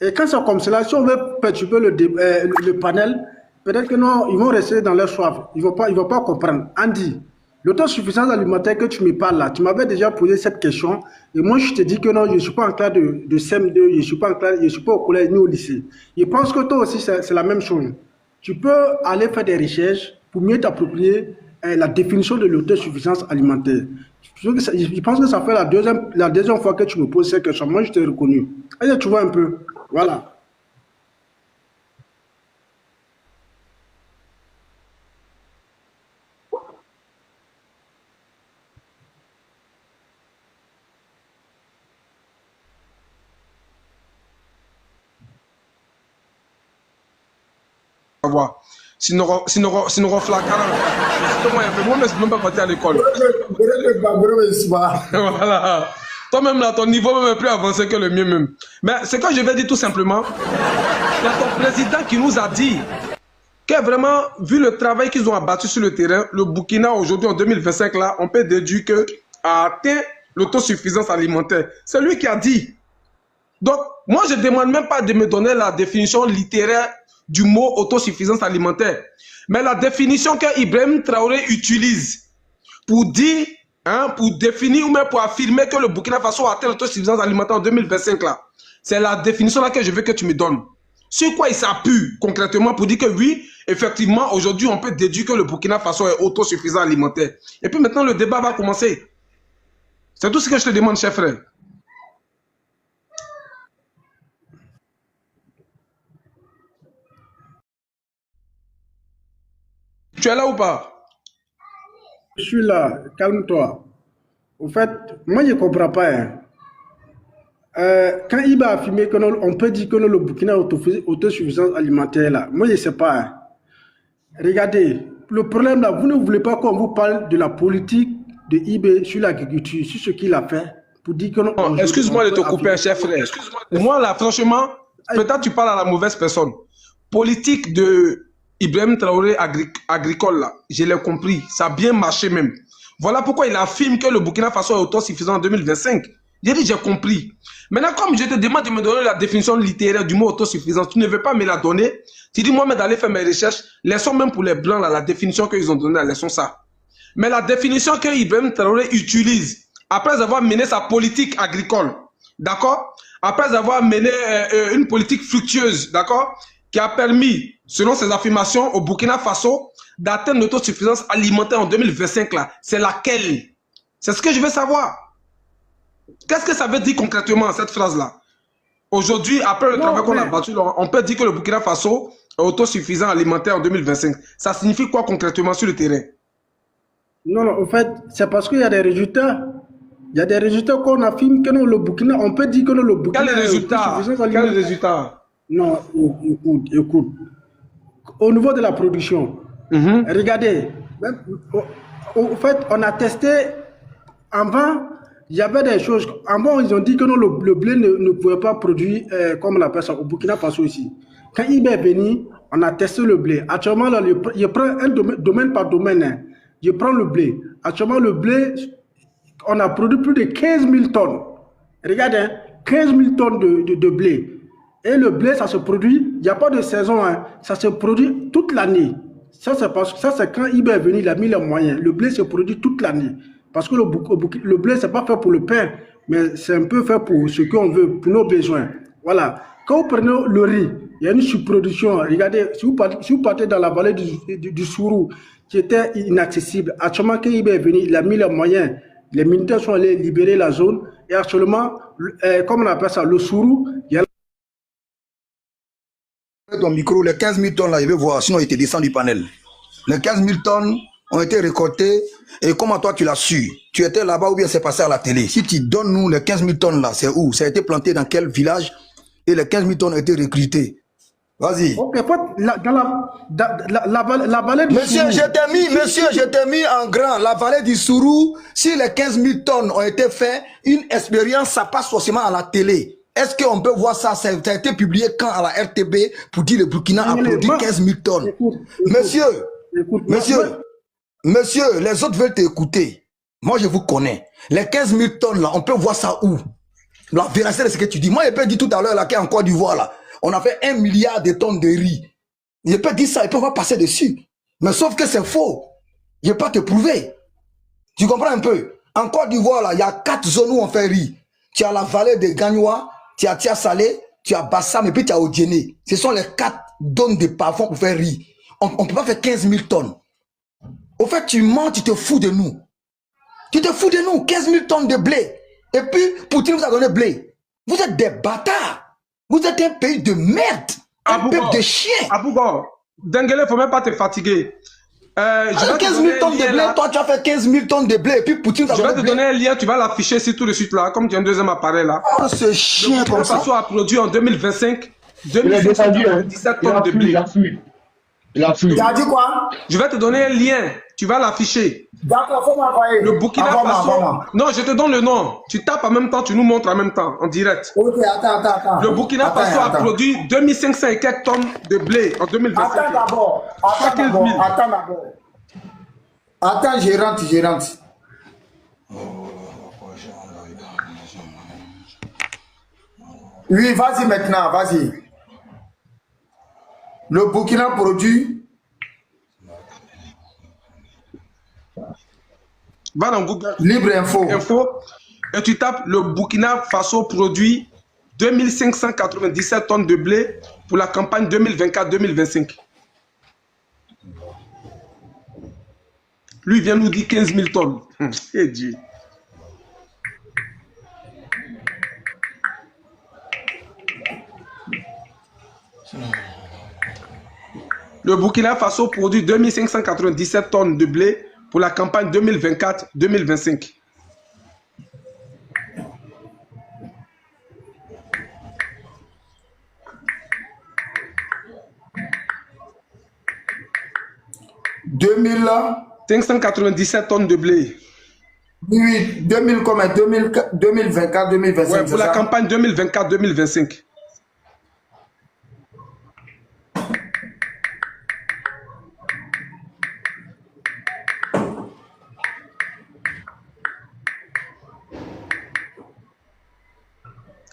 Et quand c'est comme cela, si on veut perturber le panel, peut-être que non, ils vont rester dans leur soif. Ils ne vont pas comprendre. Andy, l'autosuffisance alimentaire que tu me parles là, tu m'avais déjà posé cette question. Et moi, je te dis que non, je ne suis pas en classe de CM2, je ne suis pas en classe, je ne suis pas au collège ni au lycée. Je pense que toi aussi, c'est la même chose. Tu peux aller faire des recherches pour mieux t'approprier la définition de l'autosuffisance alimentaire. Je pense que ça fait la deuxième fois que tu me poses cette question. Moi, je t'ai reconnu. Allez, tu vois un peu. Voilà. Sinon, flacarant. Moi, je ne suis même pas parti à l'école. Voilà. Toi-même, là, ton niveau même est plus avancé que le mien même. Mais ce que je vais dire tout simplement, c'est ton président qui nous a dit que vraiment, vu le travail qu'ils ont abattu sur le terrain, le Burkina aujourd'hui en 2025, là, on peut déduire qu'il a atteint l'autosuffisance alimentaire. C'est lui qui a dit. Donc, moi, je ne demande même pas de me donner la définition littéraire du mot autosuffisance alimentaire. Mais la définition que Ibrahim Traoré utilise pour dire, pour définir ou même pour affirmer que le Burkina Faso a atteint l'autosuffisance alimentaire en 2025 là, c'est la définition là que je veux que tu me donnes. Sur quoi il s'appuie concrètement pour dire que oui, effectivement, aujourd'hui, on peut déduire que le Burkina Faso est autosuffisant alimentaire. Et puis maintenant, le débat va commencer. C'est tout ce que je te demande, chef frère. Tu es là ou pas? Je suis là, calme-toi. Au fait, moi je ne comprends pas. Quand il va affirmer qu'on peut dire que le Burkina a autosuffisance alimentaire, là, moi je ne sais pas. Regardez, le problème là, vous ne voulez pas qu'on vous parle de la politique de IB sur l'agriculture, sur ce qu'il a fait pour dire que non. Excuse-moi de te couper, chef frère. Moi là, franchement, peut-être tu parles à la mauvaise personne. Politique de Ibrahim Traoré agricole, là, je l'ai compris, ça a bien marché même. Voilà pourquoi il affirme que le Burkina Faso est autosuffisant en 2025. J'ai dit, j'ai compris. Maintenant, comme je te demande de me donner la définition littéraire du mot autosuffisance, tu ne veux pas me la donner. Tu dis, moi, mais d'aller faire mes recherches, laissons même pour les Blancs, là, la définition qu'ils ont donnée, laissons ça. Mais la définition que Ibrahim Traoré utilise, après avoir mené sa politique agricole, d'accord? Après avoir mené une politique fructueuse, d'accord? Qui a permis, selon ses affirmations, au Burkina Faso d'atteindre l'autosuffisance alimentaire en 2025, là. C'est laquelle? C'est ce que je veux savoir. Qu'est-ce que ça veut dire concrètement, cette phrase-là? Aujourd'hui, après le travail qu'on a battu, on peut dire que le Burkina Faso est autosuffisant alimentaire en 2025. Ça signifie quoi concrètement sur le terrain? Non, en fait, c'est parce qu'il y a des résultats. Il y a des résultats qu'on affirme que non, le Burkina, on peut dire que non, le Burkina... Quel résultat? Quel résultat? Non, écoute. Au niveau de la production, regardez, même, en fait, on a testé avant... Il y avait des choses. Avant, ils ont dit que non, le blé ne pouvait pas produire, comme on appelle ça, au Burkina Faso ici. Quand il est venu, on a testé le blé. Actuellement, là, je prends un domaine par domaine. Hein. Je prends le blé. Actuellement, le blé, on a produit plus de 15 000 tonnes. Regardez, hein, 15 000 tonnes de blé. Et le blé, ça se produit, il n'y a pas de saison, hein, ça se produit toute l'année. Ça, c'est quand il est venu, il a mis les moyens. Le blé se produit toute l'année. Parce que le blé, ce n'est pas fait pour le pain, mais c'est un peu fait pour ce qu'on veut, pour nos besoins. Voilà. Quand vous prenez le riz, il y a une surproduction. Regardez, si vous partez dans la vallée du Sourou, qui était inaccessible, actuellement, quand il est venu, il a mis les moyens. Les militaires sont allés libérer la zone. Et actuellement, comme on appelle ça, le Sourou, il y a... Ton micro, les 15 000 tonnes là, je vais voir, sinon il te descend du panel. Les 15 000 tonnes ont été récoltées. Et comment toi tu l'as su? Tu étais là-bas ou bien c'est passé à la télé? Si tu donnes nous les 15 000 tonnes là, c'est où? Ça a été planté dans quel village? Et les 15 000 tonnes ont été recrutées. Vas-y. Ok, dans la vallée du Monsieur, Sourou. je t'ai mis en grand. La vallée du Sourou, si les 15 000 tonnes ont été faites, une expérience, ça passe forcément à la télé. Est-ce qu'on peut voir ça? Ça a été publié quand à la RTB pour dire le Burkina a produit 15 000 tonnes. Monsieur, les autres veulent t'écouter. Moi, je vous connais. Les 15 000 tonnes, là, on peut voir ça où? La véracité de ce que tu dis. Moi, je peux dire tout à l'heure, là, qu'en Côte d'Ivoire, là, on a fait 1 milliard de tonnes de riz. Je peux dire ça, ils peuvent pas passer dessus. Mais sauf que c'est faux. Je peux pas te prouver. Tu comprends un peu? En Côte d'Ivoire, là, il y a 4 zones où on fait riz. Tu as la vallée de Gagnoua, tu as Tia Salé, tu as Bassam et puis tu as Odjéné. Ce sont les 4 zones de parfum pour faire riz. On ne peut pas faire 15 000 tonnes. Au fait, tu mens, tu te fous de nous. Tu te fous de nous, 15 000 tonnes de blé. Et puis, Poutine vous a donné blé. Vous êtes des bâtards. Vous êtes un pays de merde. Un peuple de chiens. Abougo, Dengele, il ne faut même pas te fatiguer. Je vais 15 000 tonnes de blé, toi tu as fait 15 000 tonnes de blé. Et puis Poutine vous a donné blé. Je vais te donner un lien, tu vas l'afficher ici tout de suite là, comme tu as un deuxième appareil là. Oh, ce chien comme ça. Le Faso a produit en 2025 17 tonnes de blé. Il a dit quoi? Je vais te donner un lien, tu vas l'afficher. D'accord, faut m'envoyer. Le Burkina Faso. Non, je te donne le nom. Tu tapes en même temps, tu nous montres en même temps, en direct. Ok, attends. Le Burkina Faso a produit 2500 et quelques tonnes de blé en 2025. Attends d'abord. Attends, je rentre. Oui, vas-y maintenant, vas-y. Le Burkina produit. Va dans Google. Libre info. Et tu tapes le Burkina Faso produit 2597 tonnes de blé pour la campagne 2024-2025. Lui vient nous dire 15 000 tonnes. C'est Dieu. Le Burkina Faso produit 2597 tonnes de blé pour la campagne 2024-2025. $2000 597 tonnes de blé. Oui, 2000 combien? 2024, 2025. Ouais, pour la campagne 2024-2025.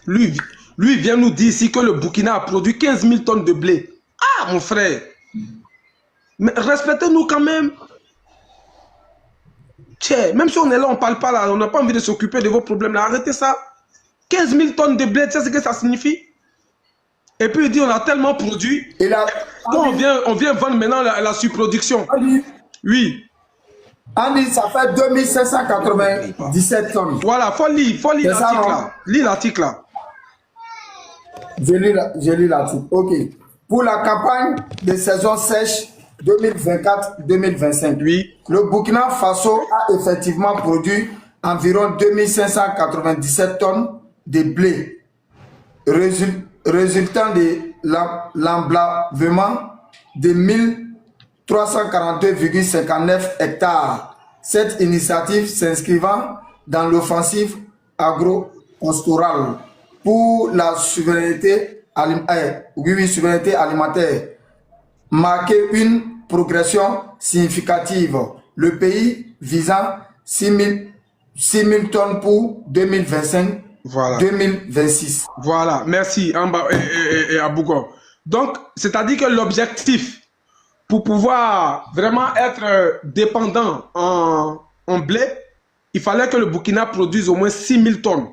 Lui, il vient nous dire ici que le Burkina a produit 15 000 tonnes de blé. Ah, mon frère. Mais respectez-nous quand même. Tchè, même si on est là, on ne parle pas là, on n'a pas envie de s'occuper de vos problèmes là. Arrêtez ça. 15 000 tonnes de blé, tu sais ce que ça signifie? Et puis il dit on a tellement produit. On vient vendre maintenant la surproduction. Oui. Andy, ça fait 2597 tonnes. Voilà, faut lire l'article là. Lis l'article là. Je lis l'article. Ok. Pour la campagne de saison sèche 2024-2025, oui, le Burkina Faso a effectivement produit environ 2597 tonnes de blé, résultant de l'emblavement de 1342,59 hectares. Cette initiative s'inscrivant dans l'offensive agro-pastorale pour la souveraineté alimentaire, marquait une progression significative. Le pays visant 6 000 tonnes pour 2025-2026. Voilà, merci Amba et Abougo. Donc, c'est-à-dire que l'objectif pour pouvoir vraiment être dépendant en blé, il fallait que le Burkina produise au moins 6 000 tonnes.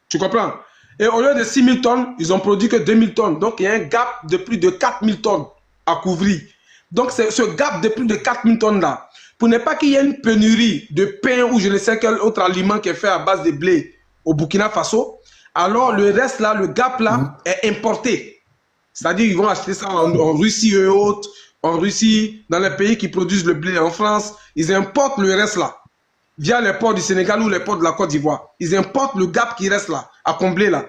Tu comprends? Et au lieu de 6 000 tonnes, ils ont produit que 2 000 tonnes. Donc, il y a un gap de plus de 4 000 tonnes à couvrir. Donc, c'est ce gap de plus de 4 000 tonnes là. Pour ne pas qu'il y ait une pénurie de pain ou je ne sais quel autre aliment qui est fait à base de blé au Burkina Faso, alors le reste là, le gap là, est importé. C'est-à-dire qu'ils vont acheter ça en Russie et autres, en Russie, dans les pays qui produisent le blé, en France, ils importent le reste là, via les ports du Sénégal ou les ports de la Côte d'Ivoire. Ils importent le gap qui reste là, à combler là.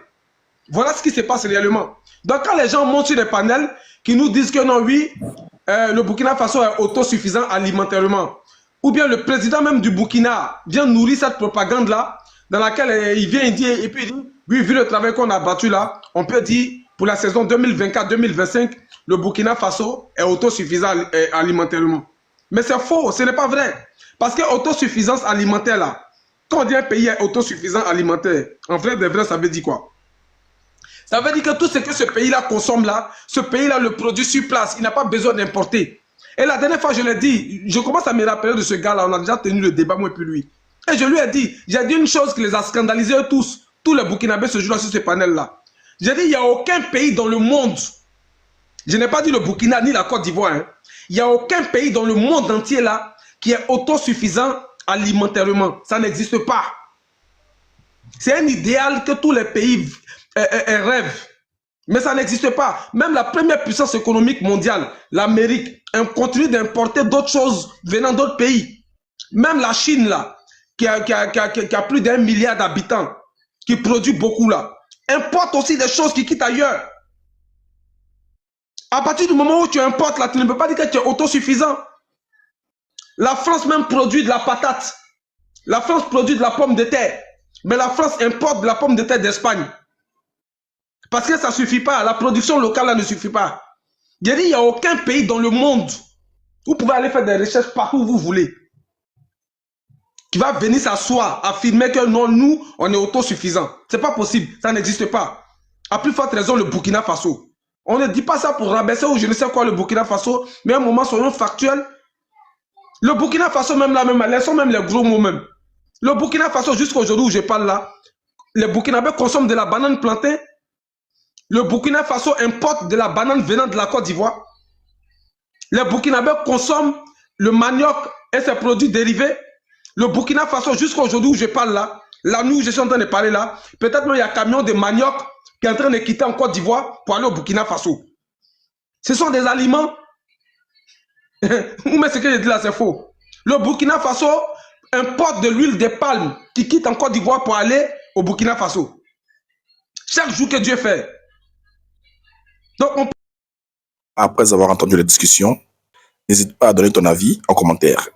Voilà ce qui se passe réellement. Donc quand les gens montent sur des panels qui nous disent que non, oui, le Burkina Faso est autosuffisant alimentairement, ou bien le président même du Burkina vient nourrir cette propagande là, dans laquelle il vient dire, et puis il dit, oui, vu le travail qu'on a battu là, on peut dire pour la saison 2024-2025, le Burkina Faso est autosuffisant alimentairement. Mais c'est faux, ce n'est pas vrai. Parce que autosuffisance alimentaire là, quand on dit un pays est autosuffisant alimentaire, en vrai de vrai, ça veut dire quoi? Ça veut dire que tout ce que ce pays-là consomme là, ce pays-là le produit sur place, il n'a pas besoin d'importer. Et la dernière fois, je l'ai dit, je commence à me rappeler de ce gars-là, on a déjà tenu le débat, moi et puis lui. Et je lui ai dit une chose qui les a scandalisés tous les Burkinabés ce jour-là sur ce panel-là. J'ai dit, il n'y a aucun pays dans le monde, je n'ai pas dit le Burkina ni la Côte d'Ivoire, hein. Il n'y a aucun pays dans le monde entier là qui est autosuffisant alimentairement. Ça n'existe pas. C'est un idéal que tous les pays rêvent. Mais ça n'existe pas. Même la première puissance économique mondiale, l'Amérique, continue d'importer d'autres choses venant d'autres pays. Même la Chine là, qui a plus d'1 milliard d'habitants, qui produit beaucoup là, importe aussi des choses qui quittent ailleurs. À partir du moment où tu importes là, tu ne peux pas dire que tu es autosuffisant. La France même produit de la patate. La France produit de la pomme de terre. Mais la France importe de la pomme de terre d'Espagne. Parce que ça ne suffit pas. La production locale là ne suffit pas. J'ai dit, il n'y a aucun pays dans le monde. Vous pouvez aller faire des recherches partout où vous voulez. Qui va venir s'asseoir, affirmer que non, nous, on est autosuffisant. Ce n'est pas possible. Ça n'existe pas. À plus forte raison, le Burkina Faso. On ne dit pas ça pour rabaisser ou je ne sais quoi le Burkina Faso. Mais à un moment, soyons factuels. Le Burkina Faso, même là, laissons même les gros mots même. Le Burkina Faso, jusqu'à aujourd'hui où je parle là, les Burkinabés consomment de la banane plantée. Le Burkina Faso importe de la banane venant de la Côte d'Ivoire. Les Burkinabés consomment le manioc et ses produits dérivés. Le Burkina Faso, jusqu'à aujourd'hui où je parle là, la nuit où je suis en train de parler là, peut-être même il y a un camion de manioc qui est en train de quitter en Côte d'Ivoire pour aller au Burkina Faso. Ce sont des aliments. Mais ce que je dis là, c'est faux. Le Burkina Faso importe de l'huile de palme qui quitte en Côte d'Ivoire pour aller au Burkina Faso. Chaque jour que Dieu fait. Donc, Après avoir entendu la discussion, n'hésite pas à donner ton avis en commentaire.